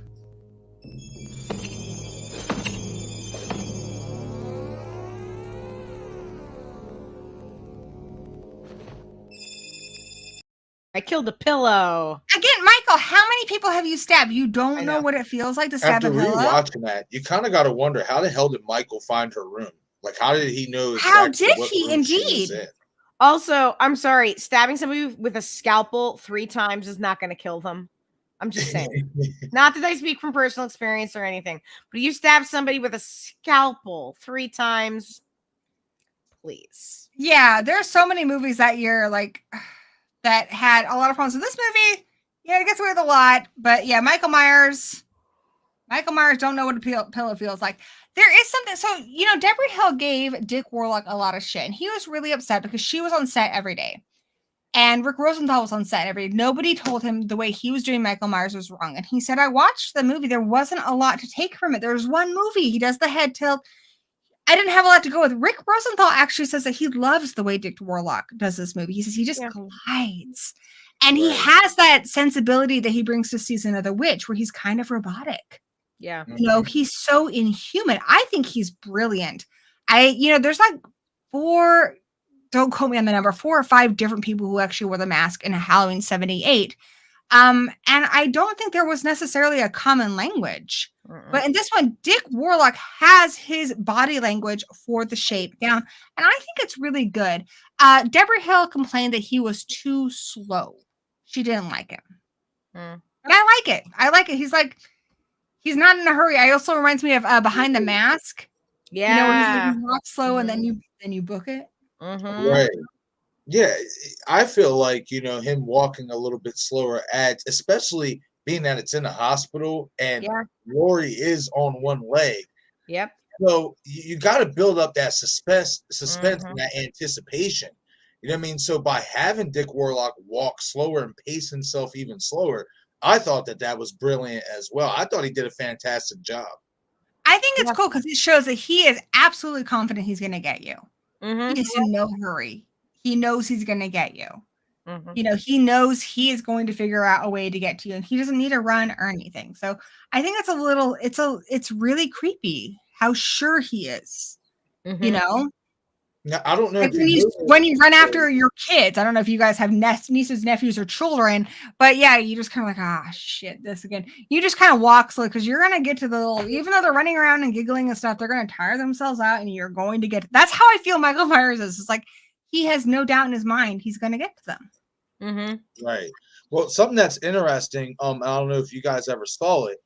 I killed a pillow. Again, Michael, how many people have you stabbed? You don't know what it feels like to stab After a pillow? rewatching that, you kind of got to wonder, how the hell did Michael find her room? Like, how did he know How exactly did what he room she was indeed? in? Also, I'm sorry, stabbing somebody with a scalpel 3 times is not going to kill them. I'm just saying. Not that I speak from personal experience or anything, but you stab somebody with a scalpel 3 times, please. Yeah, there's so many movies that year, like, that had a lot of problems with this movie. Yeah, it gets away with a lot, but yeah, Michael Myers don't know what a pillow feels like. There is something. So, Deborah Hill gave Dick Warlock a lot of shit, and he was really upset because she was on set every day. And Rick Rosenthal was on set every day. Nobody told him the way he was doing Michael Myers was wrong. And he said, I watched the movie. There wasn't a lot to take from it. There was one movie. He does the head tilt. I didn't have a lot to go with. Rick Rosenthal actually says that he loves the way Dick Warlock does this movie. He says he just glides. And he has that sensibility that he brings to Season of the Witch, where he's kind of robotic. Yeah. He's so inhuman. I think he's brilliant. There's like 4, don't quote me on the number, 4 or 5 different people who actually wore the mask in Halloween 78. And I don't think there was necessarily a common language. But in this one, Dick Warlock has his body language for the shape down. And I think it's really good. Deborah Hill complained that he was too slow. She didn't like him. But I like it. He's not in a hurry. I also reminds me of Behind the Mask. Yeah. When he walks slow and then you book it. Right. Yeah, I feel like, him walking a little bit slower adds, especially being that it's in a hospital and Laurie is on one leg. Yep. So you got to build up that suspense and that anticipation. You know what I mean? So by having Dick Warlock walk slower and pace himself even slower, I thought that was brilliant as well. I thought he did a fantastic job. I think it's cool because it shows that he is absolutely confident he's going to get you. He is in no hurry. He knows he's going to get you. He knows he is going to figure out a way to get to you, and he doesn't need to run or anything. So I think it's really creepy how sure he is. Now, I don't know like when you run after your kids. I don't know if you guys have nieces, nephews, or children, but yeah, you just kind of like, shit, this again. You just kind of walk slow because you're gonna get to the even though they're running around and giggling and stuff, they're gonna tire themselves out, and you're going to get. That's how I feel Michael Myers is. It's like he has no doubt in his mind he's gonna get to them. Right. Well, something that's interesting. I don't know if you guys ever saw it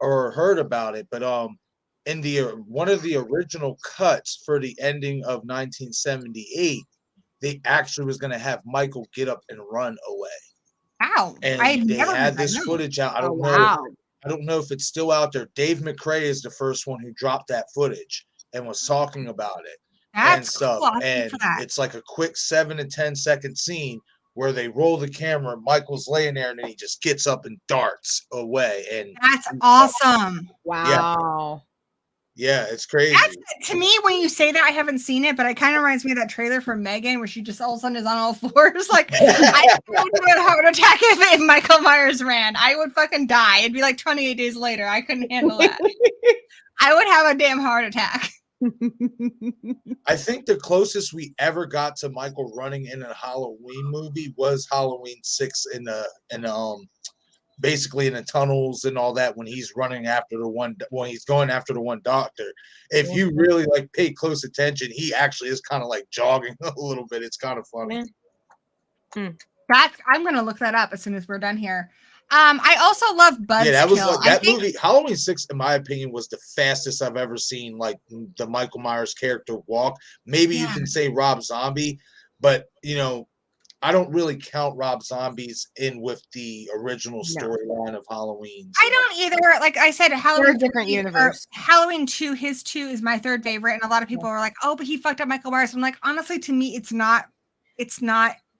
or heard about it, but in one of the original cuts for the ending of 1978, they actually was going to have Michael get up and run away. Wow! And they had this footage out. I don't know. I don't know if it's still out there. Dave McRae is the first one who dropped that footage and was talking about it and stuff. Cool. And it's like a quick 7 to 10 second scene where they roll the camera. Michael's laying there, and then he just gets up and darts away. And that's awesome! Wow. Yeah, it's crazy. To me, when you say that, I haven't seen it, but it kind of reminds me of that trailer for Megan where she just all of a sudden is on all fours. Like, I would have a heart attack if Michael Myers ran. I would fucking die. It'd be like 28 days later. I couldn't handle that. I would have a damn heart attack. I think the closest we ever got to Michael running in a Halloween movie was Halloween 6 in the basically in the tunnels and all that when he's running after when he's going after the one doctor. If you really pay close attention, he actually is kind of like jogging a little bit. It's kind of funny. I'm gonna look that up as soon as we're done here. I also love Bud's Yeah, that was kill. like that movie. Halloween 6, in my opinion, was the fastest I've ever seen like the Michael Myers character walk. Maybe you can say Rob Zombie, but I don't really count Rob Zombies in with the original storyline of Halloween. I don't either. Like I said, Halloween, different universe. Halloween 2, his 2 is my third favorite, and a lot of people are like, "Oh, but he fucked up Michael Myers." I'm like, honestly, to me, it's not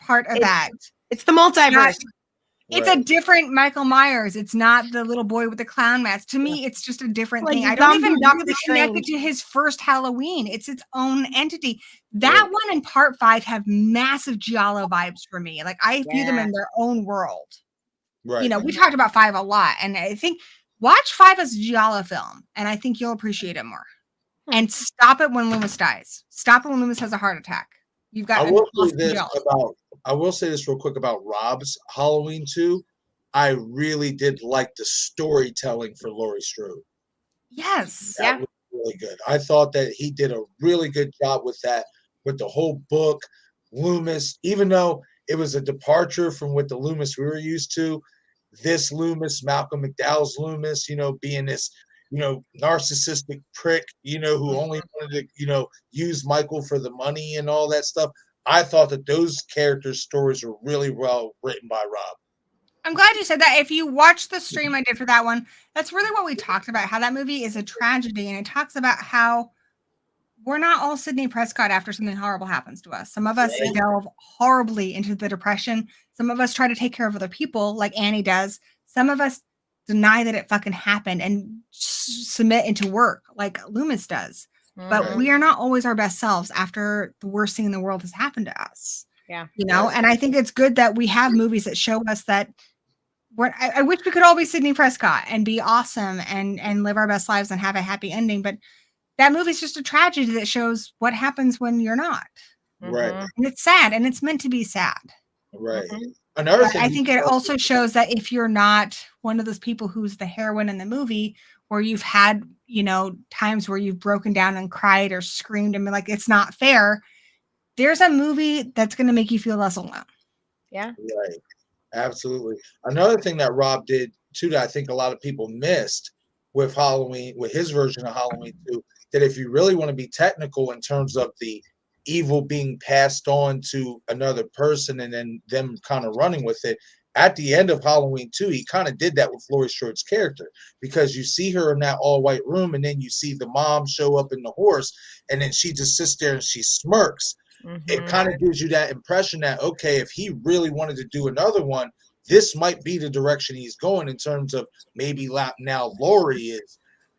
part of that. It's the multiverse. It's a different Michael Myers. It's not the little boy with the clown mask. To me, it's just a different thing. I don't even really connect it to his first Halloween. It's its own entity. That one and part 5 have massive Giallo vibes for me. Like I view them in their own world. Right. We talked about 5 a lot, and I think watch 5 as a Giallo film, and I think you'll appreciate it more. And stop it when Loomis dies. Stop it when Loomis has a heart attack. You've got. I will say this real quick about Rob's Halloween 2. I really did like the storytelling for Laurie Strode. Yes. That was really good. I thought that he did a really good job with that, with the whole book. Loomis, even though it was a departure from what the Loomis we were used to, this Loomis, Malcolm McDowell's Loomis, being this, narcissistic prick, who only wanted to, use Michael for the money and all that stuff. I thought that those characters' stories were really well written by Rob. I'm glad you said that. If you watch the stream I did for that one, that's really what we talked about, how that movie is a tragedy. And it talks about how we're not all Sidney Prescott after something horrible happens to us. Some of us delve horribly into the depression. Some of us try to take care of other people like Annie does. Some of us deny that it fucking happened and submit into work like Loomis does. But we are not always our best selves after the worst thing in the world has happened to us. Yeah. And I think it's good that we have movies that show us that I wish we could all be Sidney Prescott and be awesome and live our best lives and have a happy ending. But that movie's just a tragedy that shows what happens when you're not. Right. And it's sad, and it's meant to be sad. Right. Another thing I think it also shows that if you're not one of those people who's the heroine in the movie, where you've had, times where you've broken down and cried or screamed and been like, it's not fair. There's a movie that's going to make you feel less alone. Yeah. Right. Absolutely. Another thing that Rob did too, that I think a lot of people missed with Halloween, with his version of Halloween 2, that if you really want to be technical in terms of the evil being passed on to another person and then them kind of running with it, at the end of Halloween 2, he kind of did that with Laurie Strode's character, because you see her in that all-white room, and then you see the mom show up in the horse, and then she just sits there and she smirks. It kind of gives you that impression that, okay, if he really wanted to do another one, this might be the direction he's going in terms of maybe now Laurie is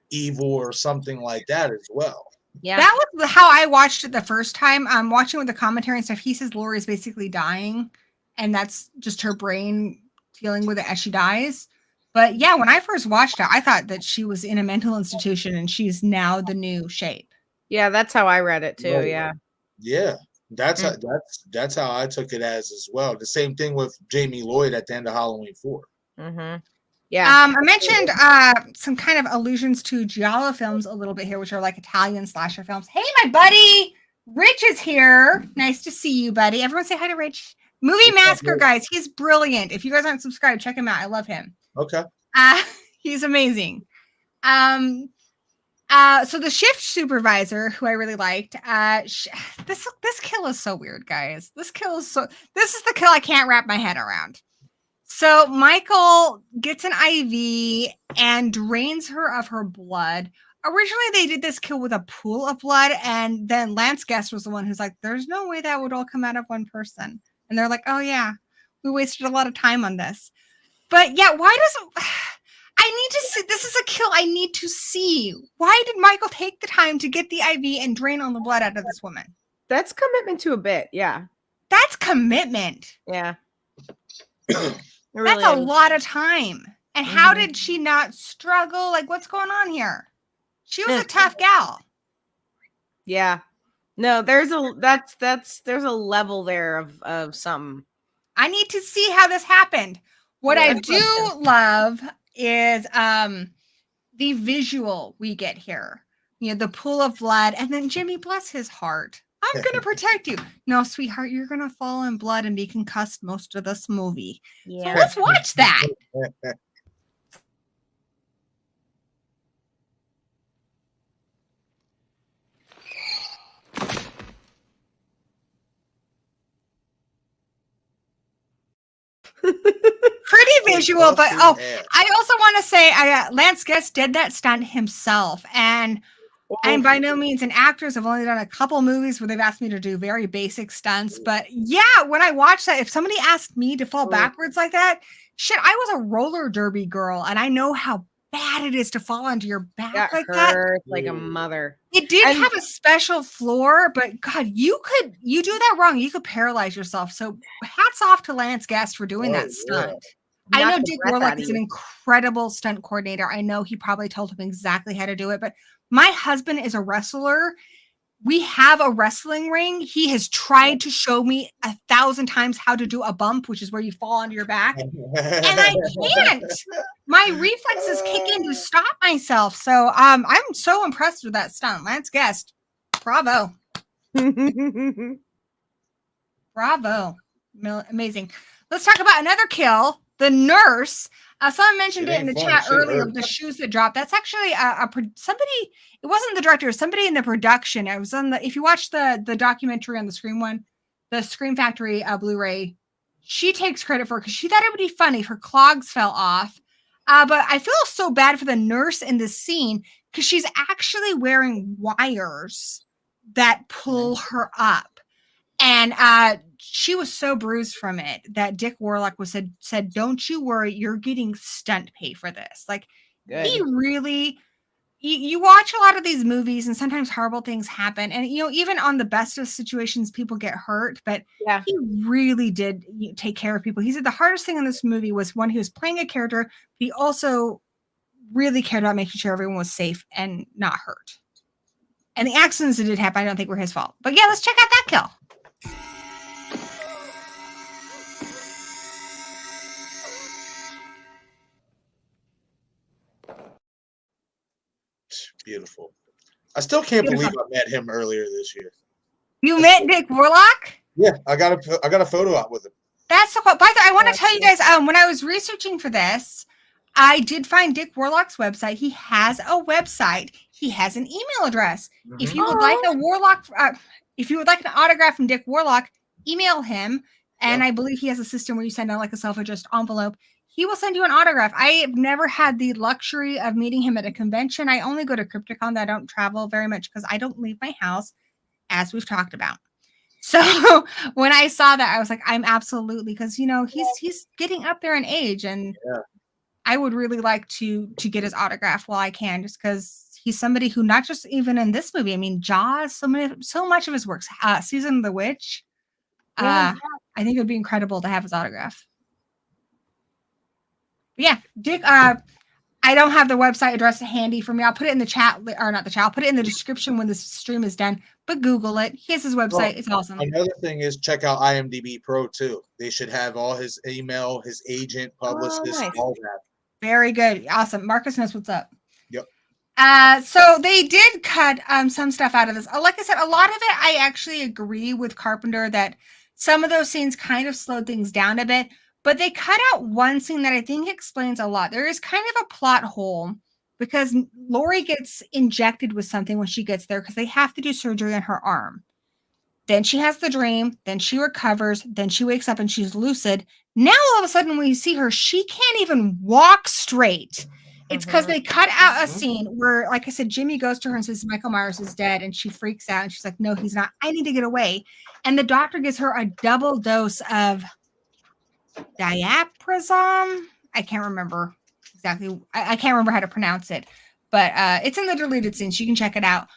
evil or something like that as well. Yeah, that was how I watched it the first time. I'm watching with the commentary and stuff. He says Laurie is basically dying, and that's just her brain dealing with it as she dies. But yeah, when I first watched it, I thought that she was in a mental institution and she's now the new shape. Yeah, that's how I read it too. Right. Yeah. That's how I took it as well. The same thing with Jamie Lloyd at the end of Halloween 4. Yeah. I mentioned some kind of allusions to Giallo films a little bit here, which are like Italian slasher films. Hey, my buddy Rich is here. Nice to see you, buddy. Everyone say hi to Rich. Movie Masker, guys. He's brilliant. If you guys aren't subscribed, check him out. I love him. Okay. He's amazing. So the shift supervisor, who I really liked, this kill is so weird, guys. This is the kill I can't wrap my head around. So Michael gets an IV and drains her of her blood. Originally, they did this kill with a pool of blood, and then Lance Guest was the one who's like, there's no way that would all come out of one person. And they're like, oh yeah, we wasted a lot of time on this. But yeah, why does I need to see? This is a kill I need to see. Why did Michael take the time to get the IV and drain all the blood out of this woman? That's commitment to a bit. Yeah. That's commitment. Yeah. That's a lot of time. And how did she not struggle? Like, what's going on here? She was a tough gal. Yeah. No, there's a level there of something. I need to see how this happened. What I do love is the visual we get here. The pool of blood, and then Jimmy, bless his heart. I'm going to protect you. No, sweetheart, you're going to fall in blood and be concussed most of this movie. So let's watch that. Pretty visual, but I also want to say Lance Guest did that stunt himself, and by no means an actress. I've only done a couple movies where they've asked me to do very basic stunts, but yeah, when I watched that, if somebody asked me to fall backwards like that, shit, I was a roller derby girl, and I know how bad it is to fall onto your back like that. Like a mother. It did have a special floor, but God, you do that wrong, you could paralyze yourself. So hats off to Lance Guest for doing that stunt. I know Dick Warlock is an incredible stunt coordinator. I know he probably told him exactly how to do it, but my husband is a wrestler. We have a wrestling ring. He has tried to show me 1,000 times how to do a bump, which is where you fall onto your back. And I can't. My reflexes kick in to stop myself. So I'm so impressed with that stunt. Lance Guest, bravo. Bravo. Amazing. Let's talk about another kill. The nurse. Someone mentioned it in the chat earlier, the shoes that dropped. That's actually somebody, it wasn't the director, somebody in the production. I was on if you watch the documentary on the Scream one, the Scream Factory Blu-ray, she takes credit for it because she thought it would be funny if her clogs fell off. But I feel so bad for the nurse in this scene because she's actually wearing wires that pull her up. And she was so bruised from it that Dick Warlock said, "Don't you worry, you're getting stunt pay for this." Like, he really, you watch a lot of these movies and sometimes horrible things happen. And, even on the best of situations, people get hurt, but he really did take care of people. He said the hardest thing in this movie was one, he was playing a character, but he also really cared about making sure everyone was safe and not hurt. And the accidents that did happen, I don't think were his fault. But yeah, let's check out that kill. Beautiful. I still can't believe I met him earlier this year. You met Dick Warlock? Yeah, I got a photo out with him. That's so cool. By the way, I want to tell you guys, when I was researching for this, I did find Dick Warlock's website. He has a website. He has an email address. Mm-hmm. If you would like a Warlock, if you would like an autograph from Dick Warlock, email him. And I believe he has a system where you send out like a self-addressed envelope. He will send you an autograph. I have never had the luxury of meeting him at a convention. I only go to Crypticon. I don't travel very much because I don't leave my house, as we've talked about. So when I saw that, I was like, I'm absolutely, because he's getting up there in age, and I would really like to get his autograph while I can, just because he's somebody who, not just even in this movie, I mean, Jaws, so much of his works, Season of the Witch. I think it would be incredible to have his autograph. But yeah, Dick, I don't have the website address handy for me. I'll put it in the chat, or not the chat. I'll put it in the description when this stream is done. But Google it. He has his website. It's awesome. Another thing is check out IMDb Pro too. They should have all his email, his agent, publicist, all that. Very good. Awesome. Marcus knows what's up. Yep. So they did cut some stuff out of this. Like I said, a lot of it, I actually agree with Carpenter that some of those scenes kind of slowed things down a bit. But they cut out one scene that I think explains a lot. There is kind of a plot hole because Laurie gets injected with something when she gets there because they have to do surgery on her arm. Then she has the dream. Then she recovers. Then she wakes up and she's lucid. Now, all of a sudden, when you see her, she can't even walk straight. It's because they cut out a scene where, like I said, Jimmy goes to her and says, Michael Myers is dead. And she freaks out. And she's like, no, he's not. I need to get away. And the doctor gives her a double dose of diaprazole. I can't remember exactly. I can't remember how to pronounce it, but it's in the deleted scenes. You can check it out.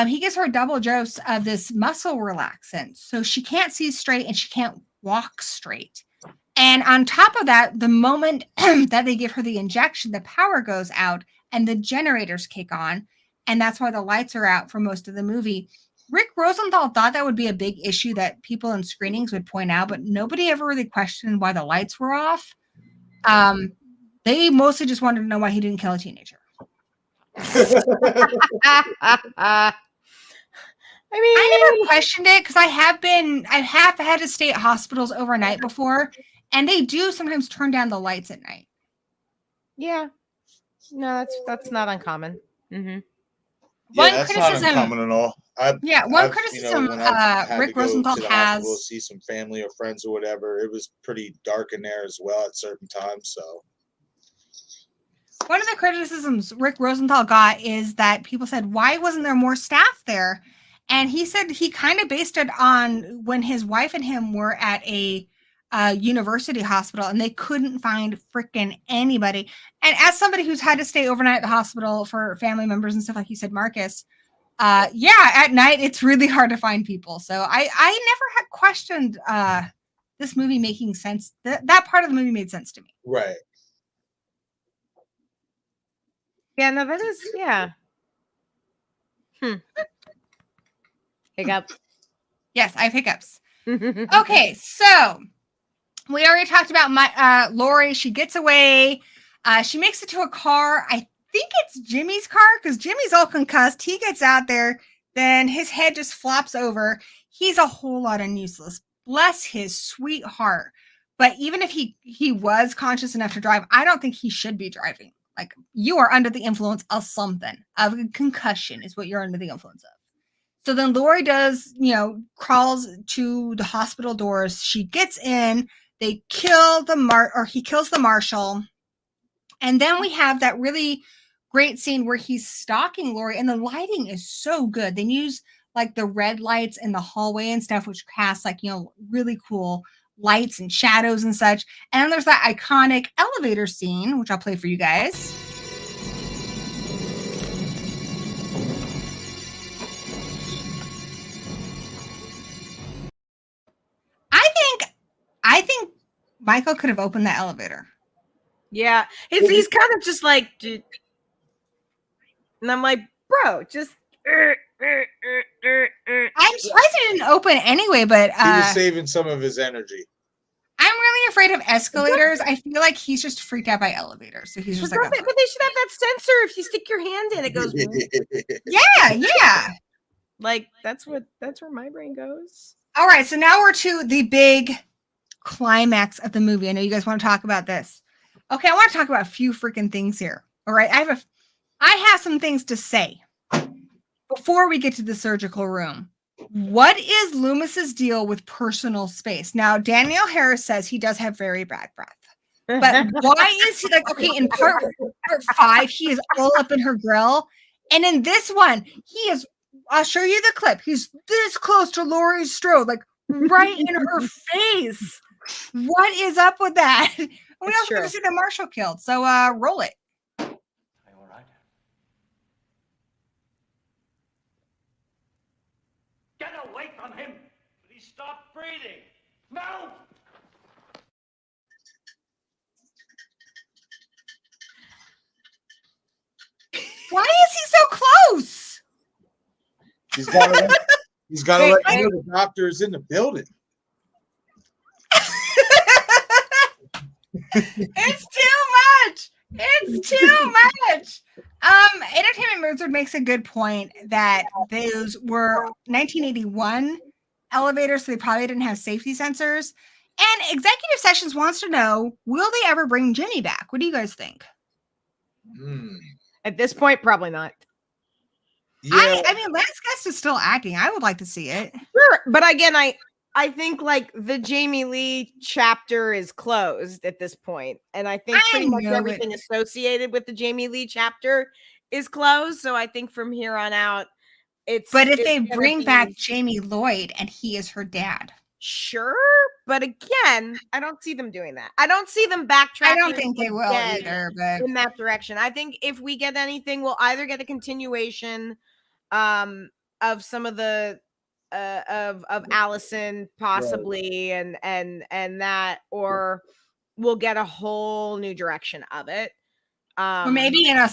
He gives her a double dose of this muscle relaxant, so she can't see straight and she can't walk straight. And on top of that, the moment that they give her the injection, the power goes out and the generators kick on, and that's why the lights are out for most of the movie. Rick Rosenthal thought that would be a big issue that people in screenings would point out, but nobody ever really questioned why the lights were off. They mostly just wanted to know why he didn't kill a teenager. I never questioned it because I have had to stay at hospitals overnight before, and they do sometimes turn down the lights at night. Yeah. No, that's not uncommon. Yeah, One that's not criticism- uncommon at all. One criticism when I've had Rick to go Rosenthal to the hospital to has. see some family or friends or whatever, it was pretty dark in there as well at certain times. So One of the criticisms Rick Rosenthal got is that people said, why wasn't there more staff there? And he said he kind of based it on when his wife and him were at a university hospital and they couldn't find freaking anybody. And as somebody who's had to stay overnight at the hospital for family members and stuff, like you said, Marques, yeah, at night it's really hard to find people. So I never had questioned this movie making sense. That part of the movie made sense to me. right. Yeah, no, that is, yeah. Hiccup. Yes, I have hiccups. Okay, so we already talked about my Laurie. She gets away. She makes it to a car. I think it's Jimmy's car because Jimmy's all concussed. He gets out there, then his head just flops over. He's a whole lot of useless. Bless his sweet heart. But even if he was conscious enough to drive, I don't think he should be driving. Like, you are under the influence of something, of a concussion is what you're under the influence of. So then Laurie does, crawls to the hospital doors. She gets in. They kill he kills the marshal. And then we have that really great scene where he's stalking Laurie, and the lighting is so good. They use like the red lights in the hallway and stuff, which casts like, really cool lights and shadows and such. And then there's that iconic elevator scene, which I'll play for you guys. I think Michael could have opened that elevator. Yeah, he's kind of just like, dude. And I'm like, bro, just. I'm surprised it didn't open anyway, but He was saving some of his energy. I'm really afraid of escalators. I feel like he's just freaked out by elevators, so he's just like. But they should have that sensor. If you stick your hand in, it goes. Yeah. Like that's where my brain goes. All right, so now we're to the big climax of the movie. I know you guys want to talk about this. Okay, I want to talk about a few freaking things here. All right, I have some things to say before we get to the surgical room. What is Loomis's deal with personal space? Now, Danielle Harris says he does have very bad breath. But why is he like, okay, in part 5, he is all up in her grill. And in this one, he is, I'll show you the clip. He's this close to Laurie Strode, like right in her face. What is up with that? We also get to see the marshal killed. So roll it. Are you all right? Get away from him! He stopped breathing! No! Why is he so close? He's got to let you know the doctor is in the building. It's too much. It's too much. Entertainment Wizard makes a good point that those were 1981 elevators, so they probably didn't have safety sensors. And Executive Sessions wants to know, will they ever bring Jimmy back? What do you guys think? At this point, probably not. Yeah. I mean, Lance Guest is still acting. I would like to see it. Sure, but again, I think like the Jamie Lee chapter is closed at this point, and I think pretty much everything associated with the Jamie Lee chapter is closed. So I think from here on out, it's. But if they bring back Jamie Lloyd and he is her dad, sure. But again, I don't see them doing that. I don't see them backtracking. I don't think they will either. But in that direction, I think if we get anything, we'll either get a continuation of some of the of Allison possibly, right. and that, or we'll get a whole new direction of it, or maybe in a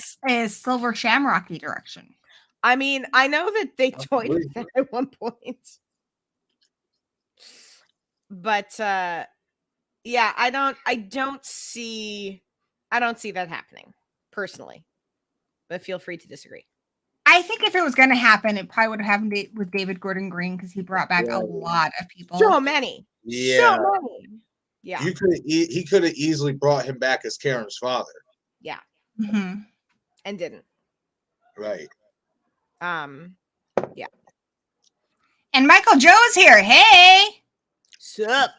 Silver Shamrocky direction. I mean, I know that they toyed with that at one point, but yeah, I don't see that happening personally, but feel free to disagree. I think if it was going to happen, it probably would have happened with David Gordon Green because he brought back a lot of people. So many. Yeah. So many. Yeah. He could have easily brought him back as Karen's father. Yeah. Mm-hmm. And didn't. Right. Yeah. And Michael Joe's here. Hey. Sup?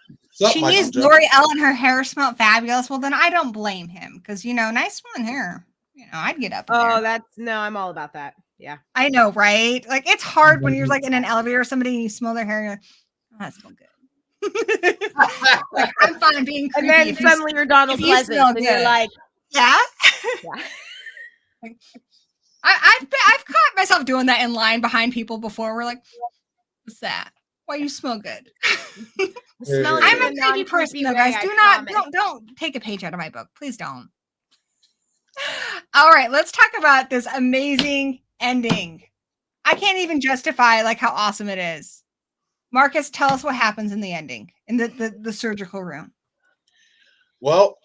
She used Laurie and her hair smelled fabulous. Well, then I don't blame him because, nice smelling hair. I'd get up. I'm all about that. Yeah. I know, right? Like, it's hard when you're like in an elevator or somebody and you smell their hair and you're like, oh, that smells good. Like, I'm fine being creepy. And then suddenly you're Donald Pleasant and you're like, yeah. Like, I've caught myself doing that in line behind people before. We're like, what's that? Why you smell good? I'm a creepy person, though, guys. Don't take a page out of my book. Please don't. All right, let's talk about this amazing ending. I can't even justify like how awesome it is. Marques, tell us what happens in the ending, in the surgical room. Well,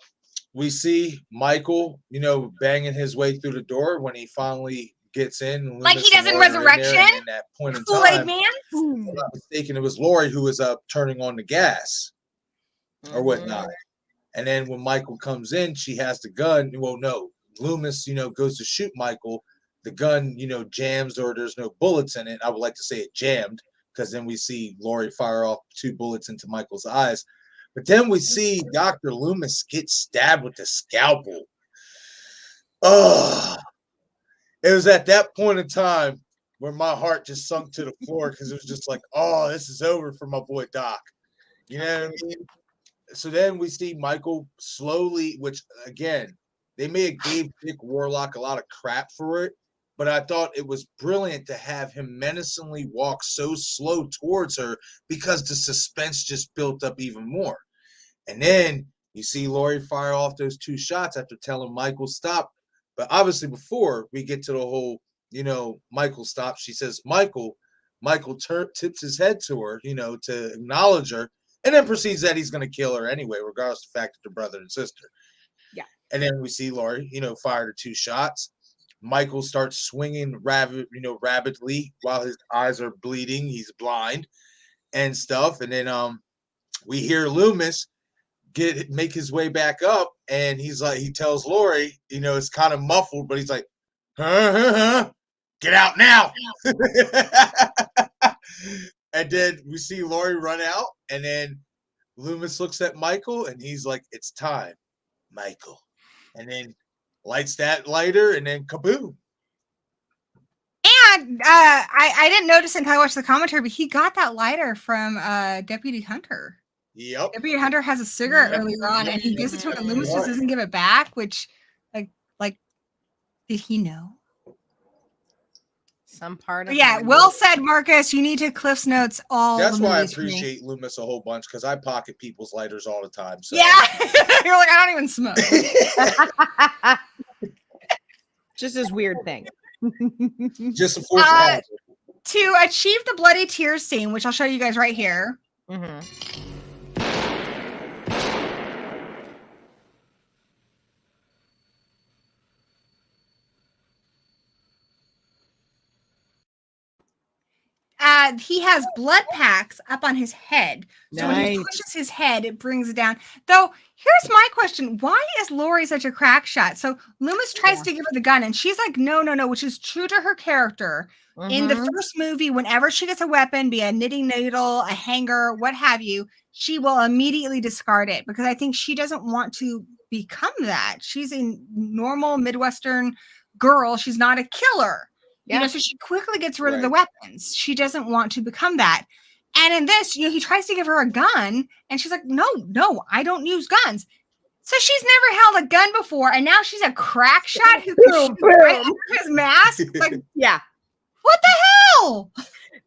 we see Michael, banging his way through the door when he finally gets in. Like he does in Resurrection? In that point in Kool-Aid Man? If I'm not mistaken, it was Laurie who was turning on the gas or whatnot. And then when Michael comes in, she has the gun. Well, no, Loomis, goes to shoot Michael. The gun, jams or there's no bullets in it. I would like to say it jammed because then we see Laurie fire off 2 bullets into Michael's eyes. But then we see Dr. Loomis get stabbed with the scalpel. Oh, it was at that point in time where my heart just sunk to the floor because it was just like, oh, this is over for my boy Doc. You know what I mean? So then we see Michael slowly, which again, they may have gave Dick Warlock a lot of crap for it, but I thought it was brilliant to have him menacingly walk so slow towards her because the suspense just built up even more. And then you see Laurie fire off those 2 shots after telling Michael stop. But obviously before we get to the whole, Michael stops, she says, Michael tips his head to her, to acknowledge her, and then proceeds that he's going to kill her anyway, regardless of the fact that they're brother and sister. Yeah. And then we see Laurie, fire the 2 shots. Michael starts swinging rapidly while his eyes are bleeding. He's blind and stuff. And then we hear Loomis make his way back up, and he's like, he tells Laurie, it's kind of muffled, but he's like, get out now. And then we see Laurie run out, and then Loomis looks at Michael, and he's like, it's time, Michael. And then lights that lighter, and then kaboom. And I didn't notice until I watched the commentary, but he got that lighter from Deputy Hunter. Yep. Deputy Hunter has a cigarette earlier on, and he gives it to him, and Loomis just doesn't give it back, which, like, did he know? Some part of well said, Marques. You need to Cliff's Notes all. That's why I appreciate Loomis a whole bunch, because I pocket people's lighters all the time. So. Yeah, you're like, I don't even smoke. Just this weird thing. Just a force to achieve the bloody tears scene, which I'll show you guys right here. He has blood packs up on his head. So when he pushes his head, it brings it down. Though, here's my question. Why is Laurie such a crack shot? So Loomis tries to give her the gun, and she's like, no, which is true to her character. In the first movie, whenever she gets a weapon, be a knitting needle, a hanger, what have you, she will immediately discard it because I think she doesn't want to become that. She's a normal Midwestern girl. She's not a killer. Yeah. So she quickly gets rid of the weapons. She doesn't want to become that. And in this, he tries to give her a gun, and she's like, no, I don't use guns. So she's never held a gun before, and now she's a crack shot who can shoot right under his mask. Like, yeah. What the hell?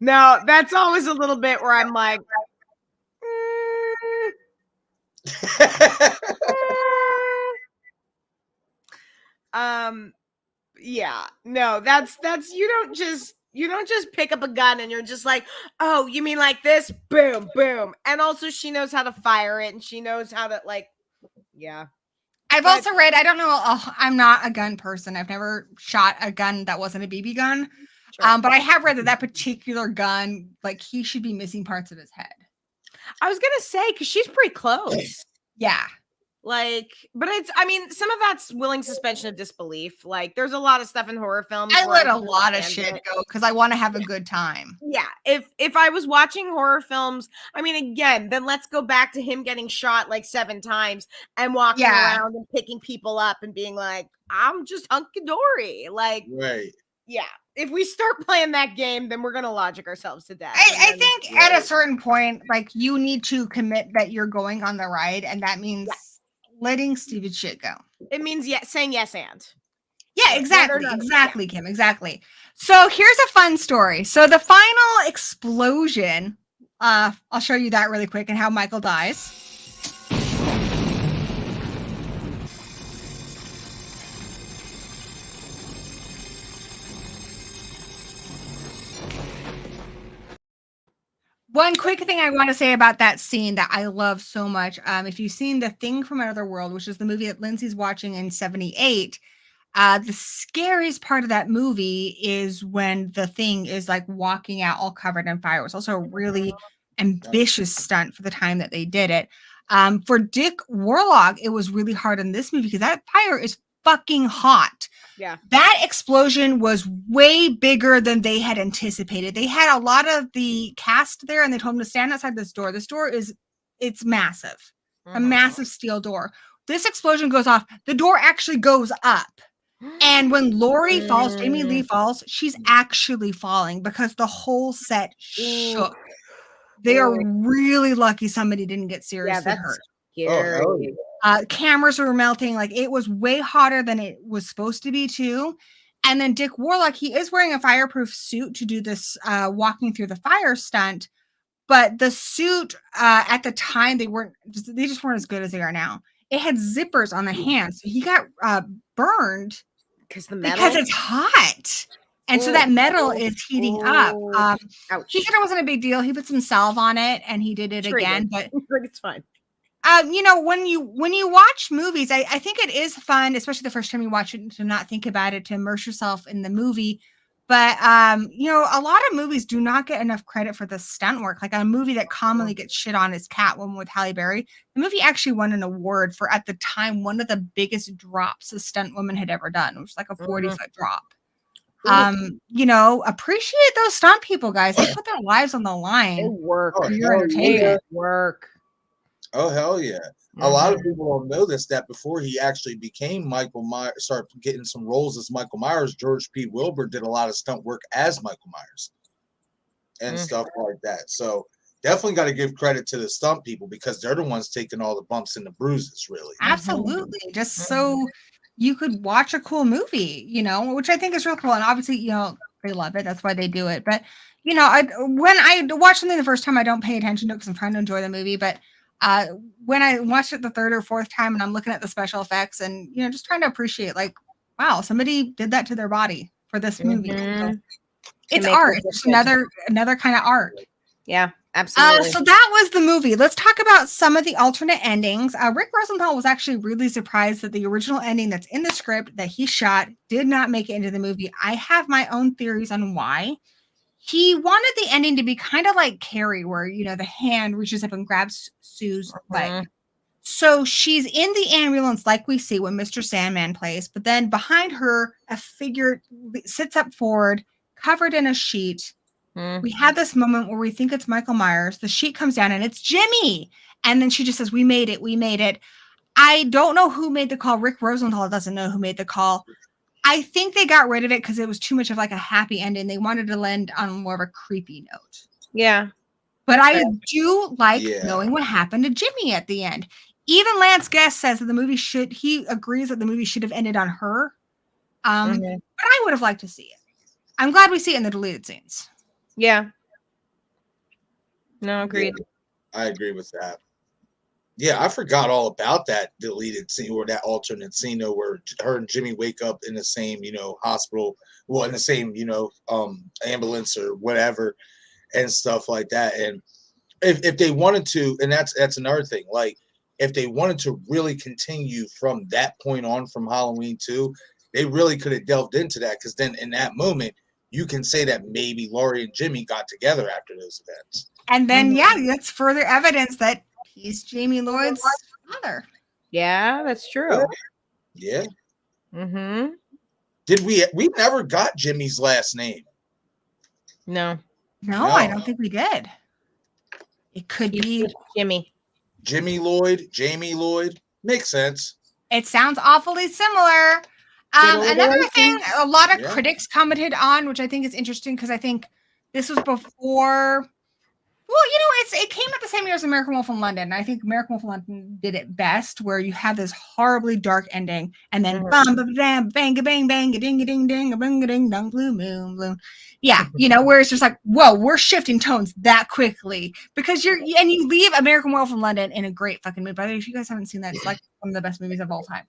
No, that's always a little bit where I'm like, yeah, no, that's you don't just pick up a gun and you're just like, oh, you mean like this? Boom, boom. And also she knows how to fire it, and she knows how to, like, yeah. I've also read, I don't know, I'm not a gun person. I've never shot a gun that wasn't a BB gun. Sure. But I have read that particular gun, like he should be missing parts of his head. I was gonna say, because she's pretty close. Yeah. Like, but I mean, some of that's willing suspension of disbelief. Like, there's a lot of stuff in horror films. I where let a lot of shit go because I want to have a good time. Yeah. If I was watching horror films, I mean, again, then let's go back to him getting shot like 7 times and walking around and picking people up and being like, I'm just hunky dory. Like, right. Yeah. If we start playing that game, then we're gonna logic ourselves to death. I think at a certain point, like you need to commit that you're going on the ride, and that means letting stupid shit go. It means saying yes and. Yeah, exactly, Kim, exactly. So here's a fun story. So the final explosion, I'll show you that really quick and how Michael dies. One quick thing I want to say about that scene that I love so much. If you've seen The Thing from Another World, which is the movie that Lindsay's watching in 78, the scariest part of that movie is when the Thing is like walking out all covered in fire. It was also a really ambitious stunt for the time that they did it. For Dick Warlock, it was really hard in this movie because that fire is fucking hot. Yeah. That explosion was way bigger than they had anticipated. They had a lot of the cast there and they told them to stand outside this door. This door it's massive. A massive steel door. This explosion goes off. The door actually goes up. And when Laurie falls, Jamie Lee falls, she's actually falling because the whole set shook. They are really lucky somebody didn't get seriously hurt. Scary. Cameras were melting. Like it was way hotter than it was supposed to be too. And then Dick Warlock, he is wearing a fireproof suit to do this walking through the fire stunt. But the suit at the time, they just weren't as good as they are now. It had zippers on the hands. So he got burned because it's hot. And so that metal is heating up. He said it wasn't a big deal. He put some salve on it and he did it again. But it's fine. When you watch movies, I think it is fun, especially the first time you watch it, to not think about it, to immerse yourself in the movie. But a lot of movies do not get enough credit for the stunt work. Like a movie that commonly gets shit on is Catwoman with Halle Berry. The movie actually won an award for, at the time, one of the biggest drops a stunt woman had ever done. It was like a 40-foot drop. Appreciate those stunt people, guys. They put their lives on the line. They work for your entertainment. Work. Oh, hell yeah. A lot of people don't know this, that before he actually became Michael Myers, started getting some roles as Michael Myers, George P. Wilbur did a lot of stunt work as Michael Myers and stuff like that. So definitely got to give credit to the stunt people because they're the ones taking all the bumps and the bruises, really. Absolutely. Just so you could watch a cool movie, which I think is real cool. And obviously, they love it. That's why they do it. But, when I watch something the first time, I don't pay attention to it because I'm trying to enjoy the movie. But when I watched it the third or fourth time and I'm looking at the special effects and, just trying to appreciate, like, wow, somebody did that to their body for this movie. So it's art. It's another kind of art. Yeah, absolutely. So that was the movie. Let's talk about some of the alternate endings. Rick Rosenthal was actually really surprised that the original ending that's in the script that he shot did not make it into the movie. I have my own theories on why. He wanted the ending to be kind of like Carrie, where, the hand reaches up and grabs Sue's leg. So she's in the ambulance like we see when Mr. Sandman plays, but then behind her, a figure sits up forward, covered in a sheet. We had this moment where we think it's Michael Myers. The sheet comes down and it's Jimmy. And then she just says, we made it. We made it. I don't know who made the call. Rick Rosenthal doesn't know who made the call. I think they got rid of it because it was too much of like a happy ending. They wanted to end on more of a creepy note. Yeah. But I do like knowing what happened to Jimmy at the end. Even Lance Guest says that he agrees that the movie should have ended on her. But I would have liked to see it. I'm glad we see it in the deleted scenes. Yeah. No, agreed. Yeah, I agree with that. Yeah, I forgot all about that deleted scene or that alternate scene where her and Jimmy wake up in the same, hospital, in the same, ambulance or whatever and stuff like that. And if they wanted to, and that's another thing, like if they wanted to really continue from that point on from Halloween 2, they really could have delved into that, because then in that moment, you can say that maybe Laurie and Jimmy got together after those events. And then, yeah, that's further evidence that he's Jamie Lloyd's father. Yeah, that's true. Yeah. Mm-hmm. We never got Jimmy's last name? No. No, I don't think we did. It could be Jimmy. Jimmy Lloyd, Jamie Lloyd. Makes sense. It sounds awfully similar. Another thing a lot of critics commented on, which I think is interesting, because I think this was before. Well, it came out the same year as American Wolf in London. I think American Wolf in London did it best, where you have this horribly dark ending, and then bam, bam, bam, bang, a bang, bang, a ding, a ding, ding, a bang, a ding, dong, blue moon, blue. Yeah, where it's just like, whoa, we're shifting tones that quickly, because you leave American Wolf in London in a great fucking mood. By the way, if you guys haven't seen that, it's like one of the best movies of all time.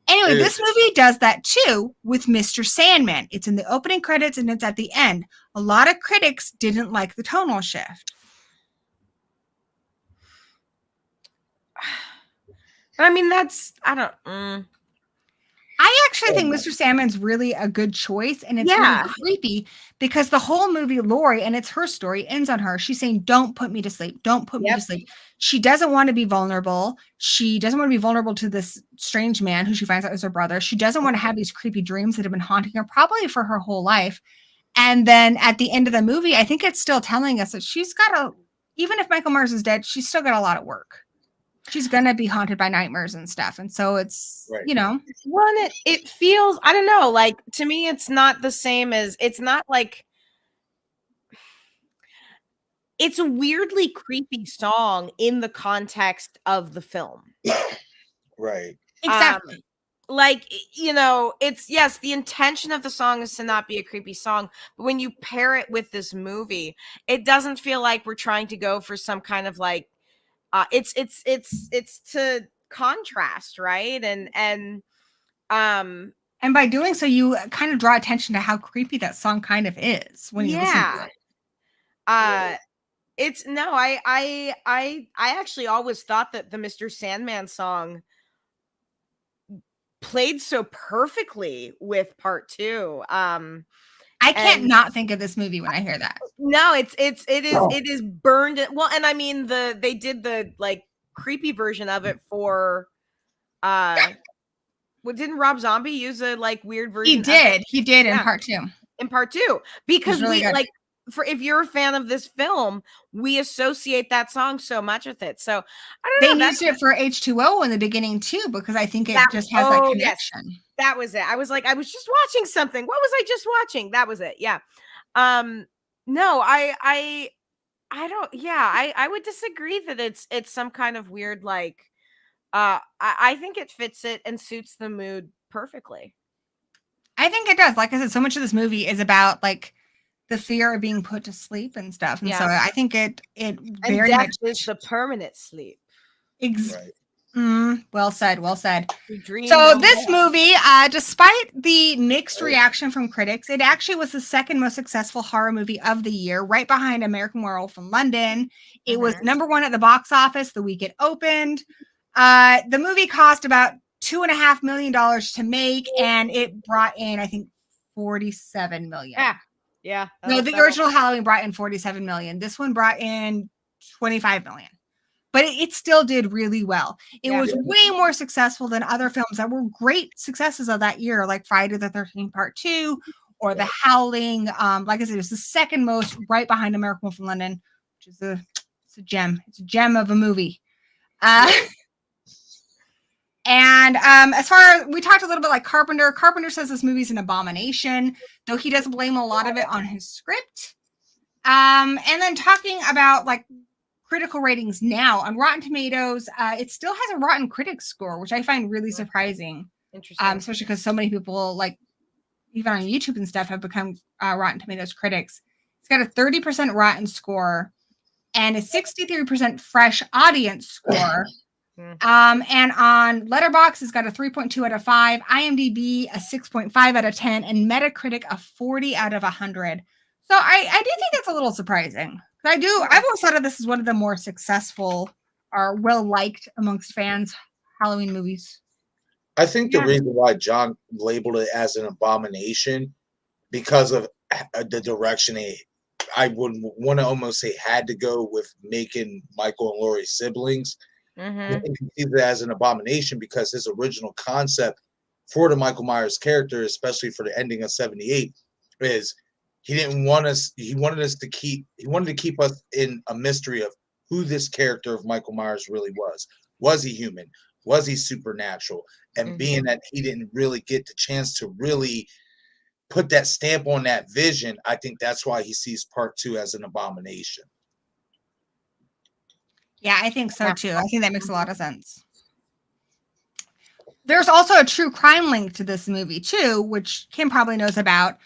Anyway, this movie does that too with Mr. Sandman. It's in the opening credits and it's at the end. A lot of critics didn't like the tonal shift. I mean, I actually think Mr. Sandman's really a good choice, and it's really creepy, because the whole movie, Laurie, and it's her story, ends on her. She's saying, don't put me to sleep. Don't put me to sleep. She doesn't want to be vulnerable. She doesn't want to be vulnerable to this strange man who she finds out is her brother. She doesn't want to have these creepy dreams that have been haunting her probably for her whole life. And then at the end of the movie, I think it's still telling us that she's got even if Michael Myers is dead, she's still got a lot of work. She's gonna be haunted by nightmares and stuff, and so it's well, it feels, I don't know, like, to me it's not the same as, it's not like, it's a weirdly creepy song in the context of the film. Right. Exactly. It's, yes, the intention of the song is to not be a creepy song, but when you pair it with this movie, it doesn't feel like we're trying to go for some kind of like, it's to contrast, right? And by doing so, you kind of draw attention to how creepy that song kind of is when you listen to it. I actually always thought that the Mr. Sandman song played so perfectly with part 2. I can't not think of this movie when I hear that. No, it is burned. Well, and I mean they did the like creepy version of it for didn't Rob Zombie use a like weird version? He did in part 2. In part 2. Because really good. like, for if you're a fan of this film, we associate that song so much with it. So I don't know. They used it for H2O in the beginning too, because I think it just has that connection. Yes. That was it. I was like, I was just watching something. What was I just watching? That was it. Yeah. No, I don't. Yeah, I would disagree that it's some kind of weird like. I think it fits it and suits the mood perfectly. I think it does. Like I said, so much of this movie is about like the fear of being put to sleep and stuff, and so I think it very much is the permanent sleep. Well said. So this movie, despite the mixed reaction from critics, it actually was the second most successful horror movie of the year, right behind American Werewolf in London. It was #1 at the box office the week it opened. The movie cost about $2.5 million to make, and it brought in, I think, 47 million. Yeah. No, the original Halloween brought in 47 million. This one brought in 25 million. But it still did really well. It was way more successful than other films that were great successes of that year, like Friday the 13th Part 2 or The Howling. Like I said, it was the second most, right behind American Wolf in London, which is a gem. It's a gem of a movie. And as far as we talked a little bit like Carpenter says this movie's an abomination, though he does blame a lot of it on his script. And then talking about like critical ratings now on Rotten Tomatoes, it still has a Rotten Critics score, which I find really surprising. Interesting. Especially because so many people, like even on YouTube and stuff, have become Rotten Tomatoes critics. It's got a 30% Rotten score and a 63% fresh audience score. And on Letterboxd, it's got a 3.2 out of 5, IMDb a 6.5 out of 10, and Metacritic a 40 out of 100. So I do think that's a little surprising. I've always thought of this as one of the more successful are well liked amongst fans Halloween movies. I think the reason why John labeled it as an abomination because of the direction I would want to almost say had to go with making Michael and Laurie siblings. I think he sees it as an abomination because his original concept for the Michael Myers character, especially for the ending of 78, is he wanted to keep us in a mystery of who this character of Michael Myers really was. Was he human? Was he supernatural? And being that he didn't really get the chance to really put that stamp on that vision, I think that's why he sees part 2 as an abomination. Yeah, I think so too. I think that makes a lot of sense. There's also a true crime link to this movie too, which Kim probably knows about.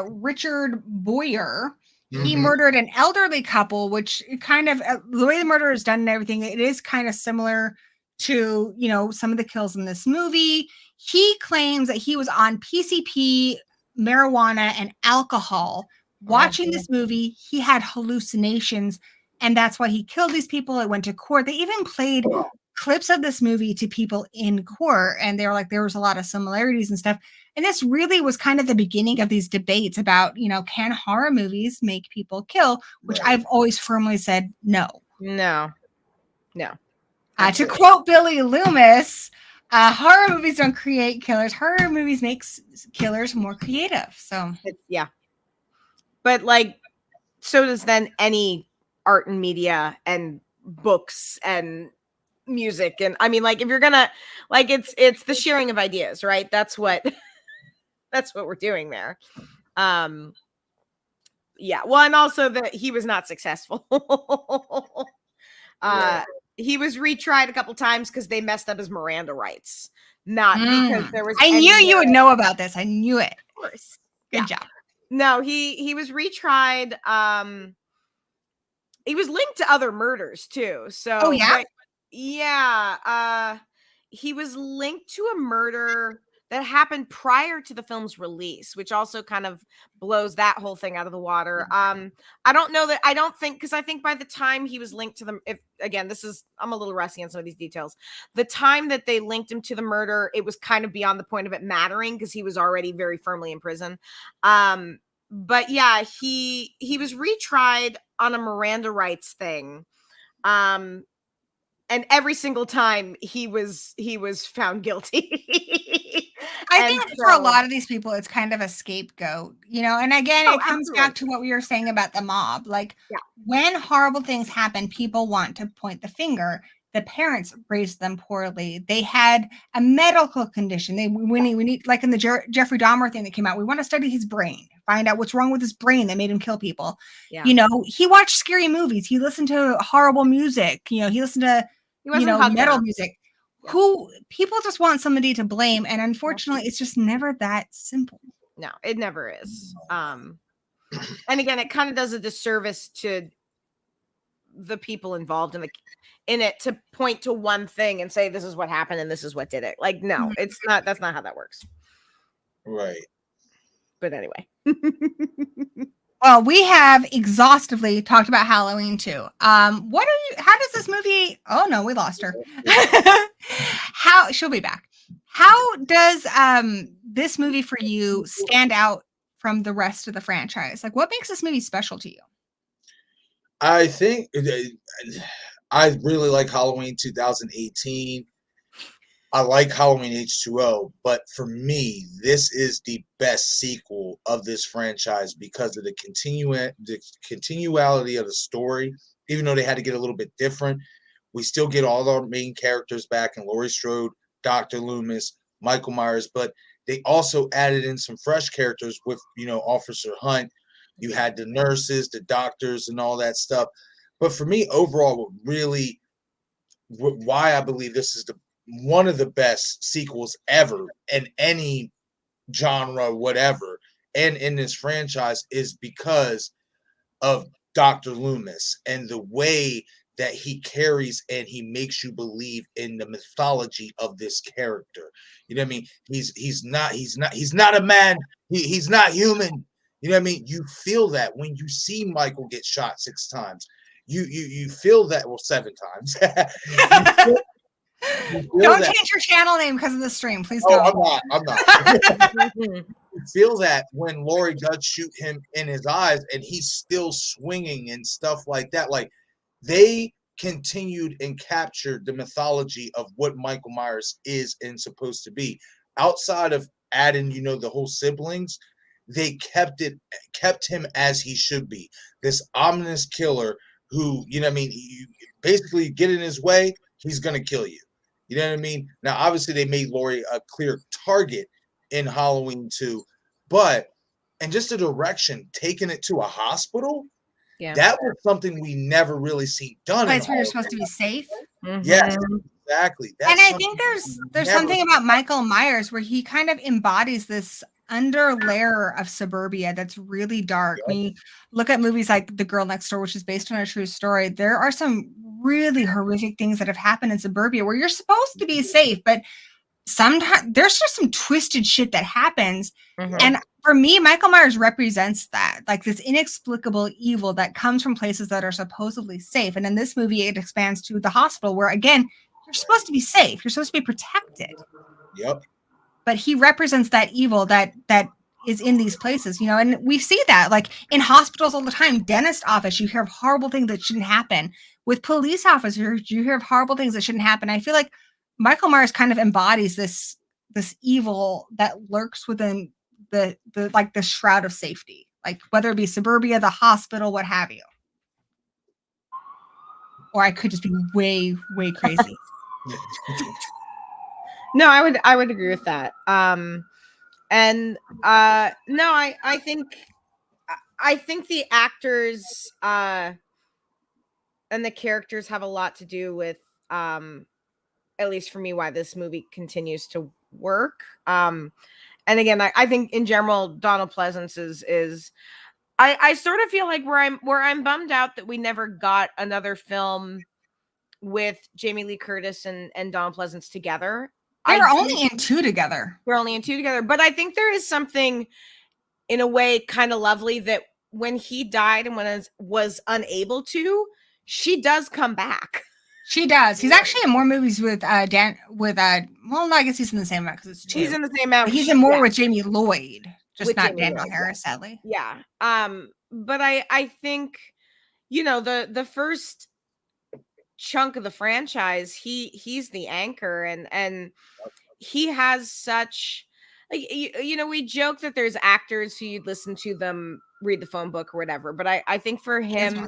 Richard Boyer. He murdered an elderly couple, which kind of the way the murder is done and everything, it is kind of similar to, you know, some of the kills in this movie. He claims that he was on PCP, marijuana, and alcohol watching this movie. He had hallucinations, and that's why he killed these people. It went to court. They even played clips of this movie to people in court, and they were like, there was a lot of similarities and stuff. And this really was kind of the beginning of these debates about, you know, can horror movies make people kill, which I've always firmly said no. No. To quote Billy Loomis, horror movies don't create killers. Horror movies make killers more creative. So yeah. But like, so does then any art and media and books and music. And I mean, like, if you're gonna, like, it's the sharing of ideas, right? That's what we're doing there. Yeah. Well, and also that he was not successful. He was retried a couple times because they messed up his Miranda rights. Not because there was. I knew you would know about this. I knew it. Of course. Good job. No, he was retried. He was linked to other murders too. So he was linked to a murder that happened prior to the film's release, which also kind of blows that whole thing out of the water. I don't think because I think by the time he was linked to them, I'm a little rusty on some of these details. The time that they linked him to the murder, it was kind of beyond the point of it mattering because he was already very firmly in prison. But yeah, he was retried on a Miranda rights thing. And every single time he was found guilty. I think for a lot of these people, it's kind of a scapegoat, you know, and again, it comes back to what we were saying about the mob. Like when horrible things happen, people want to point the finger. The parents raised them poorly. They had a medical condition. We need, like in the Jeffrey Dahmer thing that came out, we want to study his brain, find out what's wrong with his brain that made him kill people. Yeah. You know, he watched scary movies. He listened to horrible music. You know, he listened to, metal music. Who people just want somebody to blame. And unfortunately, it's just never that simple. No, it never is. And again, it kind of does a disservice to the people involved in it to point to one thing and say this is what happened and this is what did it. Like, no, it's not. That's not how that works. Right. But anyway. Well, we have exhaustively talked about Halloween too. How does this movie? Oh no, we lost her. She'll be back. How does this movie for you stand out from the rest of the franchise? Like, what makes this movie special to you? I think I really like Halloween 2018. I like Halloween H2O, but for me, this is the best sequel of this franchise because of the continuality of the story. Even though they had to get a little bit different, we still get all our main characters back in Laurie Strode, Dr. Loomis, Michael Myers, but they also added in some fresh characters with, Officer Hunt. You had the nurses, the doctors, and all that stuff. But for me, overall, why I believe this is one of the best sequels ever in any genre, whatever, and in this franchise is because of Dr. Loomis and the way that he carries and he makes you believe in the mythology of this character. You know what I mean? He's not a man. He's not human. You know what I mean? You feel that when you see Michael get shot 6 times. you feel that, well, 7 times. Don't change your channel name because of the stream, please Oh, don't. I'm not. You feel that when Laurie does shoot him in his eyes and he's still swinging and stuff like that. Like, they continued and captured the mythology of what Michael Myers is and supposed to be. Outside of adding, the whole siblings, they kept him as he should be. This ominous killer who, you basically get in his way, he's going to kill you. You know what I mean? Now, obviously, they made Laurie a clear target in Halloween 2, and just the direction, taking it to a hospital, that was something we never really see done. Place where you're supposed to be safe. Yes, exactly. And I think there's something about Michael Myers where he kind of embodies this under layer of suburbia that's really dark. When you look at movies like The Girl Next Door, which is based on a true story, there are some really horrific things that have happened in suburbia where you're supposed to be safe, but sometimes there's just some twisted shit that happens. And for me, Michael Myers represents that, like this inexplicable evil that comes from places that are supposedly safe. And in this movie, it expands to the hospital where, again, you're supposed to be safe. You're supposed to be protected. Yep. But he represents that evil that is in these places, and we see that like in hospitals all the time. Dentist office, you hear of horrible things that shouldn't happen. With police officers, you hear of horrible things that shouldn't happen. I feel like Michael Myers kind of embodies this evil that lurks within the shroud of safety, like whether it be suburbia, the hospital, what have you. Or I could just be way, way crazy. No, I would agree with that. No, I think the actors and the characters have a lot to do with, at least for me, why this movie continues to work. And again, I think in general, Donald Pleasence is I sort of feel like where I'm bummed out that we never got another film with Jamie Lee Curtis and Donald Pleasence together. They're only in 2 together. We're only in 2 together. But I think there is something in a way kind of lovely that when he died and when was unable to, she does come back. She does. He's actually in more movies with Dan. Well, no, I guess he's in the same amount because it's 2. He's in the same amount. He's in more with Jamie Lloyd, just with not Jamie Daniel Lloyd, Harris, sadly. Yeah. But I think, the first chunk of the franchise, he's the anchor, and he has such, like, we joke that there's actors who you'd listen to them read the phone book or whatever, but I think for him,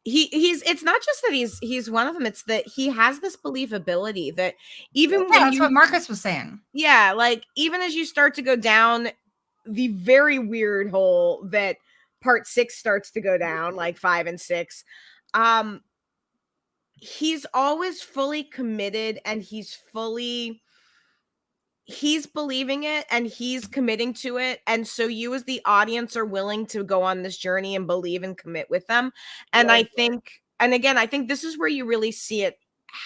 he's it's not just that he's one of them, it's that he has this believability that even when that's what Marques was saying. Yeah, like even as you start to go down the very weird hole that part 6 starts to go down, like 5 and 6, he's always fully committed, and he's believing it, and he's committing to it. And so you as the audience are willing to go on this journey and believe and commit with them. And I think, and again, I think this is where you really see it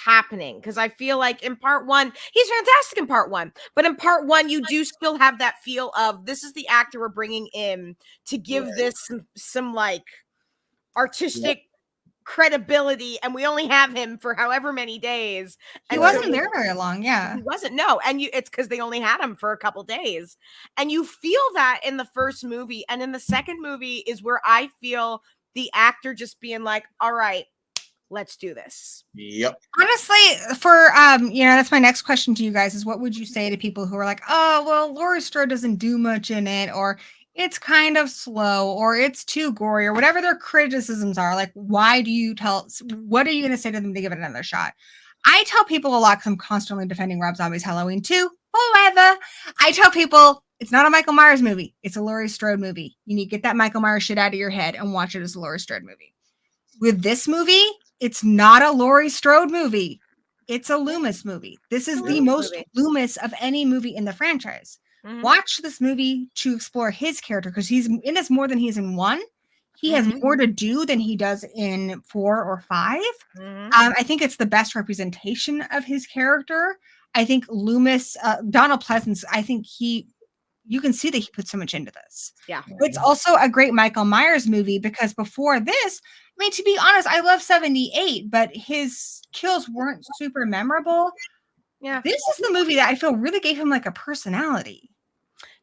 happening, because I feel like in part 1, he's fantastic in part 1, but in part 1, you do still have that feel of this is the actor we're bringing in to give this some like artistic credibility, and we only have him for however many days. He wasn't there very long. Yeah, he wasn't. No, and it's because they only had him for a couple days, and you feel that in the first movie, and in the second movie is where I feel the actor just being like, all right, let's do this. Yep. Honestly, for that's my next question to you guys is, what would you say to people who are like, oh, well, Laurie Strode doesn't do much in it, or it's kind of slow, or it's too gory, or whatever their criticisms are? Like, what are you going to say to them to give it another shot? I tell people a lot because I'm constantly defending Rob Zombie's Halloween 2. However, I tell people it's not a Michael Myers movie. It's a Laurie Strode movie. You need to get that Michael Myers shit out of your head and watch it as a Laurie Strode movie. With this movie, it's not a Laurie Strode movie. It's a Loomis movie. This is the most Loomis of any movie in the franchise. Mm-hmm. Watch this movie to explore his character, because he's in this more than he's in 1. He has more to do than he does in 4 or 5. I think it's the best representation of his character. I think Loomis, Donald Pleasence, I think you can see that he put so much into this. Yeah. It's also a great Michael Myers movie, because before this, mean, to be honest, I love 78, but his kills weren't super memorable. Yeah. This is the movie that I feel really gave him like a personality.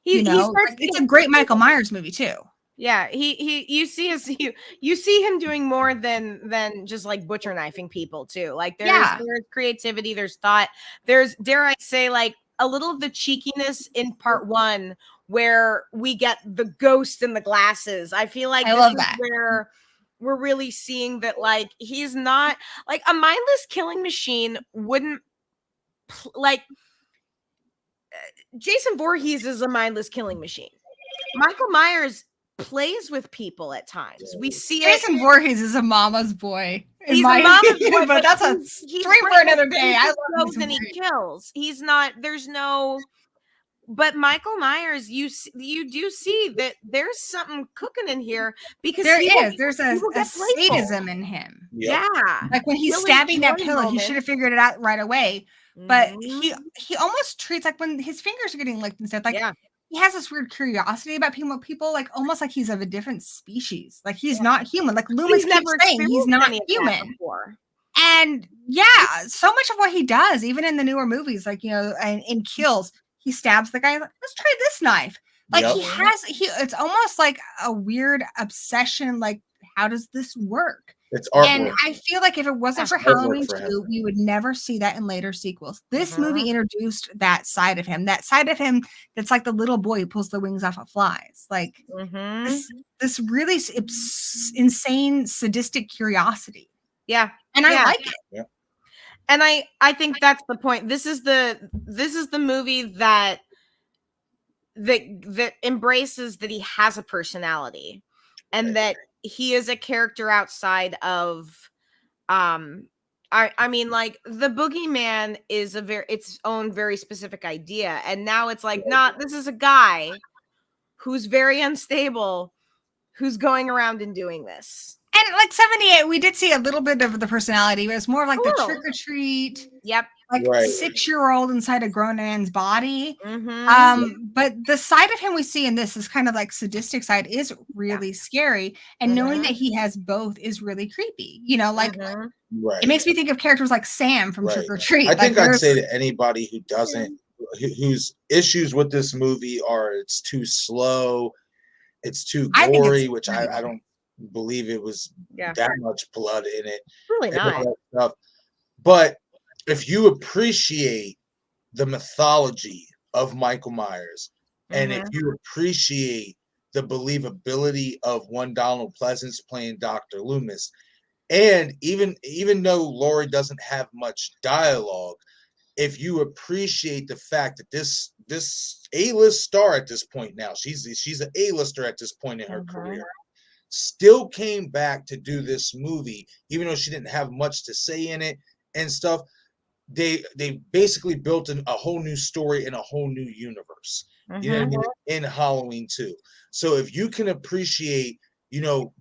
He starts, like, it's a great Michael Myers movie too. Yeah, you see him doing more than just like butcher knifing people too. Like there's creativity, there's thought, there's, dare I say, like a little of the cheekiness in part 1 where we get the ghost in the glasses. I feel like I love that. where we're really seeing that, like, he's not like a mindless killing machine wouldn't like Jason Voorhees is a mindless killing machine. Michael Myers plays with people at times. We see Jason Voorhees is a mama's boy. He's a mama's boy, but that's a story for another day. I love him. And he kills. He's not. There's no. But Michael Myers, you do see that there's something cooking in here because there's a sadism in him. Yeah, like when he's stabbing that pillow, he should have figured it out right away. But he almost treats, like when his fingers are getting licked and stuff, like he has this weird curiosity about people, like almost like he's of a different species. Like he's not human. Like Loomis keeps saying he's not human. And so much of what he does, even in the newer movies, like, and in Kills, he stabs the guy. Like, let's try this knife. Like it's almost like a weird obsession. Like, how does this work? It's artwork. And I feel like if it wasn't for Halloween 2, we would never see that in later sequels. This movie introduced that side of him that's like the little boy who pulls the wings off of flies. Like this really insane sadistic curiosity. Yeah. And I like it. Yeah. And I think that's the point. This is the movie that embraces that he has a personality and that he is a character outside of I mean, like, the boogeyman is its own very specific idea, and now it's like, this is a guy who's very unstable, who's going around and doing this. And like 78, we did see a little bit of the personality. It was more like the trick or treat. Yep. Like 6-year-old inside a grown man's body. But the side of him we see in this is kind of like sadistic side is really scary. And knowing that he has both is really creepy. Like it makes me think of characters like Sam from Trick or Treat. I think I'd say to anybody who doesn't, whose issues with this movie are it's too slow, it's too gory, which I don't believe it was that much blood in it. Really not. But if you appreciate the mythology of Michael Myers, and if you appreciate the believability of one Donald Pleasance playing Dr. Loomis, and even though Laurie doesn't have much dialogue, if you appreciate the fact that this A-list star at this point now, she's an A-lister at this point in her career, still came back to do this movie, even though she didn't have much to say in it and stuff. They basically built a whole new story in a whole new universe, in Halloween 2. So if you can appreciate,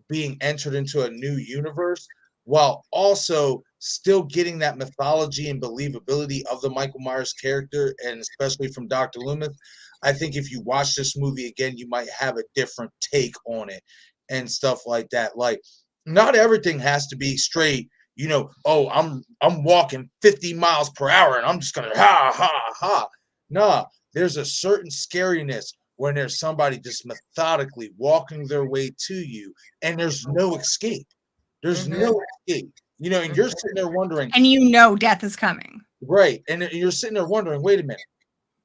being entered into a new universe while also still getting that mythology and believability of the Michael Myers character, and especially from Dr. Loomis, I think if you watch this movie again, you might have a different take on it and stuff like that. Like, not everything has to be straight. I'm walking 50 miles per hour and I'm just gonna ha ha ha. Nah, there's a certain scariness when there's somebody just methodically walking their way to you and there's no escape. There's no escape. And you're sitting there wondering. And death is coming. Right. And you're sitting there wondering, wait a minute.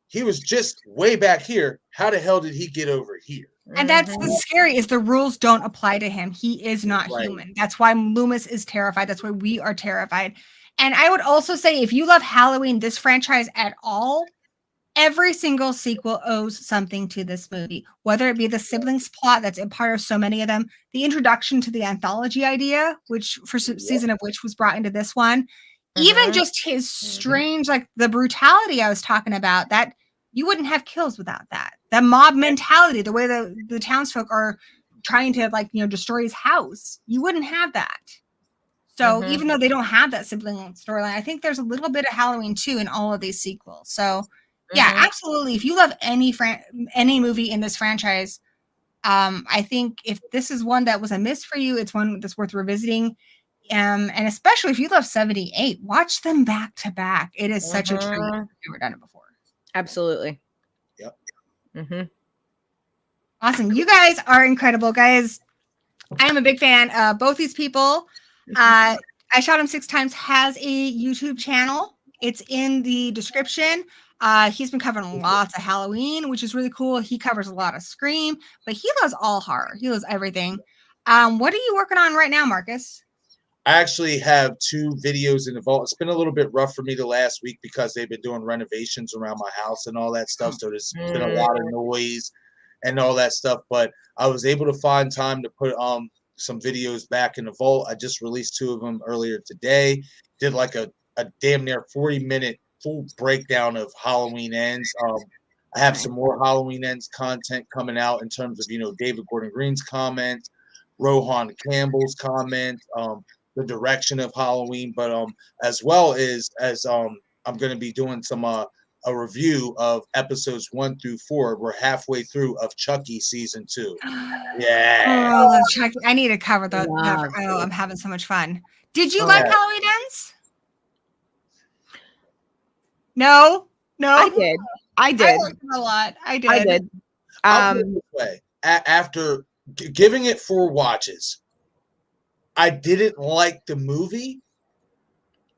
He was just way back here. How the hell did he get over here? And that's the scary is the rules don't apply to him. He is not human. That's why Loomis is terrified. That's why we are terrified. And I would also say if you love Halloween, this franchise at all, every single sequel owes something to this movie, whether it be the siblings plot that's a part of so many of them, the introduction to the anthology idea, which for season of which was brought into this one, even just his strange, like the brutality I was talking about, that you wouldn't have Kills without that. The mob mentality, the way the townsfolk are trying to destroy his house, you wouldn't have that. So even though they don't have that sibling storyline, I think there's a little bit of Halloween 2 in all of these sequels. So yeah, absolutely. If you love any movie in this franchise, I think if this is one that was a miss for you, it's one that's worth revisiting. And especially if you love 78, watch them back to back. It is such a treat if you've never done it before. Absolutely. Yep. Awesome. You guys are incredible, guys. I am a big fan of both these people. I Shot Him 6 Times has a YouTube channel. It's in the description. He's been covering lots of Halloween, which is really cool. He covers a lot of Scream, but he loves all horror. He loves everything. What are you working on right now, Marques? I actually have 2 videos in the vault. It's been a little bit rough for me the last week because they've been doing renovations around my house and all that stuff. So there's been a lot of noise and all that stuff. But I was able to find time to put some videos back in the vault. I just released 2 of them earlier today. Did like a damn near 40-minute full breakdown of Halloween Ends. I have some more Halloween Ends content coming out in terms of, David Gordon Green's comments, Rohan Campbell's comments, the direction of Halloween, but as well as I'm going to be doing some a review of episodes 1 through 4. We're halfway through of Chucky season 2. Yeah. Oh, Chucky. I need to cover that. Wow. Oh, I'm having so much fun. Did you like Halloween Ends? No. I did. I liked it a lot. I did. I'll put it this way. After giving it 4 watches, I didn't like the movie.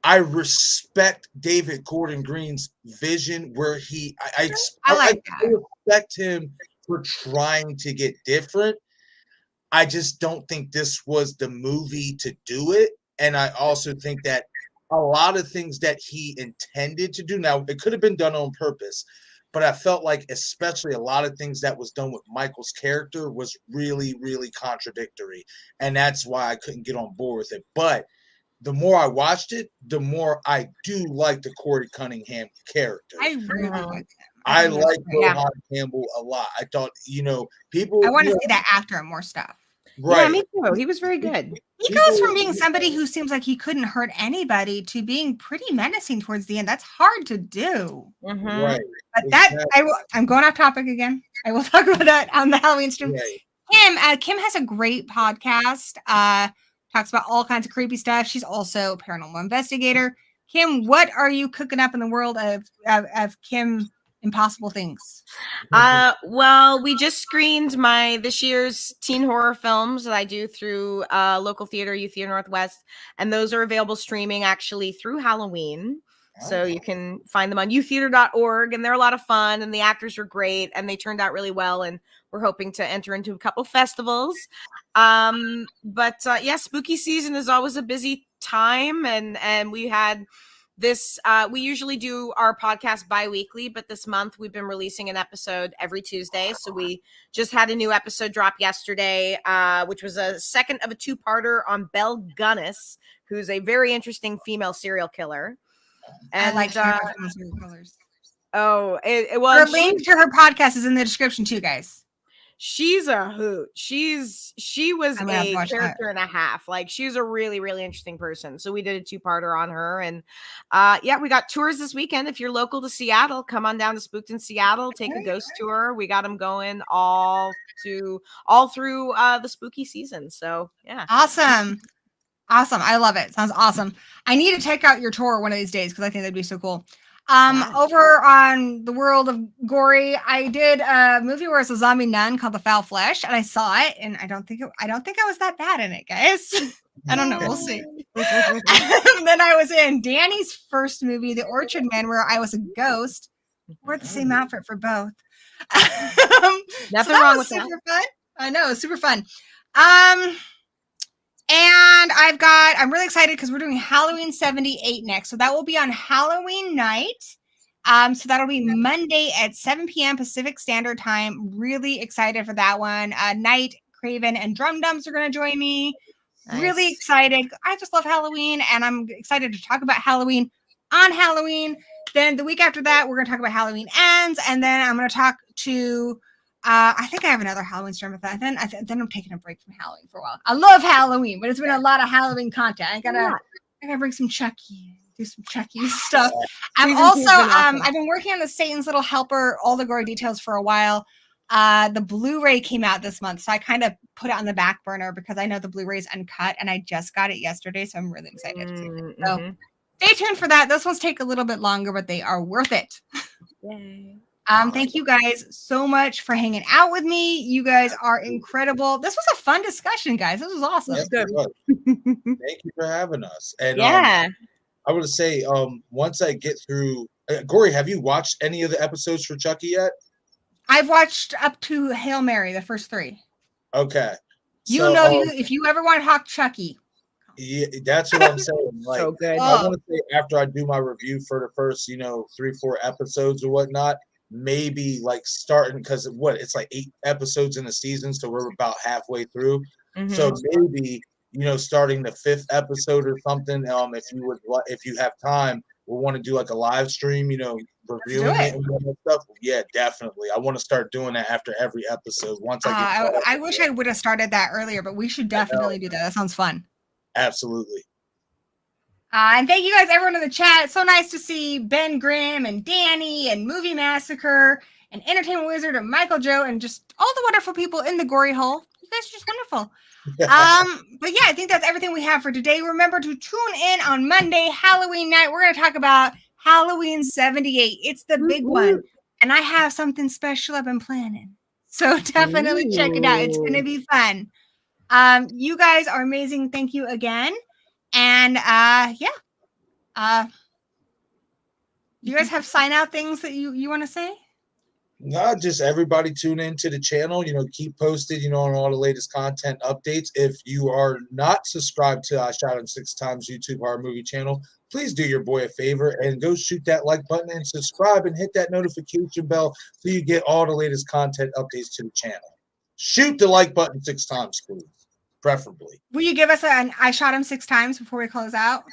I respect David Gordon Green's vision where I respect him for trying to get different. I just don't think this was the movie to do it. And I also think that a lot of things that he intended to do, now it could have been done on purpose, but I felt like especially a lot of things that was done with Michael's character was really, really contradictory. And that's why I couldn't get on board with it. But the more I watched it, the more I do like the Corey Cunningham character. I really like him. I like Rohan Campbell a lot. I thought, people. I want to see that actor in more stuff. Right. Yeah, me too. He was very good. He goes from being somebody who seems like he couldn't hurt anybody to being pretty menacing towards the end. That's hard to do. Right. But I'm going off topic again. I will talk about that on the Halloween stream. Right. Kim has a great podcast. Talks about all kinds of creepy stuff. She's also a paranormal investigator. Kim, what are you cooking up in the world of Kim Impossible Things? Well, we just screened this year's teen horror films that I do through local theater, Youth Theater Northwest, and those are available streaming actually through Halloween. So you can find them on youththeater.org, and they're a lot of fun, and the actors are great, and they turned out really well, and we're hoping to enter into a couple festivals. But spooky season is always a busy time, and we had this, we usually do our podcast bi-weekly, but this month we've been releasing an episode every Tuesday. So we just had a new episode drop yesterday, which was a second of a 2-parter on Belle Gunnis, who's a very interesting female serial killer. And I like serial killers. It was. Her link to her podcast is in the description too, guys. She's a hoot. She was a character and a half. Like, she's a really, really interesting person. So we did a 2-parter on her. And we got tours this weekend. If you're local to Seattle, come on down to Spooked in Seattle, take a ghost tour. We got them going all through the spooky season. So yeah. Awesome. I love it. Sounds awesome. I need to check out your tour one of these days because I think that'd be so cool. Over on the world of gory, I did a movie where it's a zombie nun called The Foul Flesh, and I saw it, and I don't think I was that bad in it, guys. I don't know. We'll see. And then I was in Danny's first movie, The Orchard Man, where I was a ghost. Wore the same outfit for both. Nothing wrong with that. Super fun. I know, super fun. And I'm really excited because we're doing Halloween 78 next. So that will be on Halloween night. So that'll be Monday at 7 p.m. Pacific Standard Time. Really excited for that one. Night, Craven, and Drum Dums are going to join me. Nice. Really excited. I just love Halloween, and I'm excited to talk about Halloween on Halloween. Then the week after that, we're going to talk about Halloween Ends, and then I'm going to talk to I think I have another Halloween stream with that. Then I'm taking a break from Halloween for a while. I love Halloween, but it's been a lot of Halloween content. I gotta bring some Chucky, do some Chucky stuff. I'm also I've been working on the Satan's Little Helper, all the gory details for a while. The Blu-ray came out this month, so I kind of put it on the back burner because I know the Blu-ray is uncut, and I just got it yesterday, so I'm really excited to see it. So stay tuned for that. Those ones take a little bit longer, but they are worth it. Yay. Thank you guys so much for hanging out with me. You guys are incredible. This was a fun discussion, guys. This was awesome. Yes, it was. Thank you for having us. And Yeah. I would say, once I get through, Gory, have you watched any of the episodes for Chucky yet? I've watched up to Hail Mary, the first 3. Okay. You So, know, if you ever want to talk Chucky. Yeah, that's what I'm saying. Like, So good. I want to say after I do my review for the first, 3-4 episodes or whatnot, maybe like starting because it's like 8 episodes in a season, so we're about halfway through. So maybe starting the 5th episode or something. If you have time, we'll want to do like a live stream. Reviewing it and all that stuff. Yeah, definitely. I want to start doing that after every episode. Once I wish I would have started that earlier, but we should definitely do that. That sounds fun. Absolutely. And thank you guys, everyone in the chat. It's so nice to see Ben Grimm and Danny and Movie Massacre and Entertainment Wizard and Michael Joe and just all the wonderful people in the Gory Hole. You guys are just wonderful. But yeah, I think that's everything we have for today. Remember to tune in on Monday, Halloween night. We're going to talk about Halloween 78. It's the big one. And I have something special I've been planning. So definitely check it out. It's going to be fun. You guys are amazing. Thank you again. And do you guys have sign out things that you want to say? No, just everybody tune into the channel, keep posted, on all the latest content updates. If you are not subscribed to I Shot Him 6 Times YouTube horror movie channel, please do your boy a favor and go shoot that like button and subscribe and hit that notification bell so you get all the latest content updates to the channel. Shoot the like button 6 times, please, preferably. Will you give us an I Shot Him 6 times before we close out?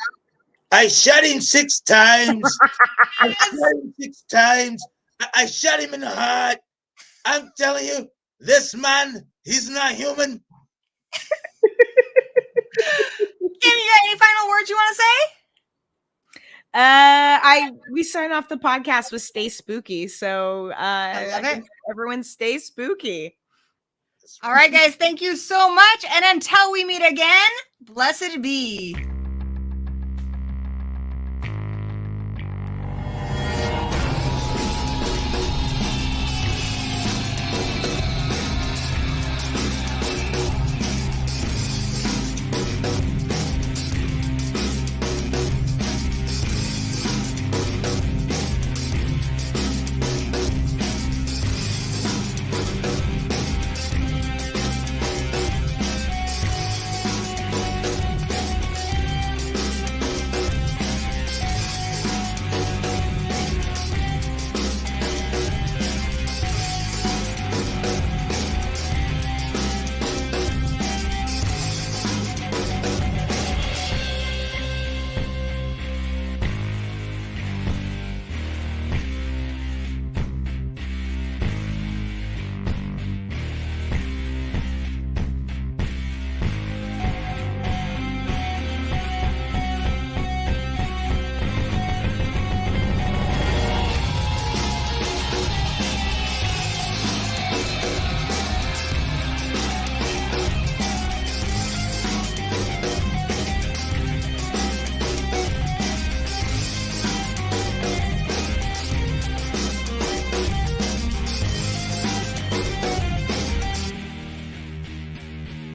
I shot him 6 times. I shot him 6 times. I shot him in the heart. I'm telling you, this man, he's not human. Kim, you got any final words you want to say? We sign off the podcast with "Stay Spooky," so everyone stay spooky. All right, guys, thank you so much, and until we meet again, blessed be.